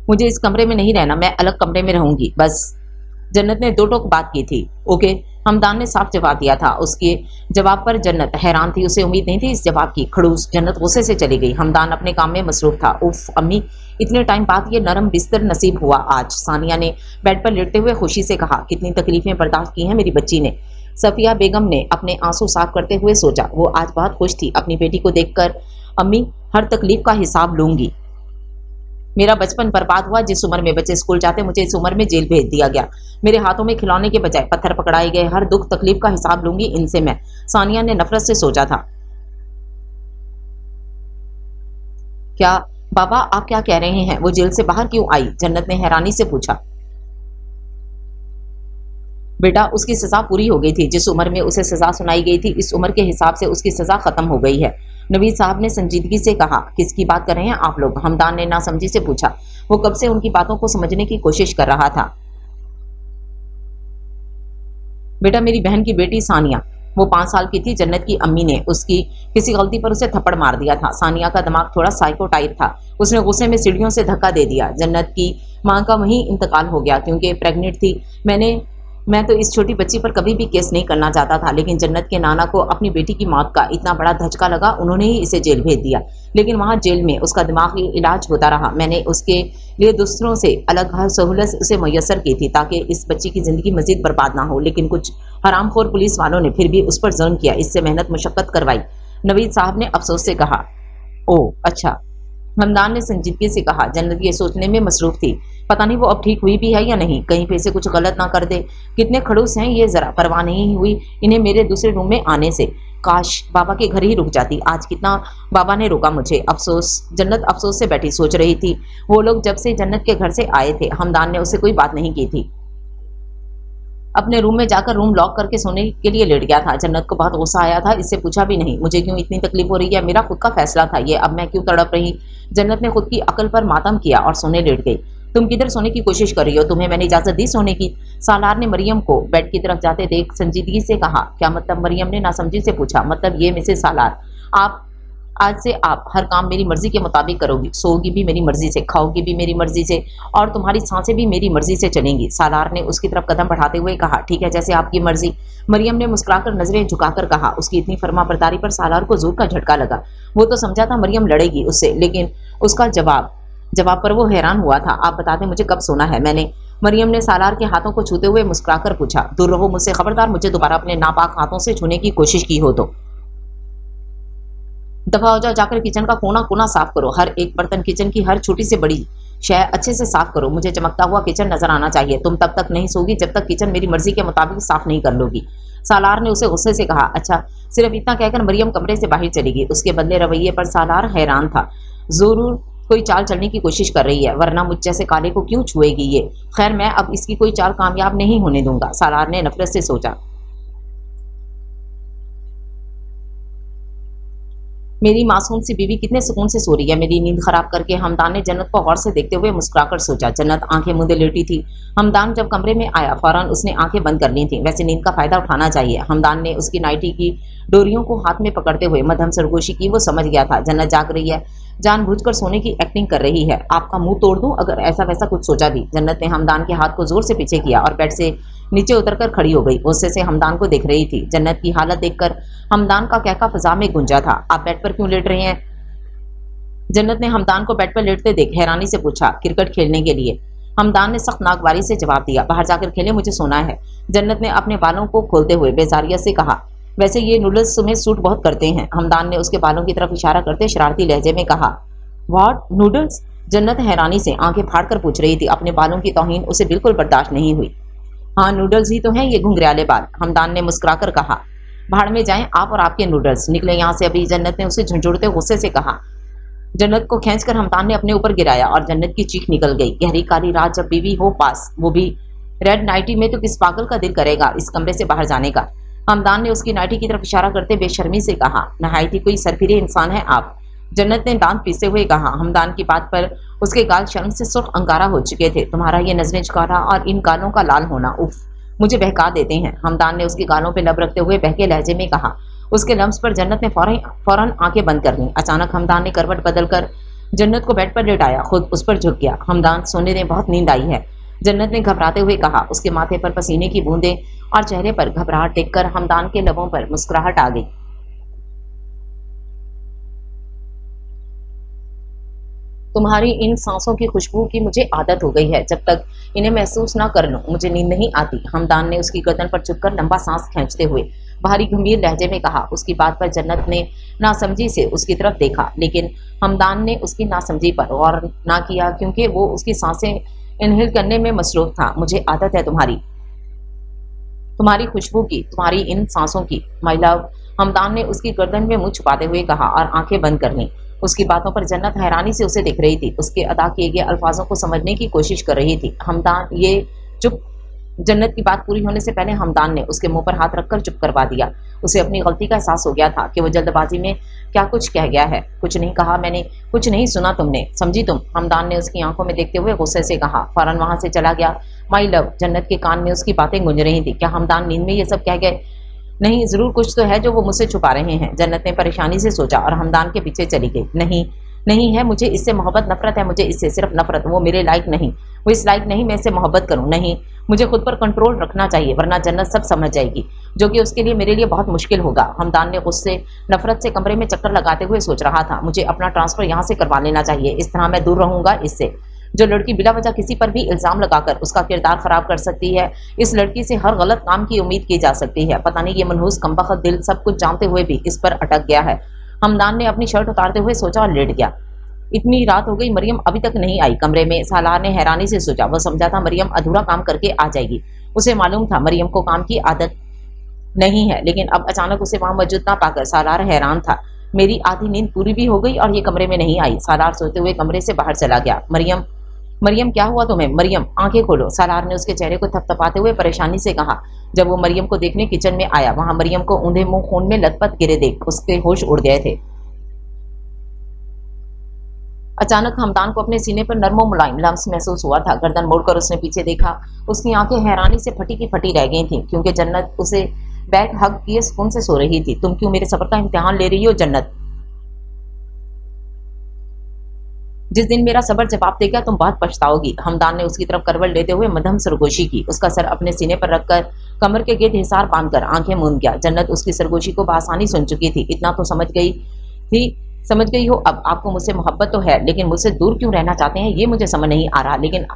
मुझे इस कमरे में नहीं रहना, मैं अलग कमरे में रहूंगी बस। जन्नत ने दो टोक बात की थी। ओके, हमदान ने साफ जवाब दिया था। उसके जवाब पर जन्नत हैरान थी, उसे उम्मीद नहीं थी इस जवाब की। खड़ूस जन्नत गुस्से से चली गई। हमदान अपने काम में मसरूफ था। उफ अम्मी, इतने टाइम बाद ये नरम बिस्तर नसीब हुआ आज। सानिया ने बेड पर लेटते हुए खुशी से कहा, कितनी तकलीफें बर्दाश्त की हैं मेरी बच्ची ने। सफिया बेगम ने अपने आंसू साफ करते हुए सोचा। वो आज बहुत खुश थी अपनी बेटी को देखकर। अम्मी, हर तकलीफ का हिसाब लूंगी। मेरा बचपन बर्बाद हुआ। जिस उम्र में बच्चे स्कूल जाते, मुझे इस उम्र में जेल भेज दिया गया। मेरे हाथों में खिलौने के बजाय पत्थर पकड़ाए गए। हर दुख तकलीफ का हिसाब लूंगी इनसे मैं। सानिया ने नफरत से सोचा था। क्या बाबा, आप क्या कह रहे हैं? वो जेल से बाहर क्यों आई? जन्नत ने हैरानी से पूछा। बेटा, उसकी सजा पूरी हो गई थी। जिस उम्र में उसे सजा सुनाई गई थी, इस उम्र के हिसाब से उसकी सजा खत्म हो गई है। नवीद साहब ने संजीदगी से कहा। किसकी बात कर रहे हैं आप लोग? हमदान ने नासमझी से पूछा। वो कब से उनकी बातों को समझने की कोशिश कर रहा था। बेटा, मेरी बहन की बेटी सानिया। वो 5 साल की थी। जन्नत की अम्मी ने उसकी किसी गलती पर उसे थप्पड़ मार दिया था। सानिया का दिमाग थोड़ा साइको टाइप था। उसने गुस्से में सीढ़ियों से धक्का दे दिया। जन्नत की मां का वहीं इंतकाल हो गया क्योंकि प्रेग्नेंट थी। मैं तो इस छोटी बच्ची पर कभी भी केस नहीं करना चाहता था, लेकिन जन्नत के नाना को अपनी बेटी की मौत का इतना बड़ा धचका लगा, उन्होंने ही इसे जेल भेज दिया। लेकिन वहां जेल में उसका दिमागी इलाज होता रहा। मैंने उसके लिए दूसरों से अलग हर सहूलत उसे मुयस्सर की थी ताकि इस बच्ची की जिंदगी मजीद बर्बाद ना हो। लेकिन कुछ हरामखोर पुलिस वालों ने फिर भी उस पर जुल्म किया, इससे मेहनत मुशक्कत करवाई। नवीद साहब ने अफसोस से कहा। ओह अच्छा, हमदान ने संजीदगी से कहा। जन्नत ये सोचने में मसरूफ थी, पता नहीं वो अब ठीक हुई भी है या नहीं, कहीं फिर से कुछ गलत ना कर दे। कितने खड़ूस हैं ये, जरा परवाह नहीं हुई इन्हें मेरे दूसरे रूम में आने से। काश बाबा के घर ही रुक जाती। आज कितना बाबा ने रोका मुझे। अफसोस। जन्नत अफसोस से बैठी सोच रही थी। वो लोग जब से जन्नत के घर से आए थे, हमदान ने उसे कोई बात नहीं की थी। अपने रूम में जाकर रूम लॉक करके सोने के लिए लेट गया था। जन्नत को बहुत गुस्सा आया था। इससे पूछा भी नहीं, मुझे क्यों इतनी तकलीफ हो रही है? मेरा खुद का फैसला था ये, अब मैं क्यों तड़प रही? जन्नत ने खुद की अकल पर मातम किया और सोने लेट गई। तुम किधर सोने की कोशिश कर रही हो? तुम्हें मैंने इजाजत दी सोने की? सालार ने मरियम को बेड की तरफ जाते देख संजीदगी से कहा। क्या मतलब? मरियम ने नासमझी से पूछा। मतलब ये मिसेस सालार, आप आज से आप हर काम मेरी मर्जी के मुताबिक करोगी, सोओगी भी मेरी मर्जी से, खाओगी भी मेरी मर्जी से, और तुम्हारी सांसें भी मेरी मर्जी से चलेंगी। सालार ने उसकी तरफ कदम बढ़ाते हुए कहा। ठीक है, जैसे आपकी मर्जी। मरियम ने मुस्कुराकर नजरें झुकाकर कहा। उसकी इतनी फर्माबरदारी पर सालार को जोर का झटका लगा। वो तो समझा था मरियम लड़ेगी उससे, लेकिन उसका जवाब पर वो हैरान हुआ था। आप बता दें मुझे कब सोना है? मैंने मरियम ने सालार के हाथों को छूते हुए मुस्कुराकर पूछा। दूर रहो मुझसे, खबरदार मुझे दोबारा अपने नापाक हाथों से छूने की कोशिश की हो तो दफा हो जाओ। जाकर किचन का कोना कोना साफ करो, हर एक बर्तन, किचन की हर छोटी से बड़ी शय अच्छे से साफ करो। मुझे चमकता हुआ किचन नजर आना चाहिए। तुम तब तक नहीं सोगी जब तक किचन मेरी मर्जी के मुताबिक साफ नहीं कर लोगी। सालार ने उसे गुस्से से कहा। अच्छा, सिर्फ इतना कहकर मरियम कमरे से बाहर चली गई। उसके बदले रवैये पर सालार हैरान था। जरूर कोई चाल चलने की कोशिश कर रही है, वरना मुझ जैसे काले को क्यों छुएगी ये? खैर, मैं अब इसकी कोई चाल कामयाब नहीं होने दूंगा, सालार ने नफरत से सोचा। मेरी मासूम सी बीवी कितने सुकून से सो रही है, मेरी नींद खराब करके। हमदान ने जन्नत को गौर से देखते हुए मुस्कुराकर सोचा। जन्नत आंखें मूंदे लेटी थी। हमदान जब कमरे में आया, फौरन उसने आंखें बंद कर ली थी। वैसे नींद का फायदा उठाना चाहिए। हमदान ने उसकी नाइटी की डोरियों को हाथ में पकड़ते हुए मध्यम सरगोशी की। वो समझ गया था जन्नत जाग रही है, जानबूझकर सोने की एक्टिंग कर रही है। आपका मुंह तोड़ दूं अगर ऐसा वैसा कुछ सोचा भी। जन्नत ने हमदान के हाथ को जोर से पीछे किया और बेड से नीचे उतरकर खड़ी हो गई। गुस्से से हमदान को देख रही थी। जन्नत की हालत देखकर हमदान का कहका फिजा में गूंजा था। आप बेड पर क्यों लेट रहे हैं? जन्नत ने हमदान को बेड पर लेटते देख हैरानी से पूछा। क्रिकेट खेलने के लिए। हमदान ने सख्त नागवारी से जवाब दिया। बाहर जाकर खेले, मुझे सोना है। जन्नत ने अपने बालों को खोलते हुए बेजारियत से कहा। वैसे ये नूडल्स तुम्हें सूट बहुत करते हैं। हमदान ने उसके बालों की तरफ इशारा करते शरारती लहजे में कहा। What, noodles? जन्नत हैरानी से आंखें फाड़कर पूछ रही थी। अपने बालों की तौहीन उसे बिल्कुल बर्दाश्त नहीं हुई। हाँ, नूडल्स ही तो हैं ये घुंघराले बाल, हमदान ने मुस्कुराकर कहा। भाड़ में जाएं आप और आपके नूडल्स, निकले यहाँ से अभी। जन्नत ने उसे झुंझुड़ते गुस्से से कहा। जन्नत को खींचकर हमदान ने अपने ऊपर गिराया और जन्नत की चीख निकल गई। गहरी काली रात जब बीवी हो पास, वो भी रेड नाइटी में, तो किस पागल का दिल करेगा इस कमरे से बाहर जाने का? हमदान ने उसकी नाइटी की तरफ इशारा करते बेशर्मी से कहा। नहायत ही कोई सरफिरे इंसान है आप। जन्नत ने दांत पीसते हुए कहा। हमदान की बात पर उसके गाल शर्म से सुर्ख अंगारा हो चुके थे। तुम्हारा ये नजरें झुकाना और इन गालों का लाल होना, उफ, मुझे बहका देते हैं। हमदान ने उसके गालों पे लब रखते हुए बहके लहजे में कहा। उसके लम्स पर जन्नत ने फौरन आंखें बंद कर लीं। अचानक हमदान ने करवट बदलकर जन्नत को बेड पर लेटाया, खुद उस पर झुक गया। हमदान, सोने ने बहुत नींद आई है, जन्नत ने घबराते हुए कहा। उसके माथे पर पसीने की बूंदें और चेहरे पर घबराहट देखकर हमदान के लबों पर मुस्कुराहट आ गई। तुम्हारी इन सांसों की खुशबू की मुझे आदत हो गई है, जब तक इन्हें महसूस ना कर लूं मुझे नींद नहीं आती। हमदान ने उसकी गर्दन पर झुककर लंबा सांस खींचते हुए भारी गंभीर लहजे में कहा। उसकी बात पर जन्नत ने नासमझी से उसकी तरफ देखा, लेकिन हमदान ने उसकी नासमझी पर गौर ना किया क्योंकि वो उसकी सांसें इनहेल करने में मसरूफ था। मुझे आदत है तुम्हारी खुशबू की, तुम्हारी इन सांसों की, माय लव। हमदान ने उसकी गर्दन में मुंह छुपाते हुए कहा और आंखें बंद कर लीं। उसकी बातों पर जन्नत हैरानी से उसे देख रही थी, उसके अदा किए गए अल्फाजों को समझने की कोशिश कर रही थी। हमदान ये चुप। जन्नत की बात पूरी होने से पहले हमदान ने उसके मुंह पर हाथ रखकर चुप करवा दिया। उसे अपनी गलती का एहसास हो गया था कि वो जल्दबाजी में क्या कुछ कह गया है। कुछ नहीं कहा मैंने, कुछ नहीं सुना तुमने, समझी तुम? हमदान ने उसकी आंखों में देखते हुए गुस्से से कहा। फौरन वहां से चला गया। My love. जन्नत के कान में उसकी बातें गूंज रही थी। क्या हमदान नींद में ये सब कह गए? नहीं, जरूर कुछ तो है जो वो मुझसे छुपा रहे हैं। जन्नत ने परेशानी से सोचा और हमदान के पीछे चली गई। नहीं, नहीं है, मुझे इससे मोहब्बत, नफरत है मुझे इससे, सिर्फ नफरत। वो मेरे लायक नहीं, वो इस लायक नहीं मैं इससे मोहब्बत करूं। नहीं, मुझे खुद पर कंट्रोल रखना चाहिए, वरना जन्नत सब समझ जाएगी, जो कि उसके लिए मेरे लिए बहुत मुश्किल होगा। हमदान ने गुस्से नफरत से कमरे में चक्कर लगाते हुए सोच रहा था, मुझे अपना ट्रांसफर यहाँ से करवा लेना चाहिए, इस तरह मैं दूर रहूंगा इससे। जो लड़की बिला वजह किसी पर भी इल्जाम लगाकर उसका किरदार खराब कर सकती है, इस लड़की से हर गलत काम की उम्मीद की जा सकती है। पता नहीं ये मनहूस कमबख्त दिल सब कुछ जानते हुए भी इस पर अटक गया है। हमदान ने अपनी शर्ट उतारते हुए सोचा और लेट गया। इतनी रात हो गई, मरियम अभी तक नहीं आई कमरे में। सालार ने हैरानी से सोचा। वह समझा था मरियम अधूरा काम करके आ जाएगी। उसे मालूम था मरियम को काम की आदत नहीं है, लेकिन अब अचानक उसे वहां मौजूद ना पाकर सालार हैरान था। मेरी आधी नींद पूरी भी हो गई और ये कमरे में नहीं आई। सालार सोते हुए कमरे से बाहर चला गया। मरियम, मरियम क्या हुआ तुम्हें? मरियम, आंखें खोलो। सालार ने उसके चेहरे को थपथपाते हुए परेशानी से कहा। जब वो मरियम को देखने किचन में आया, वहां मरियम को ऊंधे मुंह खून में लथपथ गिरे देख उसके होश उड़ गए थे। अचानक हमदान को अपने सीने पर नरम मुलायम लम्स महसूस हुआ था। गर्दन मोड़कर उसने पीछे देखा। उसकी आंखें हैरानी से फटी की फटी रह गई थीं, क्योंकि जन्नत उसे बैक हग किए सुकून से सो रही थी। तुम क्यों मेरे सब्र का इम्तिहान ले रही हो जन्नत? जिस दिन मेरा सब्र जवाब देगा तुम बहुत पछताओगी। हमदान ने उसकी तरफ करवट लेते हुए मध्यम सरगोशी की। उसका सर अपने सीने पर रखकर कमर के गिर्द हिसार बांधकर आंखें मूंद गया। जन्नत उसकी सरगोशी को बआसानी सुन चुकी थी। इतना तो समझ गई हो अब आपको मुझसे मोहब्बत तो है, लेकिन मुझसे दूर क्यों रहना चाहते हैं ये मुझे समझ नहीं आ रहा। लेकिन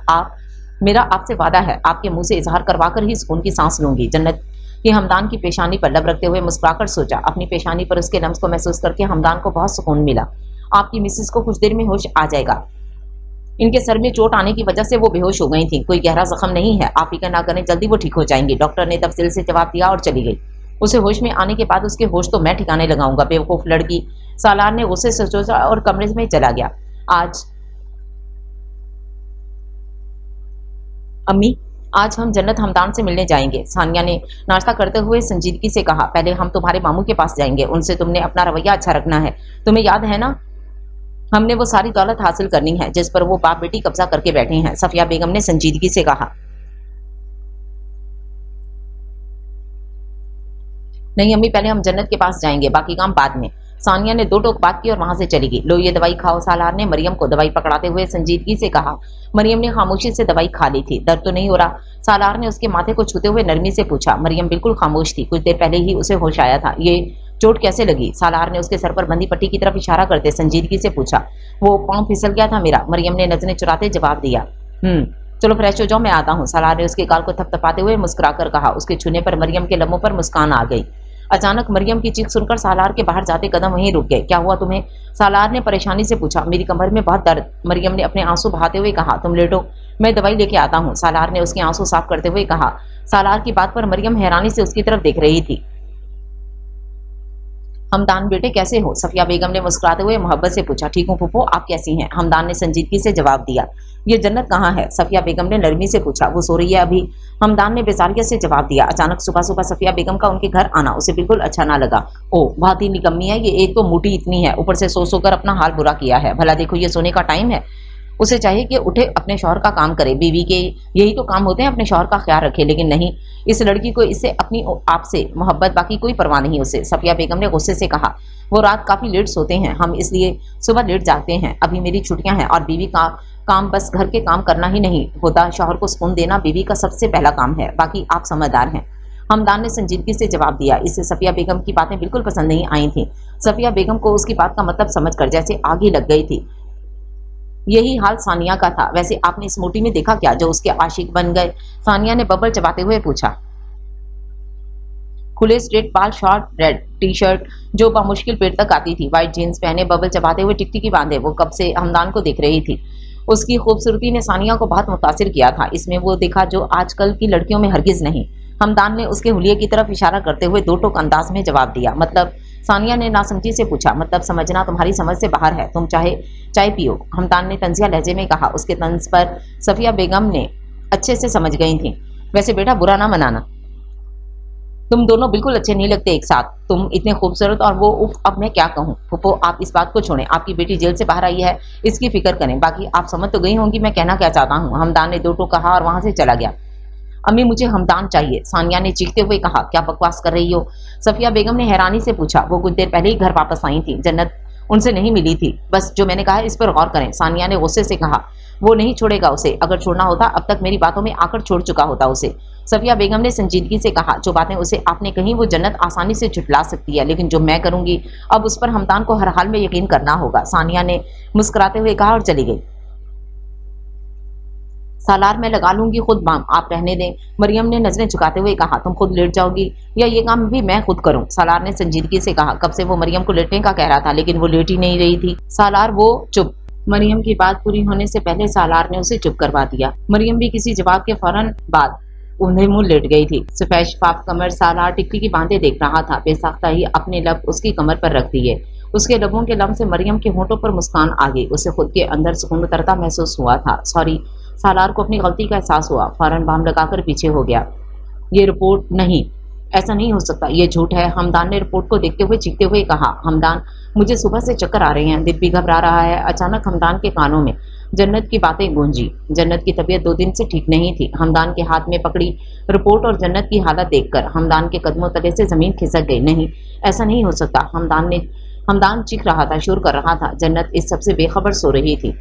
मेरा आपसे वादा है, आपके मुंह से इजहार करवाकर ही सुकून की सांस लूंगी। जन्नत की हमदान की पेशानी पर लब रखते हुए मुस्कुराकर सोचा। अपनी पेशानी पर उसके लम्स को महसूस करके हमदान को बहुत सुकून मिला। आपकी मिसेस को कुछ देर में होश आ जाएगा। इनके सर में चोट आने की वजह से वो बेहोश हो गई थी। कोई गहरा जख्म नहीं है, आप फिक्र ना करें, जल्दी वो ठीक हो जाएंगी। डॉक्टर ने तफसील से जवाब दिया और चली गई। उसे होश में आने के बाद उसके होश तो मैं ठिकाने लगाऊंगा, बेवकूफ लड़की। सालार ने गुस्से से सोचा और कमरे में चला गया। आज हम जन्नत हमदान से मिलने जाएंगे, सानिया ने नाश्ता करते हुए संजीदगी से कहा। पहले हम तुम्हारे मामू के पास जाएंगे, उनसे तुमने अपना रवैया अच्छा रखना है। तुम्हें याद है ना, हमने वो सारी दौलत हासिल करनी है जिस पर वो बाप बेटी कब्जा करके बैठे हैं, सफिया बेगम ने संजीदगी से कहा। नहीं अम्मी, पहले हम जन्नत के पास जाएंगे, बाकी काम बाद में। सानिया ने दो टोक बात की और वहां से चली गई। लो ये दवाई खाओ, सालार ने मरियम को दवाई पकड़ाते हुए संजीदगी से कहा। मरियम ने खामोशी से दवाई खा ली थी। दर्द तो नहीं हो रहा? सालार ने उसके माथे को छूते हुए नरमी से पूछा। मरियम बिल्कुल खामोश थी। कुछ देर पहले ही उसे होश आया था। ये चोट कैसे लगी? सालार ने उसके सर पर बंधी पट्टी की तरफ इशारा करते संजीदगी से पूछा। वो पांव फिसल गया था मेरा, मरियम ने नजरें चुराते जवाब दिया। चलो फ्रेश हो जाओ, मैं आता हूँ, सालार ने उसके गाल को थपथपाते हुए मुस्कुराकर कहा। उसके छूने पर मरियम के लबों पर मुस्कान आ गई। अचानक मरियम की चीख सुनकर सालार के बाहर जाते कदम वहीं रुक गए। क्या हुआ तुम्हें? सालार ने परेशानी से पूछा। मेरी कमर में बहुत दर्द, मरियम ने अपने आंसू बहाते हुए कहा। तुम लेटो, मैं दवाई लेके आता हूँ, सालार ने उसके आंसू साफ करते हुए कहा। सालार की बात पर मरियम हैरानी से उसकी तरफ देख रही थी। हमदान बेटे कैसे हो? सफिया बेगम ने मुस्कुराते हुए मोहब्बत से पूछा। ठीक हूँ फूफो, आप कैसी हैं? हमदान ने संजीदगी से जवाब दिया। ये जन्नत कहाँ है? सफिया बेगम ने नरमी से पूछा। वो सो रही है अभी, हमदान ने बेजारियत से जवाब दिया। अचानक सुबह सुबह सफिया बेगम का उनके घर आना उसे बिल्कुल अच्छा ना लगा। ओ बहुत ही निकम्मी है ये, एक तो मोटी इतनी है, ऊपर से सो कर अपना हाल बुरा किया है। भला देखो ये सोने का टाइम है, उसे चाहिए कि उठे अपने शौहर का काम करे। बीवी के यही तो काम होते हैं, अपने शौहर का ख्याल रखे, लेकिन नहीं, इस लड़की को इससे अपनी आपसे मोहब्बत, बाकी कोई परवाह नहीं उसे। सफिया बेगम ने गुस्से से कहा। वो रात काफी लेट सोते हैं, हम इसलिए सुबह लेट जागते हैं। अभी मेरी छुट्टियां हैं और बीवी का काम बस घर के काम करना ही नहीं होता, शौहर को सुकून देना बीवी का सबसे पहला काम है, बाकी आप समझदार हैं। हमदान ने संजीदगी से जवाब दिया। इससे सफिया बेगम की बातें बिल्कुल पसंद नहीं आई थी। सफिया बेगम को उसकी बात का मतलब समझकर जैसे आग ही लग गई थी। यही हाल सानिया का था। वैसे आपने इस मोटी में देखा क्या जो उसके आशिक बन गए? सानिया ने बबल चबाते हुए पूछा। खुले स्ट्रेट बाल, शॉर्ट रेड टी शर्ट जो बामुश्किल पेट तक आती थी, व्हाइट जीन्स पहने, बबल चबाते हुए टिकटिकी बांधे वो कब से हमदान को देख रही थी। उसकी खूबसूरती ने सानिया को बहुत मुतासिर किया था। इसमें वो देखा जो आजकल की लड़कियों में हरगिज नहीं। हमदान ने उसके हुलिये की तरफ इशारा करते हुए दो टोक अंदाज में जवाब दिया। मतलब? सानिया ने नासमझी से पूछा। मतलब समझना तुम्हारी समझ से बाहर है। तुम चाहे चाय पियो, हमदान ने तंजिया लहजे में कहा। उसके तंज पर सफिया बेगम ने अच्छे से समझ गई थी। वैसे बेटा बुरा ना मनाना, तुम दोनों बिल्कुल अच्छे नहीं लगते एक साथ। तुम इतने खूबसूरत और वो उफ, अब मैं क्या कहूँ। फूफो आप इस बात को छोड़ें, आपकी बेटी जेल से बाहर आई है, इसकी फिक्र करें। बाकी आप समझ तो गई होंगी मैं कहना क्या चाहता हूँ। हमदान ने दो टोक कहा और वहां से चला गया। अम्मी मुझे हमदान चाहिए, सानिया ने चीखते हुए कहा। क्या बकवास कर रही हो? सफिया बेगम ने हैरानी से पूछा। वो कुछ देर पहले ही घर वापस आई थी, जन्नत उनसे नहीं मिली थी। बस जो मैंने कहा इस पर गौर करें, सानिया ने गुस्से से कहा। वो नहीं छोड़ेगा उसे, अगर छोड़ना होता अब तक मेरी बातों में आकर छोड़ चुका होता उसे। सफिया बेगम ने संजीदगी से कहा। जो बातें उसे आपने कही वो जन्नत आसानी से झुठला सकती है, लेकिन जो मैं करूंगी अब उस पर हमदान को हर हाल में यकीन करना होगा, सानिया ने मुस्कुराते हुए कहा और चली गई। सालार मैं लगा लूंगी खुद बाम, आप रहने दें, मरियम ने नजरें झुकाते हुए कहा। तुम खुद लेट जाओगी या ये काम भी मैं खुद करूं? सालार ने संजीदगी से कहा। कब से वो मरियम को लेटने का कह रहा था लेकिन वो लेट ही नहीं रही थी। सालार वो चुप। मरियम की बात पूरी होने से पहले सालार ने उसे चुप करवा दिया। मरियम भी किसी जवाब के फौरन बाद उन्हें मुंह लेट गई थी। सफेद फाफ कमर सालार टिकटिकी बांधे देख रहा था। बेसाख्ता ही अपने लब उसकी कमर पर रख दिए। उसके लबों के लम से मरियम के होंठों पर मुस्कान आ गई। उसे खुद के अंदर सुकून उतरता महसूस हुआ था। सॉरी, सालार को अपनी गलती का एहसास हुआ। फौरन बाम लगाकर पीछे हो गया। ये रिपोर्ट नहीं, ऐसा नहीं हो सकता, ये झूठ है, हमदान ने रिपोर्ट को देखते हुए चीखते हुए कहा। हमदान मुझे सुबह से चक्कर आ रहे हैं, दिल भी घबरा रहा है। अचानक हमदान के कानों में जन्नत की बातें गूंजी। जन्नत की तबीयत 2 दिन से ठीक नहीं थी। हमदान के हाथ में पकड़ी रिपोर्ट और जन्नत की हालत देखकर हमदान के कदमों तले से जमीन खिसक गई। नहीं, ऐसा नहीं हो सकता। हमदान चीख रहा था, शोर कर रहा था। जन्नत इस सबसे बेखबर सो रही थी।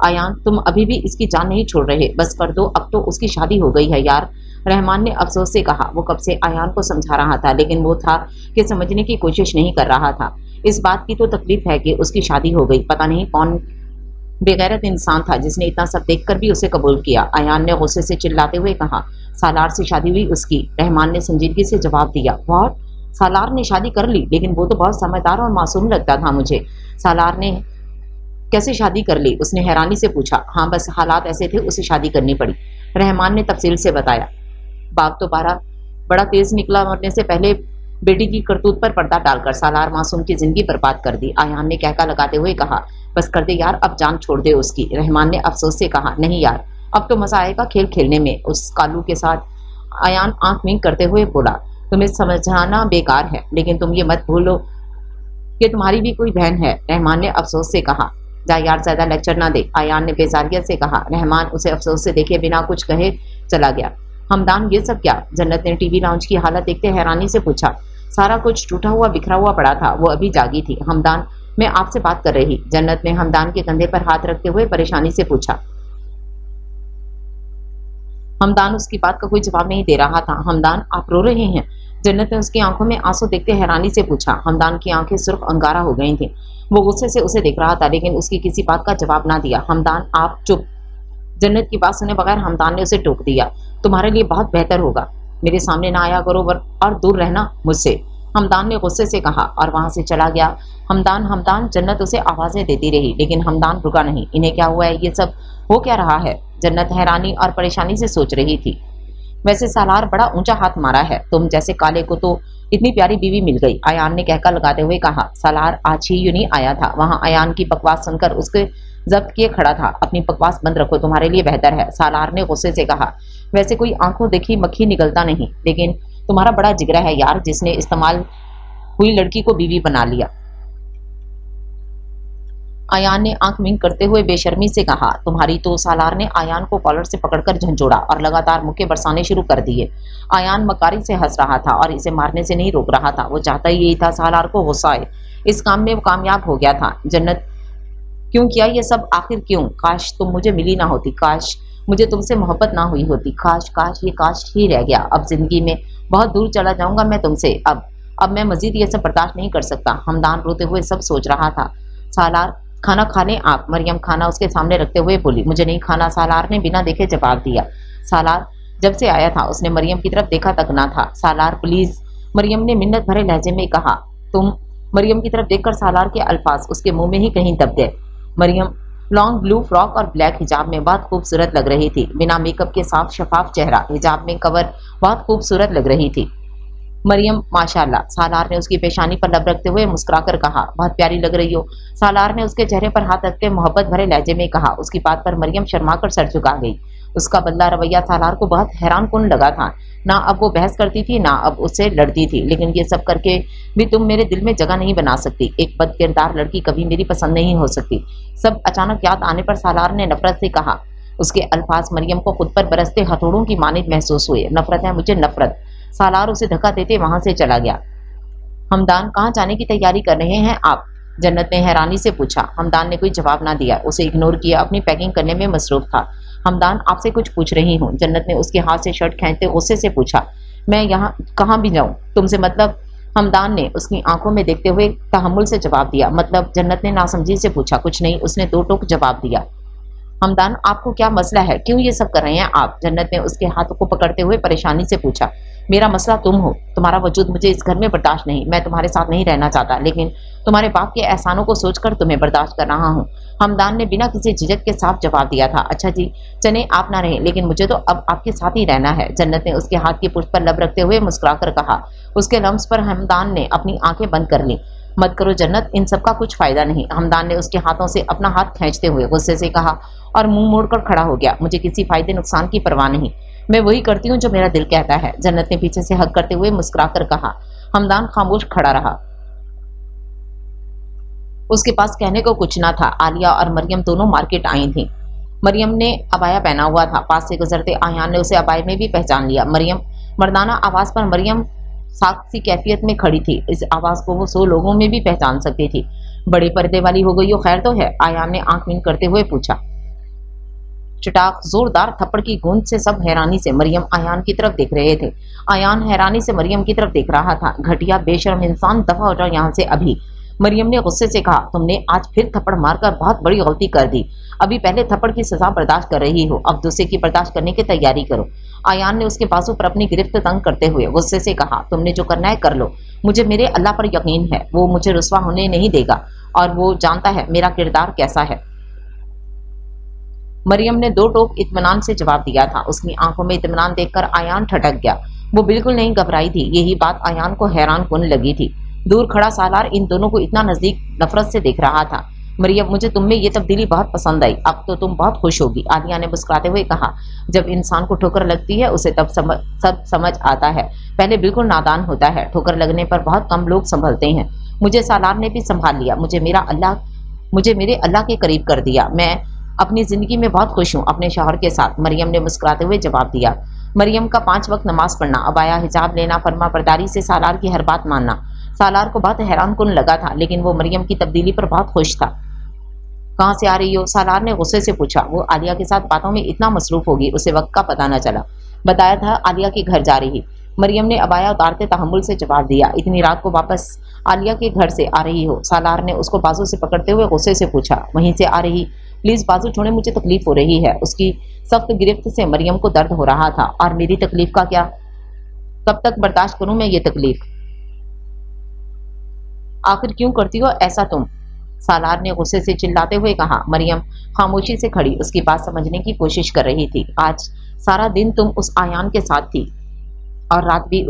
आयान तुम अभी भी इसकी जान नहीं छोड़ रहे, बस कर दो, अब तो उसकी शादी हो गई है यार, रहमान ने अफसोस से कहा। वो कब से आयान को समझा रहा था लेकिन वो था कि समझने की कोशिश नहीं कर रहा था। इस बात की तो तकलीफ है कि उसकी शादी हो गई। पता नहीं कौन बेगैरत इंसान था जिसने इतना सब देखकर भी उसे कबूल किया। आयान ने गुस्से से चिल्लाते हुए कहा। सालार से शादी हुई उसकी, रहमान ने संजीदगी से जवाब दिया। व्हाट? सालार ने शादी कर ली? लेकिन वो तो बहुत समझदार और मासूम लगता था मुझे। सालार ने कैसे शादी कर ली? उसने हैरानी से पूछा। हाँ बस हालात ऐसे थे, उसे शादी करनी पड़ी, रहमान ने तफसील से बताया। बाप तो बड़ा तेज निकला, मरने से पहले बेटी की करतूत पर पर्दा डालकर सालार मासूम की जिंदगी बर्बाद कर दी, आयान ने कहका लगाते हुए कहा। बस कर दे यार, अब जान छोड़ दे उसकी, रहमान ने अफसोस से कहा। नहीं यार, अब तो मजा आएगा खेल खेलने में उस कालू के साथ, आयान आंख मींग करते हुए बोला। तुम्हें समझाना बेकार है, लेकिन तुम ये मत भूलो कि तुम्हारी भी कोई बहन है, रहमान ने अफसोस से कहा। जा यार, ज्यादा लेक्चर ना दे, आयान ने बेजारियत से कहा। रहमान उसे अफसोस से देखे बिना कुछ कहे चला गया। हमदान ये सब क्या? जन्नत ने टीवी लाउंज की हालत देखते हैरानी से पूछा। सारा कुछ टूटा हुआ बिखरा हुआ पड़ा था, वो अभी जागी थी। हमदान, मैं आपसे बात कर रही, जन्नत ने हमदान के कंधे पर हाथ रखते हुए परेशानी से पूछा। हमदान उसकी बात का कोई जवाब नहीं दे रहा था। हमदान आप रो रहे हैं? जन्नत ने उसकी आंखों में आंसू देखते हैरानी से पूछा। हमदान की आंखें सुर्ख अंगारा हो गई थीं। वो गुस्से से उसे देख रहा था लेकिन उसकी किसी बात का जवाब ना दिया। हमदान आप चुप, जन्नत की बात सुने बगैर हमदान ने उसे टोक दिया। तुम्हारे लिए बहुत बेहतर होगा मेरे सामने ना आया करो और दूर रहना मुझसे, हमदान ने गुस्से से कहा और वहां से चला गया। हमदान, जन्नत उसे आवाजें देती रही लेकिन हमदान रुका नहीं। इन्हें क्या हुआ है? ये सब हो क्या रहा है? जन्नत हैरानी और परेशानी से सोच रही थी। वैसे सालार बड़ा ऊंचा हाथ मारा है, तुम जैसे काले को तो इतनी प्यारी बीवी मिल गई, आयान ने कहकर लगाते हुए कहा। सालार आज ही यूं नहीं आया था, वहां आयान की बकवास सुनकर उसके जब्त किए खड़ा था। अपनी बकवास बंद रखो, तुम्हारे लिए बेहतर है, सालार ने गुस्से से कहा। वैसे कोई आंखों देखी मक्खी निकलता नहीं, लेकिन तुम्हारा बड़ा जिगरा है यार, जिसने इस्तेमाल हुई लड़की को बीवी बना लिया, आयान ने आंख मींग करते हुए बेशर्मी से कहा। तुम्हारी तो, सालार ने आयान को कॉलर से पकड़कर झंझोड़ा और लगातार मुक्के बरसाने शुरू कर दिए। आयान मकारी से हंस रहा था और इसे मारने से नहीं रोक रहा था, वो चाहता ही यही था सालार को गुस्सा आए। इस काम में वो कामयाब हो गया था। जन्नत क्यों किया ये सब? आखिर क्यों? काश तुम मुझे मिली ना होती, काश मुझे तुमसे मोहब्बत ना हुई होती। काश काश ये काश ही रह गया। अब जिंदगी में बहुत दूर चला जाऊंगा मैं तुमसे। अब मैं मजीद ये सब बर्दाश्त नहीं कर सकता। हमदान रोते हुए सब सोच रहा था। सालार, खाना खा लें आप? मरियम खाना उसके सामने रखते हुए बोली। मुझे नहीं खाना, सालार ने बिना देखे जवाब दिया। सालार जब से आया था उसने मरियम की तरफ देखा तक ना था। सालार प्लीज, मरियम ने मिन्नत भरे लहजे में कहा। तुम? मरियम की तरफ देखकर सालार के अल्फाज उसके मुंह में ही कहीं दब गए। मरियम लॉन्ग ब्लू फ्रॉक और ब्लैक हिजाब में बहुत खूबसूरत लग रही थी। बिना मेकअप के साफ शफाफ चेहरा हिजाब में कवर बहुत खूबसूरत लग रही थी। मरियम माशाल्लाह, सालार ने उसकी पेशानी पर लब रखते हुए मुस्कुराकर कहा। बहुत प्यारी लग रही हो, सालार ने उसके चेहरे पर हाथ रखते मोहब्बत भरे लहजे में कहा। उसकी बात पर मरियम शर्माकर सर झुका गई। उसका बदला रवैया सालार को बहुत हैरान कुन लगा था। ना अब वो बहस करती थी, ना अब उससे लड़ती थी। लेकिन ये सब करके भी तुम मेरे दिल में जगह नहीं बना सकती। एक बदकिरदार लड़की कभी मेरी पसंद नहीं हो सकती। सब अचानक याद आने पर सालार ने नफरत से कहा। उसके अल्फाज मरियम को खुद पर बरसते हथौड़ों की मानिद महसूस हुए। नफरत है मुझे, नफरत। सालार उसे धक्का देते वहां से चला गया। हमदान, कहाँ जाने की तैयारी कर रहे हैं आप? जन्नत ने हैरानी से पूछा। हमदान ने कोई जवाब ना दिया, उसे इग्नोर किया, अपनी पैकिंग करने में मसरूफ था। हमदान, आपसे कुछ पूछ रही हूँ। जन्नत ने उसके हाथ से शर्ट खींचते गुस्से से पूछा। मैं यहाँ कहाँ भी जाऊँ, तुमसे मतलब? हमदान ने उसकी आंखों में देखते हुए तहम्मुल से जवाब दिया। मतलब? जन्नत ने नासमझी से पूछा। कुछ नहीं, उसने दो टोक जवाब दिया। हमदान, आपको क्या मसला है? क्यों ये सब कर रहे हैं आप? जन्नत ने उसके हाथों को पकड़ते हुए परेशानी से पूछा। मेरा मसला तुम हो, तुम्हारा वजूद मुझे इस घर में बर्दाश्त नहीं। मैं तुम्हारे साथ नहीं रहना चाहता, लेकिन तुम्हारे बाप के एहसानों को सोचकर तुम्हें बर्दाश्त कर रहा हूँ। हमदान ने बिना किसी झिझक के साफ जवाब दिया था। अच्छा जी, चले आप ना रहें, लेकिन मुझे तो अब आपके साथ ही रहना है। जन्नत ने उसके हाथ की पुष्ट पर लब रखते हुए मुस्कुराकर कहा। उसके लम्स पर हमदान ने अपनी आंखें बंद कर ली। मत करो जन्नत, इन सब का कुछ फायदा नहीं। हमदान ने उसके हाथों से अपना हाथ खींचते हुए गुस्से से कहा और मुंह मोड़कर खड़ा हो गया। मुझे किसी फायदे नुकसान की परवाह नहीं, मैं वही करती हूँ जो मेरा दिल कहता है। जन्नत ने पीछे से हक करते हुए मुस्कुराकर कहा। हमदान खामोश खड़ा रहा। उसके पास कहने को कुछ ना था। आलिया और मरियम दोनों मार्केट आई थीं। मरियम ने अबाया पहना हुआ था। पास से गुजरते आयान ने उसे अबाया में भी पहचान लिया। मरियम, मर्दाना आवाज पर मरियम साख सी कैफियत में खड़ी थी। इस आवाज को वो 100 लोगों में भी पहचान सकती थी। बड़े पर्दे वाली हो गई हो, खैर तो है? आयान ने आंख मीन करते हुए पूछा। चटाक जोरदार थप्पड़ की गूंज से सब हैरानी से मरियम आयान की तरफ देख रहे थे। आयान हैरानी से मरियम की तरफ देख रहा था। घटिया बेशर्म इंसान, दफा हो जाओ यहाँ से अभी। मरियम ने गुस्से से कहा। तुमने आज फिर थप्पड़ मारकर बहुत बड़ी गलती कर दी। अभी पहले थप्पड़ की सजा बर्दाश्त कर रही हो, अब दूसरे की बर्दाश्त करने की तैयारी करो। आयान ने उसके बाजू पर अपनी गिरफ्त तंग करते हुए गुस्से से कहा। तुमने जो करना है कर लो, मुझे मेरे अल्लाह पर यकीन है, वो मुझे रुस्वा होने नहीं देगा और वो जानता है मेरा किरदार कैसा है। मरियम ने 2 टोक इत्मीनान से जवाब दिया था। उसकी आंखों में इत्मीनान देखकर आयान ठटक गया। वो बिल्कुल नहीं घबराई थी। यही बात आयान को हैरान कुन लगी थी। दूर खड़ा सालार इन दोनों को इतना नजदीक नफरत से देख रहा था। मरियम, मुझे तुम में ये तब्दीली बहुत पसंद आई, अब तो तुम बहुत खुश होगी। आलिया ने मुस्कुराते हुए कहा। जब इंसान को ठोकर लगती है उसे तब सब समझ आता है। पहले बिल्कुल नादान होता है, ठोकर लगने पर बहुत कम लोग संभलते हैं। मुझे सालार ने भी संभाल लिया, मुझे मेरे अल्लाह के करीब कर दिया। मैं अपनी जिंदगी में बहुत खुश हूँ अपने शौहर के साथ, मरियम ने मुस्कुराते हुए जवाब दिया। मरियम का 5 वक्त नमाज पढ़ना, अबाया हिजाब लेना, फरमा बरदारी से सालार की हर बात मानना सालार को बहुत हैरान कुन लगा था, लेकिन वो मरियम की तब्दीली पर बहुत खुश था। कहाँ से आ रही हो? सालार ने गुस्से से पूछा। वो आलिया के साथ बातों में इतना मसरूफ होगी उसे वक्त का पता न चला। बताया था आलिया के घर जा रही। मरियम ने अबाया उतारते तहम्मुल से जवाब दिया। इतनी रात को वापस आलिया के घर से आ रही हो? सालार ने उसको बाजू से पकड़ते हुए गुस्से से पूछा। वहीं से आ रही? प्लीज बाजू छोड़े, मुझे तकलीफ हो रही है। उसकी सख्त गिरफ्त से मरियम को दर्द हो रहा था। और मेरी तकलीफ का क्या? कब तक बर्दाश्त करूं मैं ये तकलीफ? आखिर क्यों करती हो ऐसा तुम? सालार ने गुस्से से चिल्लाते हुए कहा। मरियम खामोशी से खड़ी उसकी बात समझने की कोशिश कर रही थी। आज सारा दिन तुम उस आयान के साथ थी और रात भी।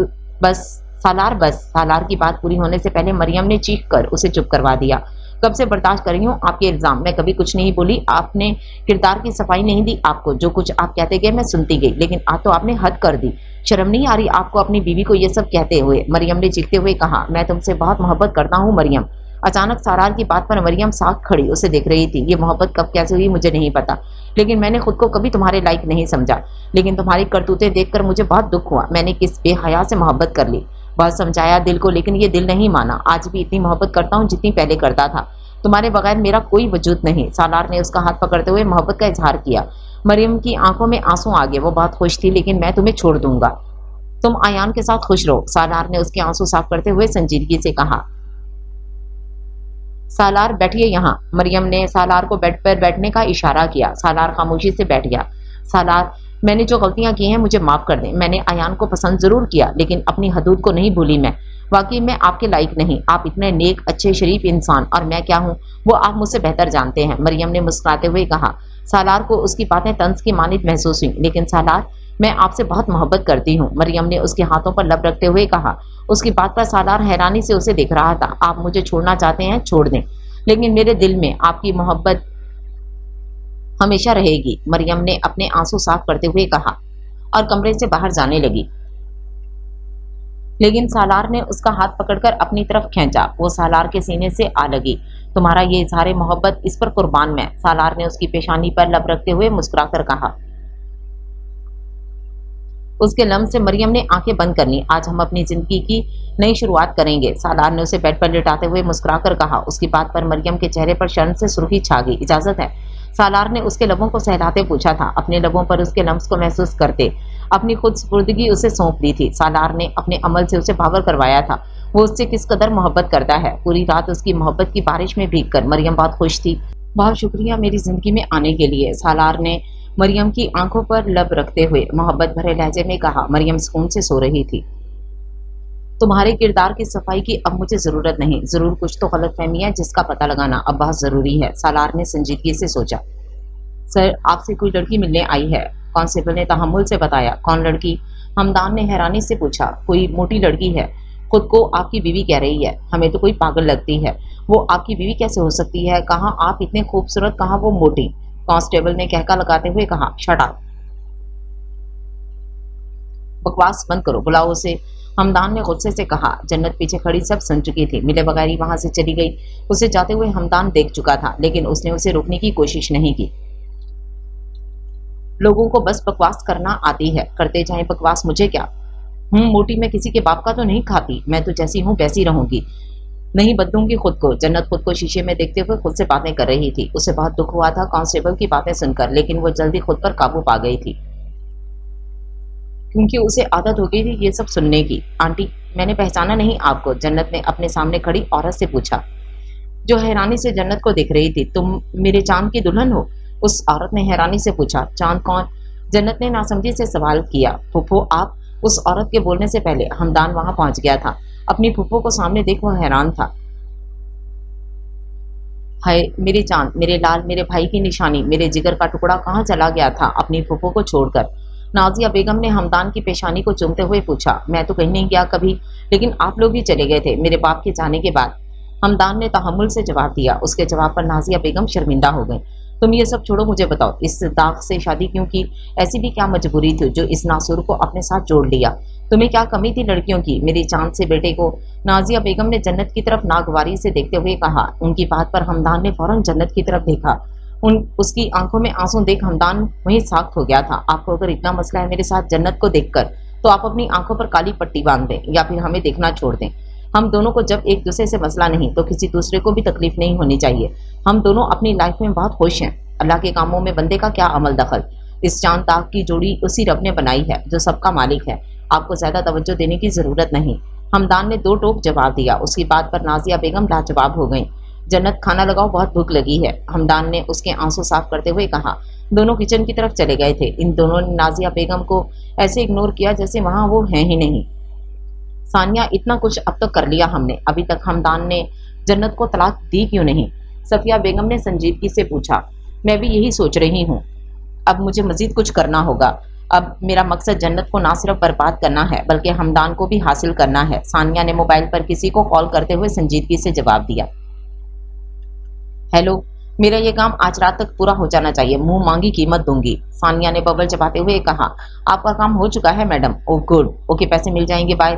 बस सालार की बात पूरी होने से पहले मरियम ने चीख कर उसे चुप करवा दिया। कब से बर्दाश्त कर रही हूँ आपके इल्जाम, मैं कभी कुछ नहीं बोली। आपने किरदार की सफाई नहीं दी, आपको जो कुछ आप कहते गए मैं सुनती गई, लेकिन आज तो आपने हद कर दी। शर्म नहीं आ रही आपको अपनी बीवी को ये सब कहते हुए? मरियम ने चीखते हुए कहा। मैं तुमसे बहुत मोहब्बत करता हूँ मरियम। अचानक सालार की बात पर मरियम साख खड़ी उसे देख रही थी। ये मोहब्बत कब कैसे हुई मुझे नहीं पता, लेकिन मैंने खुद को कभी तुम्हारे लायक नहीं समझा। लेकिन तुम्हारी करतूतें देखकर मुझे बहुत दुख हुआ। मैंने किस बेहया से मोहब्बत कर ली। बहुत समझाया दिल को, लेकिन ये दिल नहीं माना। आज भी इतनी मोहब्बत करता हूँ जितनी पहले करता था। تمہارے بغیر میرا کوئی وجود نہیں۔ سالار نے اس کا ہاتھ پکڑتے ہوئے محبت کا اظہار کیا۔ مریم کی آنکھوں میں آنسو آ گئے۔ وہ بہت خوش تھی، لیکن میں تمہیں چھوڑ دوں گا۔ تم ایان کے ساتھ خوش رہو، سالار نے اس کے آنسو صاف کرتے ہوئے سنجیدگی سے کہا۔ سالار بیٹھیے یہاں۔ مریم نے سالار کو بیڈ پر بیٹھنے کا اشارہ کیا۔ سالار خاموشی سے بیٹھ گیا۔ سالار، میں نے جو غلطیاں کی ہیں مجھے معاف کر دیں۔ میں نے ایان کو پسند ضرور کیا، لیکن اپنی حدود کو نہیں بھولی۔ میں واقعی میں آپ کے لائق نہیں۔ آپ اتنے نیک، اچھے، شریف انسان، اور میں کیا ہوں وہ آپ مجھ سے بہتر جانتے ہیں، مریم نے مسکراتے ہوئے کہا۔ سالار کو اس کی باتیں طنز کی مانند محسوس ہوئیں۔ لیکن سالار، میں آپ سے بہت محبت کرتی ہوں، مریم نے اس کے ہاتھوں پر لب رکھتے ہوئے کہا۔ اس کی بات پر سالار حیرانی سے اسے دیکھ رہا تھا۔ آپ مجھے چھوڑنا چاہتے ہیں، چھوڑ دیں، لیکن میرے دل میں آپ کی محبت ہمیشہ رہے گی، مریم نے اپنے آنسو صاف کرتے ہوئے کہا، اور کمرے سے باہر جانے لگی۔ لیکن سالار نے اس کا ہاتھ پکڑ کر اپنی طرف کھینچا۔ وہ سالار کے سینے سے آ لگی۔ تمہارا یہ اظہار محبت، اس پر قربان میں، سالار نے اس کی پیشانی پر لب رکھتے ہوئے مسکرا کر کہا۔ اس کے لمس سے مریم نے آنکھیں بند کر لیں۔ آج ہم اپنی زندگی کی نئی شروعات کریں گے، سالار نے اسے بیڈ پر لٹاتے ہوئے مسکرا کر کہا۔ اس کی بات پر مریم کے چہرے پر شرم سے سرخی چھا گئی۔ اجازت ہے؟ سالار نے اس کے لبوں کو سہلاتے پوچھا تھا، اپنے لبوں پر اس کے لمس کو محسوس کرتے اپنی خود سپردگی اسے سونپ دی تھی۔ سالار نے اپنے عمل سے اسے باور کروایا تھا وہ اس سے کس قدر محبت کرتا ہے۔ پوری رات اس کی محبت کی بارش میں بھیگ کر مریم بہت خوش تھی۔ بہت شکریہ میری زندگی میں آنے کے لیے، سالار نے مریم کی آنکھوں پر لب رکھتے ہوئے محبت بھرے لہجے میں کہا۔ مریم سکون سے سو رہی تھی۔ تمہارے کردار کی صفائی کی اب مجھے ضرورت نہیں، ضرور کچھ تو غلط فہمی ہے جس کا پتہ لگانا اب بہت ضروری ہے، سالار نے سنجیدگی سے سوچا۔ سر، آپ سے کوئی لڑکی ملنے آئی ہے، کانسٹیبل نے تحمل سے بتایا۔ کون لڑکی؟ ہمدان نے حیرانی سے پوچھا۔ کوئی موٹی لڑکی ہے، خود کو آپ کی بیوی کہہ رہی ہے، ہمیں تو کوئی پاگل لگتی ہے، وہ آپ کی بیوی کیسے ہو سکتی ہے، کہاں آپ اتنے خوبصورت، کہاں وہ موٹی، کانسٹیبل نے کہکا لگاتے ہوئے کہا۔ شٹ اپ، بکواس بند کرو، بلاؤ اسے، ہمدان نے غصے سے کہا۔ جنت پیچھے کھڑی سب سن چکی تھی، ملے بغیر ہی وہاں سے چلی گئی۔ اسے جاتے ہوئے ہمدان دیکھ چکا تھا، لیکن اس نے اسے روکنے کی کوشش نہیں کی۔ لوگوں کو بس بکواس کرنا آتی ہے، کرتے جائیں بکواس، مجھے کیا؟ موٹی، میں کسی کے باپ کا تو نہیں کھاتی، میں تو جیسی ہوں ویسی رہوں گی، نہیں بدلوں گی خود کو۔ جنت خود کو شیشے میں دیکھتے ہوئے خود سے باتیں کر رہی تھی۔ اسے بہت دکھ ہوا تھا کانسٹیبل کی باتیں سن کر، لیکن وہ جلدی خود پر قابو پا گئی تھی، کیونکہ اسے عادت ہو گئی تھی یہ سب سننے کی۔ آنٹی، میں نے پہچانا نہیں آپ کو، جنت نے اپنے سامنے کھڑی عورت سے پوچھا، جو حیرانی سے جنت کو دیکھ رہی تھی۔ تم میرے چاند کی دلہن ہو؟ اس عورت نے حیرانی سے پوچھا۔ چاند کون؟ جنت نے ناسمجھی سے سوال کیا۔ پھوپھو آپ؟ اس عورت کے بولنے سے پہلے ہمدان وہاں پہنچ گیا تھا۔ اپنی پھوپھو کو سامنے دیکھ وہ حیران تھا۔ ہائے میرے چاند، میرے لال، میرے بھائی کی نشانی، میرے جگر کا ٹکڑا کہاں چلا گیا تھا اپنی پھوپھو کو چھوڑ کر؟ نازیہ بیگم نے ہمدان کی پیشانی کو چومتے ہوئے پوچھا۔ میں تو کہیں نہیں گیا کبھی، لیکن آپ لوگ ہی چلے گئے تھے میرے باپ کے جانے کے بعد، ہمدان نے تحمل سے جواب دیا۔ اس کے جواب پر نازیہ بیگم شرمندہ ہو گئیں۔ تم یہ سب چھوڑو، مجھے بتاؤ اس داغ سے شادی کیوں کی؟ ایسی بھی کیا مجبوری تھی جو اس ناسور کو اپنے ساتھ جوڑ لیا؟ تمہیں کیا کمی تھی لڑکیوں کی، میری چاند سے بیٹے کو؟ نازیہ بیگم نے جنت کی طرف ناگواری سے دیکھتے ہوئے کہا۔ ان کی بات پر ہمدان نے فوراً جنت کی طرف دیکھا۔ اس کی آنکھوں میں آنسو دیکھ ہمدان وہیں ساخت ہو گیا تھا۔ آپ کو اگر اتنا مسئلہ ہے میرے ساتھ جنت کو دیکھ کر، تو آپ اپنی آنکھوں پر کالی پٹی باندھ دیں یا پھر ہمیں دیکھنا چھوڑ دیں۔ ہم دونوں کو جب ایک دوسرے سے مسئلہ نہیں تو کسی دوسرے کو بھی تکلیف نہیں ہونی چاہیے۔ ہم دونوں اپنی لائف میں بہت خوش ہیں، اللہ کے کاموں میں بندے کا کیا عمل دخل؟ اس چاند تاغ کی جوڑی اسی رب نے بنائی ہے جو سب کا مالک ہے، آپ کو زیادہ توجہ دینے کی ضرورت نہیں، ہمدان نے دو ٹوک جواب دیا۔ اس کی بات پر نازیہ بیگم لاجواب ہو گئیں۔ جنت کھانا لگاؤ، بہت بھوک لگی ہے، ہمدان نے اس کے آنسو صاف کرتے ہوئے کہا۔ دونوں کچن کی طرف چلے گئے تھے۔ ان دونوں نے نازیہ بیگم کو ایسے اگنور کیا جیسے وہاں وہ ہیں ہی نہیں۔ ثانیہ، اتنا کچھ اب تک کر لیا ہم نے، ابھی تک ہمدان نے جنت کو طلاق دی کیوں نہیں؟ صفیہ بیگم نے سنجیدگی سے پوچھا۔ میں بھی یہی سوچ رہی ہوں، اب مجھے مزید کچھ کرنا ہوگا۔ اب میرا مقصد جنت کو نہ صرف برباد کرنا ہے بلکہ ہمدان کو بھی حاصل کرنا ہے، ثانیہ نے موبائل پر کسی کو کال کرتے ہوئے سنجیدگی سے جواب دیا۔ ہیلو، میرا یہ کام آج رات تک پورا ہو جانا چاہیے، منہ مانگی قیمت دوں گی، ثانیہ نے ببل چباتے ہوئے کہا۔ آپ کا کام ہو چکا ہے میڈم۔ او گڈ، اوکے، پیسے مل جائیں گے، بائے۔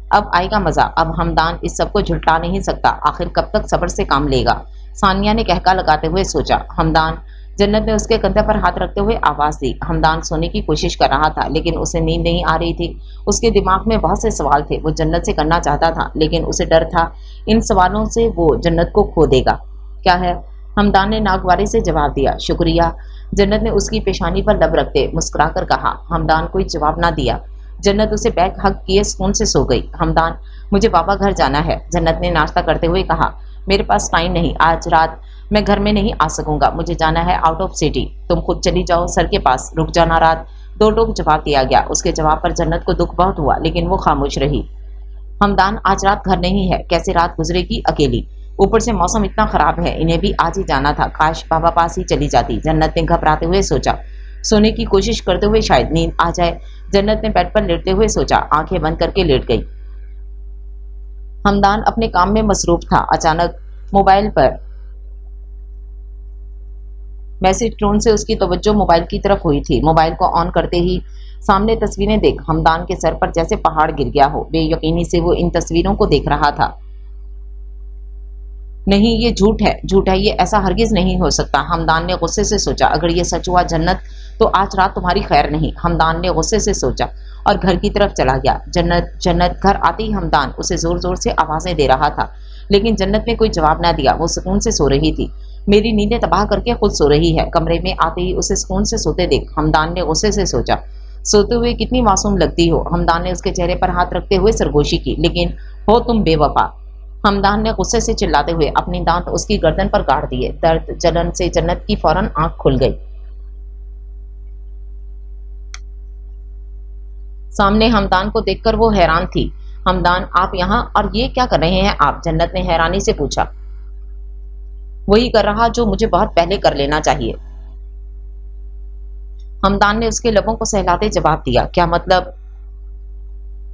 اب آئے گا مزہ، اب ہمدان اس سب کو جھٹلا نہیں سکتا، آخر کب تک صبر سے کام لے گا، ثانیہ نے کہکا لگاتے ہوئے سوچا۔ ہمدان، جنت نے اس کے کندھے پر ہاتھ رکھتے ہوئے آواز دی۔ ہمدان سونے کی کوشش کر رہا تھا لیکن اسے نیند نہیں آ رہی تھی۔ اس کے دماغ میں بہت سے سوال تھے، وہ جنت سے کرنا چاہتا تھا لیکن اسے ڈر تھا ان سوالوں سے وہ جنت کو کھو دے گا۔ کیا ہے؟ ہمدان نے ناگواری سے جواب دیا۔ شکریہ، جنت نے اس کی پیشانی پر لب رکھتے مسکرا کر کہا۔ ہمدان کوئی جواب نہ دیا۔ جنت اسے بیک ہگ کیے سکون سے سو گئی۔ ہمدان، مجھے بابا گھر جانا ہے، جنت نے ناشتہ کرتے ہوئے کہا۔ میرے پاس ٹائم نہیں، آج رات میں گھر میں نہیں آ سکوں گا، مجھے جانا ہے آؤٹ آف سٹی۔ تم خود چلی جاؤ سر کے پاس، رک جانا رات، دو ٹوک جواب دیا گیا۔ اس کے جواب پر جنت کو دکھ بہت ہوا، لیکن وہ خاموش رہی۔ ہمدان آج رات گھر نہیں ہے، کیسے رات گزرے گی اکیلی؟ اوپر سے موسم اتنا خراب ہے، انہیں بھی آج ہی جانا تھا، کاش بابا پاس ہی چلی جاتی، جنت نے گھبراتے ہوئے سوچا۔ سونے کی کوشش کرتے ہوئے شاید نیند آ جائے، جنت نے بیڈ پر لیٹتے ہوئے سوچا، آنکھیں بند کر کے لیٹ گئی۔ ہمدان اپنے کام میں مصروف تھا، اچانک موبائل پر میسج ٹون سے اس کی توجہ موبائل کی طرف ہوئی تھی۔ موبائل کو آن کرتے ہی سامنے تصویریں دیکھ ہمدان کے سر پر جیسے پہاڑ گر گیا ہو، بے یقینی سے وہ ان تصویروں کو دیکھ رہا تھا۔ نہیں، یہ جھوٹ ہے، یہ ایسا ہرگز نہیں ہو سکتا، ہمدان نے غصے سے سوچا۔ اگر یہ سچ ہوا جنت، تو آج رات تمہاری خیر نہیں، ہمدان نے غصے سے سوچا اور گھر کی طرف چلا گیا۔ جنت گھر آتے ہی ہمدان اسے زور زور سے آوازیں دے رہا تھا، لیکن جنت نے کوئی جواب نہ دیا، وہ سکون سے سو رہی تھی۔ میری نیندیں تباہ کر کے خود سو رہی ہے، کمرے میں آتے ہی اسے سکون سے سوتے دیکھ ہمدان نے غصے سے سوچا۔ سوتے ہوئے کتنی معصوم لگتی ہو، ہمدان نے اس کے چہرے پر ہاتھ رکھتے ہوئے سرگوشی کی، لیکن ہو تم بے وفا، ہمدان نے غصے سے چلاتے ہوئے اپنی دانت اس کی گردن پر گاڑ دیے۔ درد جلن سے جنت کی فوراً آنکھ کھل گئی۔ سامنے ہمدان کو دیکھ کر وہ حیران تھی۔ ہمدان، آپ یہاں اور یہ کیا کر رہے ہیں آپ؟ جنت نے حیرانی سے پوچھا۔ وہی کر رہا جو مجھے بہت پہلے کر لینا چاہیے، ہمدان نے اس کے لبوں کو سہلاتے جواب دیا۔ کیا مطلب؟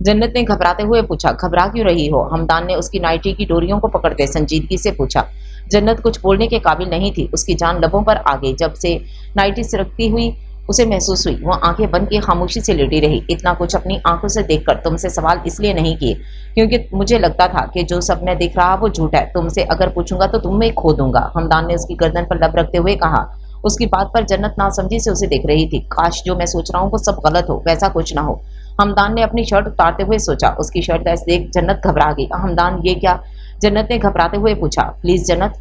جنت نے گھبراتے ہوئے پوچھا۔ گھبرا کیوں رہی ہو؟ ہمدان نے اس کی نائٹی کی ڈوریوں کو پکڑتے سنجیدگی سے پوچھا۔ جنت کچھ بولنے کے قابل نہیں تھی، اس کی جان لبوں پر آ گئی۔ جب سے نائٹی سرکتی ہوئی اسے محسوس ہوئی، وہ آنکھیں بند کیے خاموشی سے لیٹی رہی۔ اتنا کچھ اپنی آنکھوں سے دیکھ کر تم سے سوال اس لیے نہیں کیے کیونکہ مجھے لگتا تھا کہ جو سب میں دیکھ رہا وہ جھوٹ ہے، تم سے اگر پوچھوں گا تو تم میں کھو دوں گا، ہمدان نے اس کی گردن پر لب رکھتے ہوئے کہا۔ اس کی بات پر جنت ناسمجھی سے اسے دیکھ رہی تھی۔ کاش جو میں سوچ رہا ہوں وہ سب غلط ہو، ویسا کچھ نہ ہو، ہمدان نے اپنی شرٹ اتارتے ہوئے سوچا۔ اس کی شرٹ ایسے دیکھ جنت گھبرا گئی۔ ہمدان، یہ کیا؟ جنت نے گھبراتے ہوئے پوچھا۔ پلیز جنت،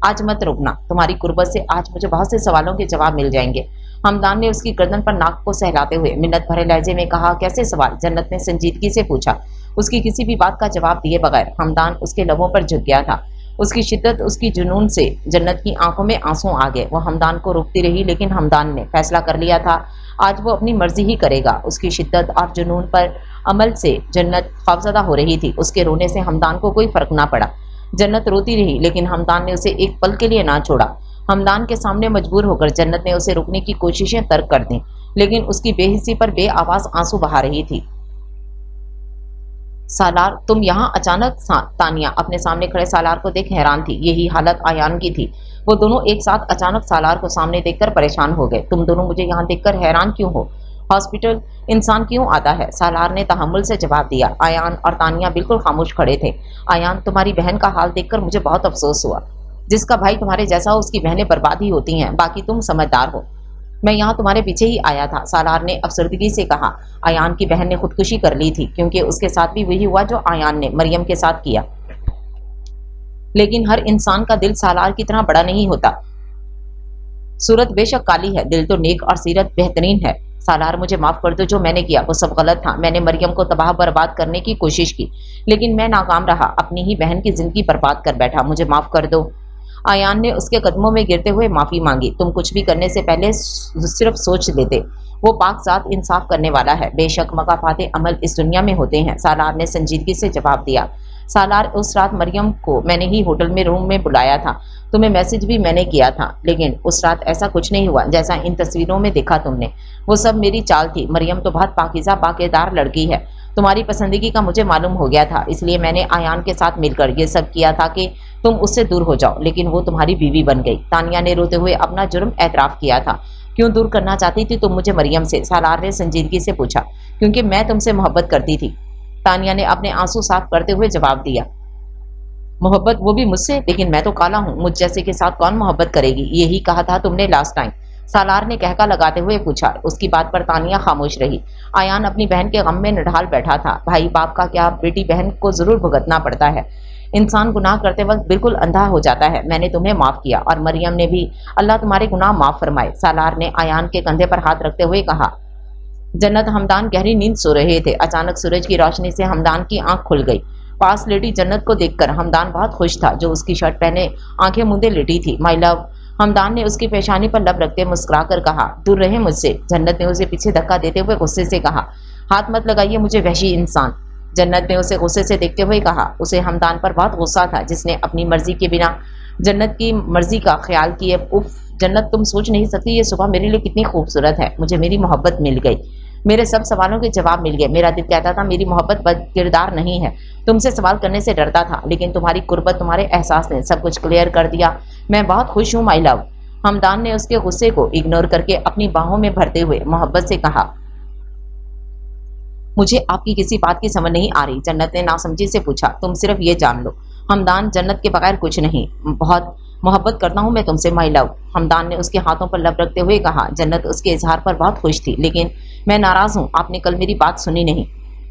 آج مت رکنا، تمہاری قربت سے آج مجھے بہت سے سوالوں کے جواب مل جائیں گے، ہمدان نے اس کی گردن پر ناک کو سہلاتے ہوئے منت بھرے لہجے میں کہا۔ کیسے سوال؟ جنت نے سنجیدگی سے پوچھا، اس کی کسی بھی بات کا جواب دیے بغیر۔ ہمدان اس کے لبوں پر جھک گیا تھا، اس کی شدت، اس کی جنون سے جنت کی آنکھوں میں آنسو آ گئے۔ وہ ہمدان کو روکتی رہی، لیکن ہمدان نے فیصلہ کر لیا تھا، آج وہ اپنی مرضی ہی کرے گا۔ اس کی شدت اور جنون پر عمل سے جنت خوفزدہ ہو رہی تھی، اس کے رونے سے ہمدان کو کوئی فرق نہ پڑا۔ جنت روتی رہی، لیکن ہمدان نے اسے ایک پل کے لیے نہ چھوڑا۔ ہمدان کے سامنے مجبور ہو کر جنت نے اسے روکنے کی کوششیں ترک کر دیں، لیکن اس کی بے حسی پر بے آواز آنسو بہا رہی تھی۔ سالار، تم یہاں اچانک؟ تانیہ اپنے سامنے کھڑے سالار کو دیکھ حیران تھی، یہی حالت آیان کی تھی۔ وہ دونوں ایک ساتھ اچانک سالار کو سامنے دیکھ کر پریشان ہو گئے۔ تم دونوں مجھے یہاں دیکھ کر حیران کیوں ہو؟ ہاسپٹل انسان کیوں آتا ہے؟ سالار نے تحمل سے جواب دیا۔ آیان اور تانیہ بالکل خاموش کھڑے تھے۔ آیان، تمہاری بہن کا حال دیکھ کر مجھے بہت افسوس ہوا، جس کا بھائی تمہارے جیسا ہو اس کی بہنیں برباد ہی ہوتی ہیں، باقی تم سمجھدار ہو، میں یہاں تمہارے پیچھے ہی آیا تھا، سالار نے افسردگی سے کہا۔ آیان کی بہن نے خودکشی کر لی تھی، کیونکہ اس کے ساتھ بھی وہی ہوا جو آیان نے مریم کے ساتھ کیا، لیکن ہر انسان کا دل سالار کی طرح بڑا نہیں ہوتا۔ صورت بے شک کالی ہے، دل تو نیک اور سیرت بہترین ہے۔ سالار، مجھے معاف کر دو، جو میں نے کیا وہ سب غلط تھا، میں نے مریم کو تباہ برباد کرنے کی کوشش کی، لیکن میں ناکام رہا، اپنی ہی بہن کی زندگی برباد کر بیٹھا، مجھے معاف کر دو۔ آیان نے اس کے قدموں میں گرتے ہوئے معافی مانگی۔ تم کچھ بھی کرنے سے پہلے صرف سوچ لیتے، وہ پاک ذات انصاف کرنے والا ہے، بے شک مکافات عمل اس دنیا میں ہوتے ہیں، سالار نے سنجیدگی سے جواب دیا۔ سالار، اس رات مریم کو میں نے ہی ہوٹل میں روم میں بلایا تھا، تمہیں میسج بھی میں نے کیا تھا، لیکن اس رات ایسا کچھ نہیں ہوا جیسا ان تصویروں میں دیکھا تم نے، وہ سب میری چال تھی۔ مریم تو بہت پاکیزہ باکردار لڑکی ہے، تمہاری پسندگی کا مجھے معلوم ہو گیا تھا، اس لیے میں نے آیان کے ساتھ مل کر یہ سب کیا تھا کہ تم اس سے دور ہو جاؤ، لیکن وہ تمہاری بیوی بن گئی۔ تانیہ نے روتے ہوئے اپنا جرم اعتراف کیا تھا۔ کیوں دور کرنا چاہتی تھی تم مجھے مریم سے؟ سالار نے سنجیدگی سے پوچھا۔ کیونکہ میں تم سے محبت کرتی تھی، تانیہ نے اپنے آنسو صاف کرتے ہوئے جواب دیا۔ محبت، وہ بھی مجھ سے؟ لیکن میں تو کالا ہوں، مجھ جیسے کے ساتھ کون محبت کرے گی؟ یہی کہا تھا تم نے لاسٹ ٹائم، سالار نے کہکا لگاتے ہوئے پوچھا۔ اس کی بات پر تانیہ خاموش رہی۔ آیان اپنی بہن کے غم میں نڈھال بیٹھا تھا، بھائی باپ کا کیا، بیٹی بہن کو ضرور بھگتنا پڑتا ہے، इंसान गुनाह करते वक्त बिल्कुल अंधा हो जाता है। मैंने तुम्हें माफ किया और मरियम ने भी। अल्लाह तुम्हारे गुनाह माफ फरमाए। सालार ने आयान के कंधे पर हाथ रखते हुए कहा। जन्नत हमदान गहरी नींद सो रहे थे। अचानक सूरज की रोशनी से हमदान की आंख खुल गई। पास लेटी जन्नत को देखकर हमदान बहुत खुश था, जो उसकी शर्ट पहने आंखें मूंदे लेटी थी। माय लव, हमदान ने उसकी पेशानी पर लब रखते मुस्कुरा कर कहा। दूर रहे मुझसे। जन्नत ने उसे पीछे धक्का देते हुए गुस्से से कहा। हाथ मत लगाइए मुझे, वहशी इंसान। जन्नत ने उसे गुस्से से देखते हुए कहा। उसे हमदान पर बहुत गुस्सा था, जिसने अपनी मर्जी के बिना जन्नत की मर्जी का ख्याल किए। उफ जन्नत, तुम सोच नहीं सकती ये सुबह मेरे लिए कितनी खूबसूरत है। मुझे मेरी मोहब्बत मिल गई। मेरे सब सवालों के जवाब मिल गए। मेरा दिल कहता था मेरी मोहब्बत बद किरदार नहीं है। तुमसे सवाल करने से डरता था, लेकिन तुम्हारी कुर्बत, तुम्हारे एहसास ने सब कुछ क्लियर कर दिया। मैं बहुत खुश हूँ माय लव। हमदान ने उसके गुस्से को इग्नोर करके अपनी बाहों में भरते हुए मोहब्बत से कहा। मुझे आपकी किसी बात की समझ नहीं आ रही। जन्नत ने नासमझी से पूछा। तुम सिर्फ ये जान लो हमदान, जन्नत के बगैर कुछ नहीं। बहुत मोहब्बत करता हूँ मैं तुमसे माय लव। हमदान ने उसके हाथों पर लब रखते हुए कहा। जन्नत उसके इजहार पर बहुत खुश थी, लेकिन मैं नाराज हूँ, आपने कल मेरी बात सुनी नहीं।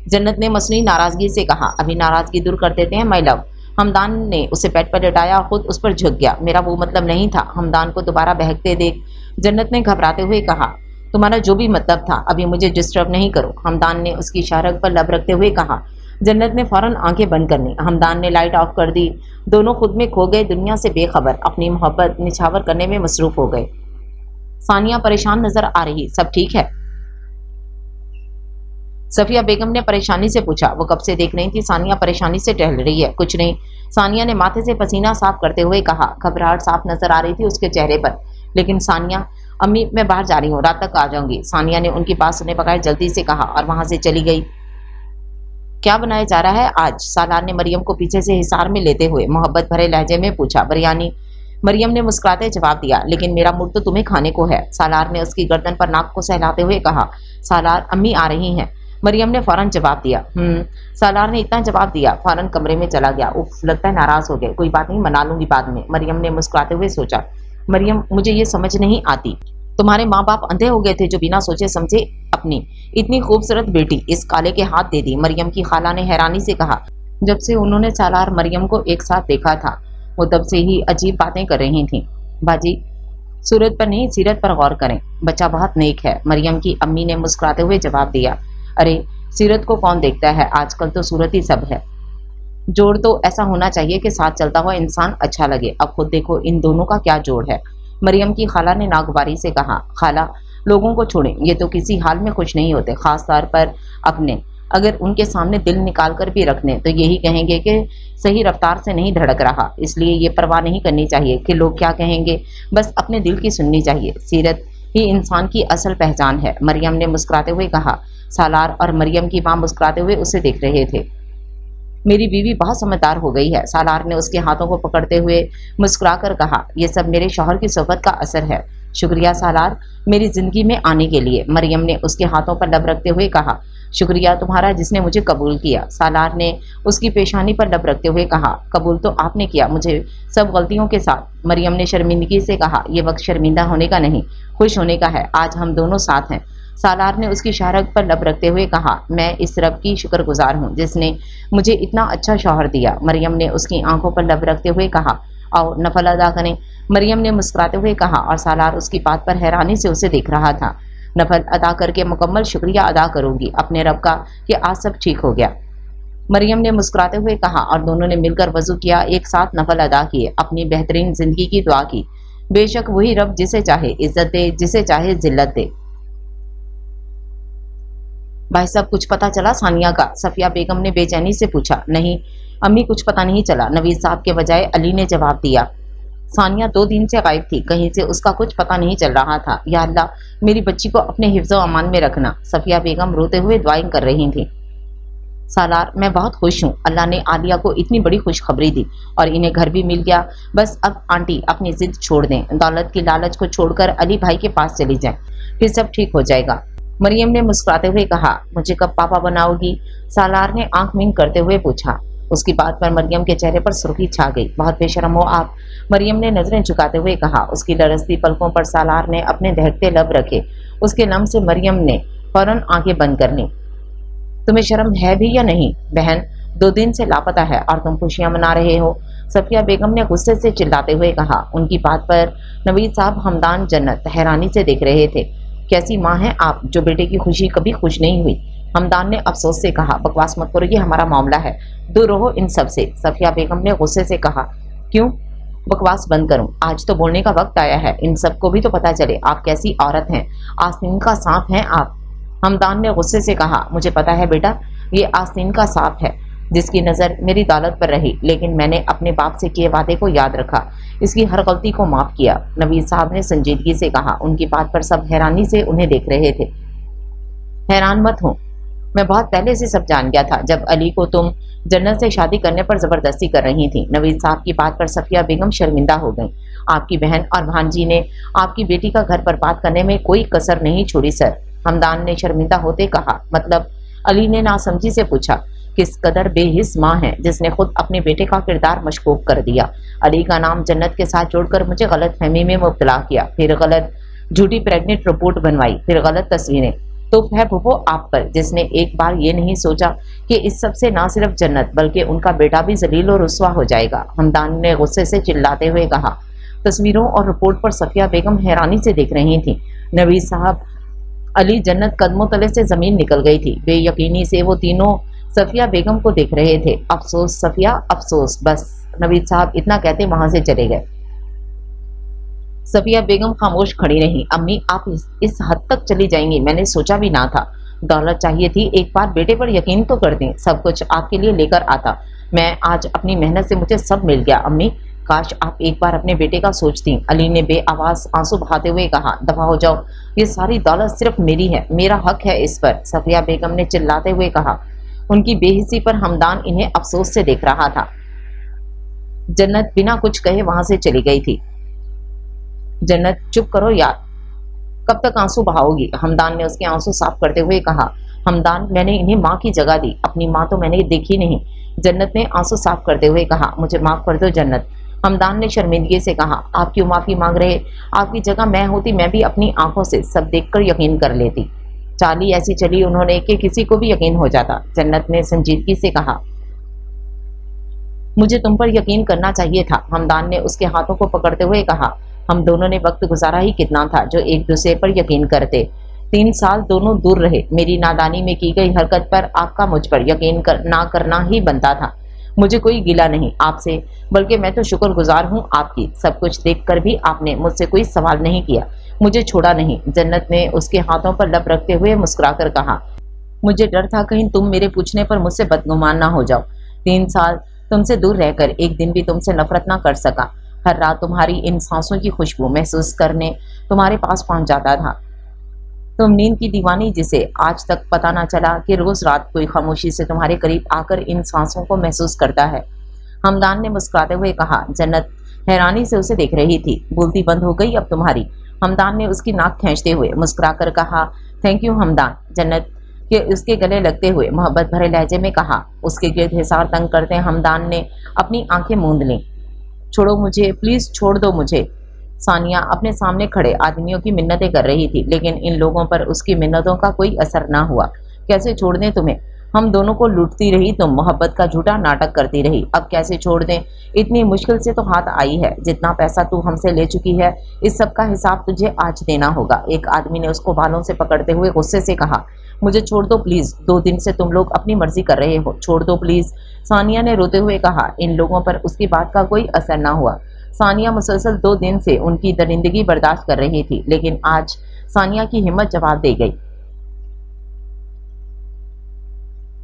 जन्नत ने मसनूई नाराजगी से कहा। अभी नाराजगी दूर कर देते हैं माय लव। हमदान ने उसे बेड पर लेटाया और खुद उस पर झुक गया। मेरा वो मतलब नहीं था। हमदान को दोबारा बहकते देख जन्नत ने घबराते हुए कहा। तुम्हारा जो भी मतलब था, अभी मुझे डिस्टर्ब नहीं करो। हमदान ने उसकी शारग पर लब रखते हुए कहा। जन्नत ने फौरन आंखें बंद कर ली। हमदान ने लाइट ऑफ कर दी। दोनों खुद में खो गए, दुनिया से बेखबर, अपनी मोहब्बत निछावर करने में मसरूफ हो गए। सानिया परेशान नजर आ रही। सब ठीक है? सफिया बेगम ने परेशानी से पूछा। वो कब से देख रही थी सानिया परेशानी से टहल रही है। कुछ नहीं, सानिया ने माथे से पसीना साफ करते हुए कहा। घबराहट साफ नजर आ रही थी उसके चेहरे पर। लेकिन सानिया, अम्मी मैं बाहर जा रही हूँ, रात तक आ जाऊंगी। सानिया ने उनकी बात सुने बगैर जल्दी से कहा और वहां से चली गई। क्या बनाया जा रहा है आज? सालार ने मरियम को पीछे से हिसार में लेते हुए मोहब्बत भरे लहजे में पूछा। बिरयानी, मरियम ने मुस्कुराते जवाब दिया। लेकिन मेरा मूड तो तुम्हें खाने को है। सालार ने उसकी गर्दन पर नाक को सहलाते हुए कहा। सालार, अम्मी आ रही हैं। मरियम ने फौरन जवाब दिया। सालार ने इतना जवाब दिया, फौरन कमरे में चला गया। उफ, लगता है नाराज हो गए। कोई बात नहीं, मना लूंगी बाद में। मरियम ने मुस्कुराते हुए सोचा। मरियम, मुझे ये समझ नहीं आती, तुम्हारे माँ बाप अंधे हो गए थे जो बिना सोचे समझे अपनी इतनी खूबसूरत बेटी इस काले के हाथ दे दी। मरियम की खाला ने हैरानी से कहा। जब से उन्होंने सालार मरियम को एक साथ देखा था, वो तब से ही अजीब बातें कर रही थी। बाजी, सूरत पर नहीं सीरत पर गौर करें, बच्चा बहुत नेक है। मरियम की अम्मी ने मुस्कुराते हुए जवाब दिया। अरे सीरत को कौन देखता है, आजकल तो सूरत ही सब है। जोड़ तो ऐसा होना चाहिए कि साथ चलता हुआ इंसान अच्छा लगे। अब खुद देखो इन दोनों का क्या जोड़ है। मरियम की खाला ने नागवारी से कहा। खाला, लोगों को छोड़ें, ये तो किसी हाल में खुश नहीं होते, खास तौर पर अपने। अगर उनके सामने दिल निकाल कर भी रख दें तो यही कहेंगे कि सही रफ्तार से नहीं धड़क रहा। इसलिए ये परवाह नहीं करनी चाहिए कि लोग क्या कहेंगे, बस अपने दिल की सुननी चाहिए। सीरत ही इंसान की असल पहचान है। मरियम ने मुस्कुराते हुए कहा। सालार और मरियम की मां मुस्कुराते हुए उसे देख रहे थे। मेरी बीवी बहुत समझदार हो गई है। सालार ने उसके हाथों को पकड़ते हुए मुस्कुराकर कहा। यह सब मेरे शौहर की सोहबत का असर है। शुक्रिया सालार, मेरी जिंदगी में आने के लिए। मरियम ने उसके हाथों पर लब रखते हुए कहा। शुक्रिया तुम्हारा जिसने मुझे कबूल किया। सालार ने उसकी पेशानी पर लब रखते हुए कहा। कबूल तो आपने किया, मुझे सब गलतियों के साथ। मरियम ने शर्मिंदगी से कहा। यह वक्त शर्मिंदा होने का नहीं, खुश होने का है। आज हम दोनों साथ हैं। सालार ने उसकी शारग पर लब रखते हुए कहा। मैं इस रब की शुक्रगुजार हूँ जिसने मुझे इतना अच्छा शौहर दिया। मरियम ने उसकी आंखों पर लब रखते हुए कहा। आओ नफल अदा करें। मरियम ने मुस्कुराते हुए कहा और सालार उसकी बात पर हैरानी से उसे देख रहा था। नफल अदा करके मुकम्मल शुक्रिया अदा करूंगी अपने रब का कि आज सब ठीक हो गया। मरियम ने मुस्कुराते हुए कहा और दोनों ने मिलकर वजू किया, एक साथ नफल अदा किए, अपनी बेहतरीन जिंदगी की दुआ की। बेशक वही रब जिसे चाहे इज्जत दे, जिसे चाहे जिल्लत दे। भाई साहब, कुछ पता चला सानिया का? सफिया बेगम ने बेचैनी से पूछा। नहीं अम्मी, कुछ पता नहीं चला। नवीद साहब के बजाय अली ने जवाब दिया। सानिया 2 दिन से गायब थी, कहीं से उसका कुछ पता नहीं चल रहा था। या अल्लाह, मेरी बच्ची को अपने हिफ्ज़ो अमान में रखना। सफिया बेगम रोते हुए दुआएं कर रही थी। सालार, मैं बहुत खुश हूँ। अल्लाह ने आलिया को इतनी बड़ी खुशखबरी दी और इन्हें घर भी मिल गया। बस अब आंटी अपनी जिद छोड़ दें, दौलत की लालच को छोड़कर अली भाई के पास चली जाएं, फिर सब ठीक हो जाएगा। मरियम ने मुस्कुराते हुए कहा। मुझे कब पापा बनाओगी? सालार ने आंख मीन करते हुए पूछा। उसकी बात पर मरियम के चेहरे पर सुर्खी छा गई। बहुत बेशरम हो आप, मरियम ने नजरें झुकाते हुए कहा। उसकी लरसती पलकों पर सालार ने अपने दहकते लब रखे। उसके नम से मरियम ने फौरन आंखें बंद कर ली। तुम्हें शर्म है भी या नहीं? बहन, 2 दिन से लापता है और तुम खुशियां मना रहे हो। सफिया बेगम ने गुस्से से चिल्लाते हुए कहा। उनकी बात पर नवीद साहब हमदान जन्नत हैरानी से देख रहे थे। कैसी माँ हैं आप जो बेटे की खुशी कभी खुश नहीं हुई। हमदान ने अफसोस से कहा। बकवास मत करो, ये हमारा मामला है, दूर रहो इन सब से। सफिया बेगम ने गुस्से से कहा। क्यों बकवास बंद करूं? आज तो बोलने का वक्त आया है, इन सबको भी तो पता चले आप कैसी औरत हैं, आस्तीन का सांप हैं आप। हमदान ने गुस्से से कहा। मुझे पता है बेटा, ये आस्तीन का सांप है जिसकी नज़र मेरी दौलत पर रही, लेकिन मैंने अपने बाप से किए वादे को याद रखा, इसकी हर गलती को माफ़ किया। नवीद साहब ने संजीदगी से कहा। उनकी बात पर सब हैरानी से उन्हें देख रहे थे। हैरान मत हो, मैं बहुत पहले से सब जान गया था जब अली को तुम जन्नत से शादी करने पर जबरदस्ती कर रही थी। नवीद साहब की बात पर सफिया बेगम शर्मिंदा हो गई। आपकी बहन और भांजी ने आपकी बेटी का घर बर्बाद करने में कोई कसर नहीं छोड़ी सर। हमदान ने शर्मिंदा होते कहा। मतलब? अली ने नासमझी से पूछा। किस कदर बेहिस माँ है जिसने खुद अपने बेटे का किरदार मशकूक कर दिया। अली का नाम जन्नत के साथ जोड़कर मुझे गलत फहमी में मुब्तला किया, फिर गलत झूठी प्रेग्नेंट रिपोर्ट बनवाई, फिर गलत तस्वीरें। तो है वो आप पर जिसने एक बार ये नहीं सोचा कि इस सब से ना सिर्फ जन्नत बल्कि उनका बेटा भी जलील और रुस्वा हो जाएगा। हमदान ने गुस्से से चिल्लाते हुए कहा। तस्वीरों और रिपोर्ट पर सफिया बेगम हैरानी से देख रही थी। नवीद साहब, अली जन्नत कदमों तले से जमीन निकल गई थी। बेयकीनी से वो तीनों सफिया बेगम को देख रहे थे। अफसोस सफिया, अफसोस। बस। नवीद साहब इतना कहते वहां से चले गए। सफिया बेगम खामोश खड़ी रही। अम्मी आप इस हद तक चली जाएंगी मैंने सोचा भी ना था। दौलत चाहिए थी, एक बार बेटे पर यकीन तो कर दें, सब कुछ आपके लिए लेकर आता। मैं आज अपनी मेहनत से मुझे सब मिल गया। अम्मी काश आप एक बार अपने बेटे का सोचती। अली ने बेआवाज आंसू बहाते हुए कहा। दफा हो जाओ, ये सारी दौलत सिर्फ मेरी है, मेरा हक है इस पर। सफिया बेगम ने चिल्लाते हुए कहा। उनकी बेहिसी पर हमदान इन्हें अफसोस से देख रहा था। जन्नत बिना कुछ कहे वहां से चली गई थी। जन्नत चुप करो यार, कब तक आंसू बहाओगी? हमदान ने उसके आंसू साफ करते हुए कहा। हमदान, मैंने इन्हें माँ की जगह दी, अपनी माँ तो मैंने देखी नहीं। जन्नत ने आंसू साफ करते हुए कहा। मुझे माफ कर दो जन्नत। हमदान ने शर्मिंदगी से कहा। आप क्यों माफी मांग रहे? आपकी जगह मैं होती मैं भी अपनी आंखों से सब देखकर यकीन कर लेती। चाली ऐसी चली उन्होंने कि किसी को भी यकीन हो जाता। जन्नत ने संजीदगी से कहा। मुझे तुम पर यकीन करना चाहिए था। हमदान ने उसके हाथों को पकड़ते हुए कहा। हम दोनों ने वक्त गुजारा ही कितना था जो एक दूसरे पर यकीन करते। 3 साल दोनों दूर रहे। मेरी नादानी में की गई हरकत पर आपका मुझ पर यकीन ना करना ही बनता था। मुझे कोई गिला नहीं आपसे, बल्कि मैं तो शुक्रगुजार हूँ आपकी। सब कुछ देखकर भी आपने मुझसे कोई सवाल नहीं किया, मुझे छोड़ा नहीं। जन्नत ने उसके हाथों पर लब रखते हुए मुस्कुराकर कहा। मुझे डर था कहीं तुम मेरे पूछने पर मुझसे बदगुमान ना हो जाओ। 3 साल तुमसे दूर रहकर एक दिन भी तुमसे नफरत ना कर सका। हर रात तुम्हारी इन सांसों की खुशबू महसूस करने तुम्हारे पास पहुंच जाता था। तुम नींद की दीवानी जिसे आज तक पता ना चला कि रोज रात कोई खामोशी से तुम्हारे करीब आकर इन सांसों को महसूस करता है। हमदान ने मुस्कुराते हुए कहा। जन्नत हैरानी से उसे देख रही थी। बोलती बंद हो गई अब तुम्हारी? हमदान ने उसकी नाक खींचते हुए मुस्कुराकर कहा। Thank you Hamdan. जन्नत के उसके गले लगते हुए मोहब्बत भरे लहजे में कहा। उसके गिर्द हिसार तंग करते हमदान ने अपनी आंखें मूंद लीं। छोड़ो मुझे, प्लीज छोड़ दो मुझे। सानिया अपने सामने खड़े आदमियों की मिन्नतें कर रही थी, लेकिन इन लोगों पर उसकी मिन्नतों का कोई असर ना हुआ। कैसे छोड़ दें तुम्हें? हम दोनों को लूटती रही तुम, मोहब्बत का झूठा नाटक करती रही। अब कैसे छोड़ दें? इतनी मुश्किल से तो हाथ आई है। जितना पैसा तू हमसे ले चुकी है, इस सब का हिसाब तुझे आज देना होगा। एक आदमी ने उसको बालों से पकड़ते हुए गुस्से से कहा। मुझे छोड़ दो प्लीज, 2 दिन से तुम लोग अपनी मर्जी कर रहे हो, छोड़ दो प्लीज। सानिया ने रोते हुए कहा। इन लोगों पर उसकी बात का कोई असर ना हुआ। सानिया मुसलसल 2 दिन से उनकी दरिंदगी बर्दाश्त कर रही थी, लेकिन आज सानिया की हिम्मत जवाब दे गई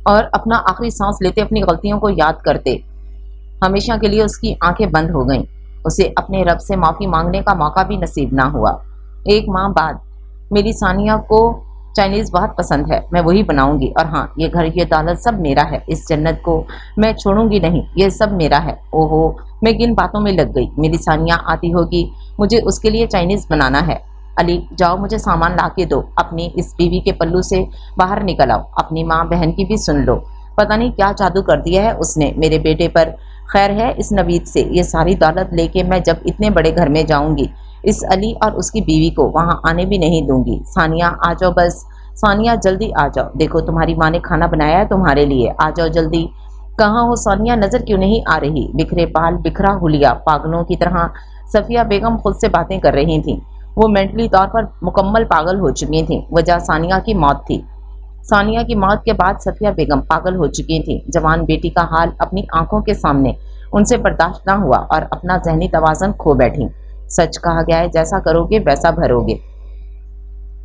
और अपना आखिरी सांस लेते अपनी गलतियों को याद करते हमेशा के लिए उसकी आंखें बंद हो गईं। उसे अपने रब से माफ़ी मांगने का मौका भी नसीब ना हुआ। 1 माह बाद मेरी सानिया को चाइनीज़ बहुत पसंद है, मैं वही बनाऊंगी। और हाँ, ये घर ये दौलत सब मेरा है। इस जन्नत को मैं छोड़ूंगी नहीं, ये सब मेरा है। ओहो, मैं किन बातों में लग गई। मेरी सानिया आती होगी, मुझे उसके लिए चाइनीज़ बनाना है। अली जाओ मुझे सामान ला के दो। अपनी इस बीवी के पल्लू से बाहर निकल आओ। अपनी माँ बहन की भी सुन लो। पता नहीं क्या जादू कर दिया है उसने मेरे बेटे पर। खैर है इस नवीद से, ये सारी दौलत लेके मैं जब इतने बड़े घर में जाऊंगी, इस अली और उसकी बीवी को वहाँ आने भी नहीं दूंगी। सानिया आ जाओ बस, सानिया जल्दी आ जाओ। देखो तुम्हारी माँ ने खाना बनाया है तुम्हारे लिए, आ जाओ जल्दी। कहाँ हो सानिया नजर क्यों नहीं आ रही। बिखरे बाल, बिखरा हुलिया, पागलों की तरह सफिया बेगम खुद से बातें कर रही थी। वो मेंटली तौर पर मुकम्मल पागल हो चुकी थी। वजह सानिया की मौत थी। सानिया की मौत के बाद सफिया बेगम पागल हो चुकी थी। जवान बेटी का हाल अपनी आंखों के सामने उनसे बर्दाश्त न हुआ और अपना जहनी तवाज़ुन खो बैठी। सच कहा गया है, जैसा करोगे वैसा भरोगे।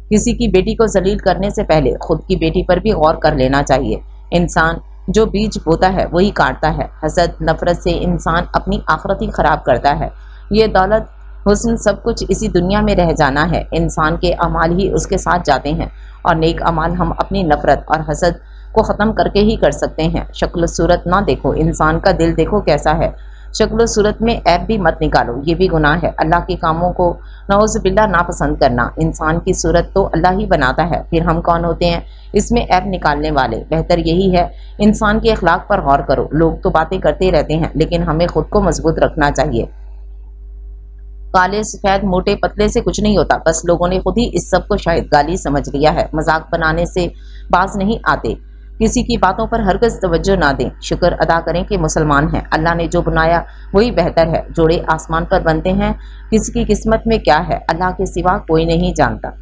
किसी की बेटी को जलील करने से पहले खुद की बेटी पर भी गौर कर लेना चाहिए। इंसान जो बीज बोता है वही काटता है। हसद, नफरत से इंसान अपनी आखिरत ही खराब करता है। ये दौलत, हुस्न, सब कुछ इसी दुनिया में रह जाना है। इंसान के अमाल ही उसके साथ जाते हैं और नेक अमाल हम अपनी नफरत और हसद को ख़त्म करके ही कर सकते हैं। शक्ल सूरत ना देखो, इंसान का दिल देखो कैसा है। शक्ल सूरत में ऐब भी मत निकालो, ये भी गुनाह है। अल्लाह के कामों को नौज़ुबिल्लाह नापसंद करना। इंसान की सूरत तो अल्लाह ही बनाता है, फिर हम कौन होते हैं इसमें ऐब निकालने वाले। बेहतर यही है इंसान के अखलाक पर गौर करो। लोग तो बातें करते रहते हैं, लेकिन हमें खुद को मजबूत रखना चाहिए। काले सफेद मोटे पतले से कुछ नहीं होता, बस लोगों ने खुद ही इस सब को शायद गाली समझ लिया है। मजाक बनाने से बाज नहीं आते। किसी की बातों पर हरगिज़ तवज्जो ना दें। शुक्र अदा करें कि मुसलमान हैं। अल्लाह ने जो बनाया वही बेहतर है। जोड़े आसमान पर बनते हैं, किसी की किस्मत में क्या है अल्लाह के सिवा कोई नहीं जानता।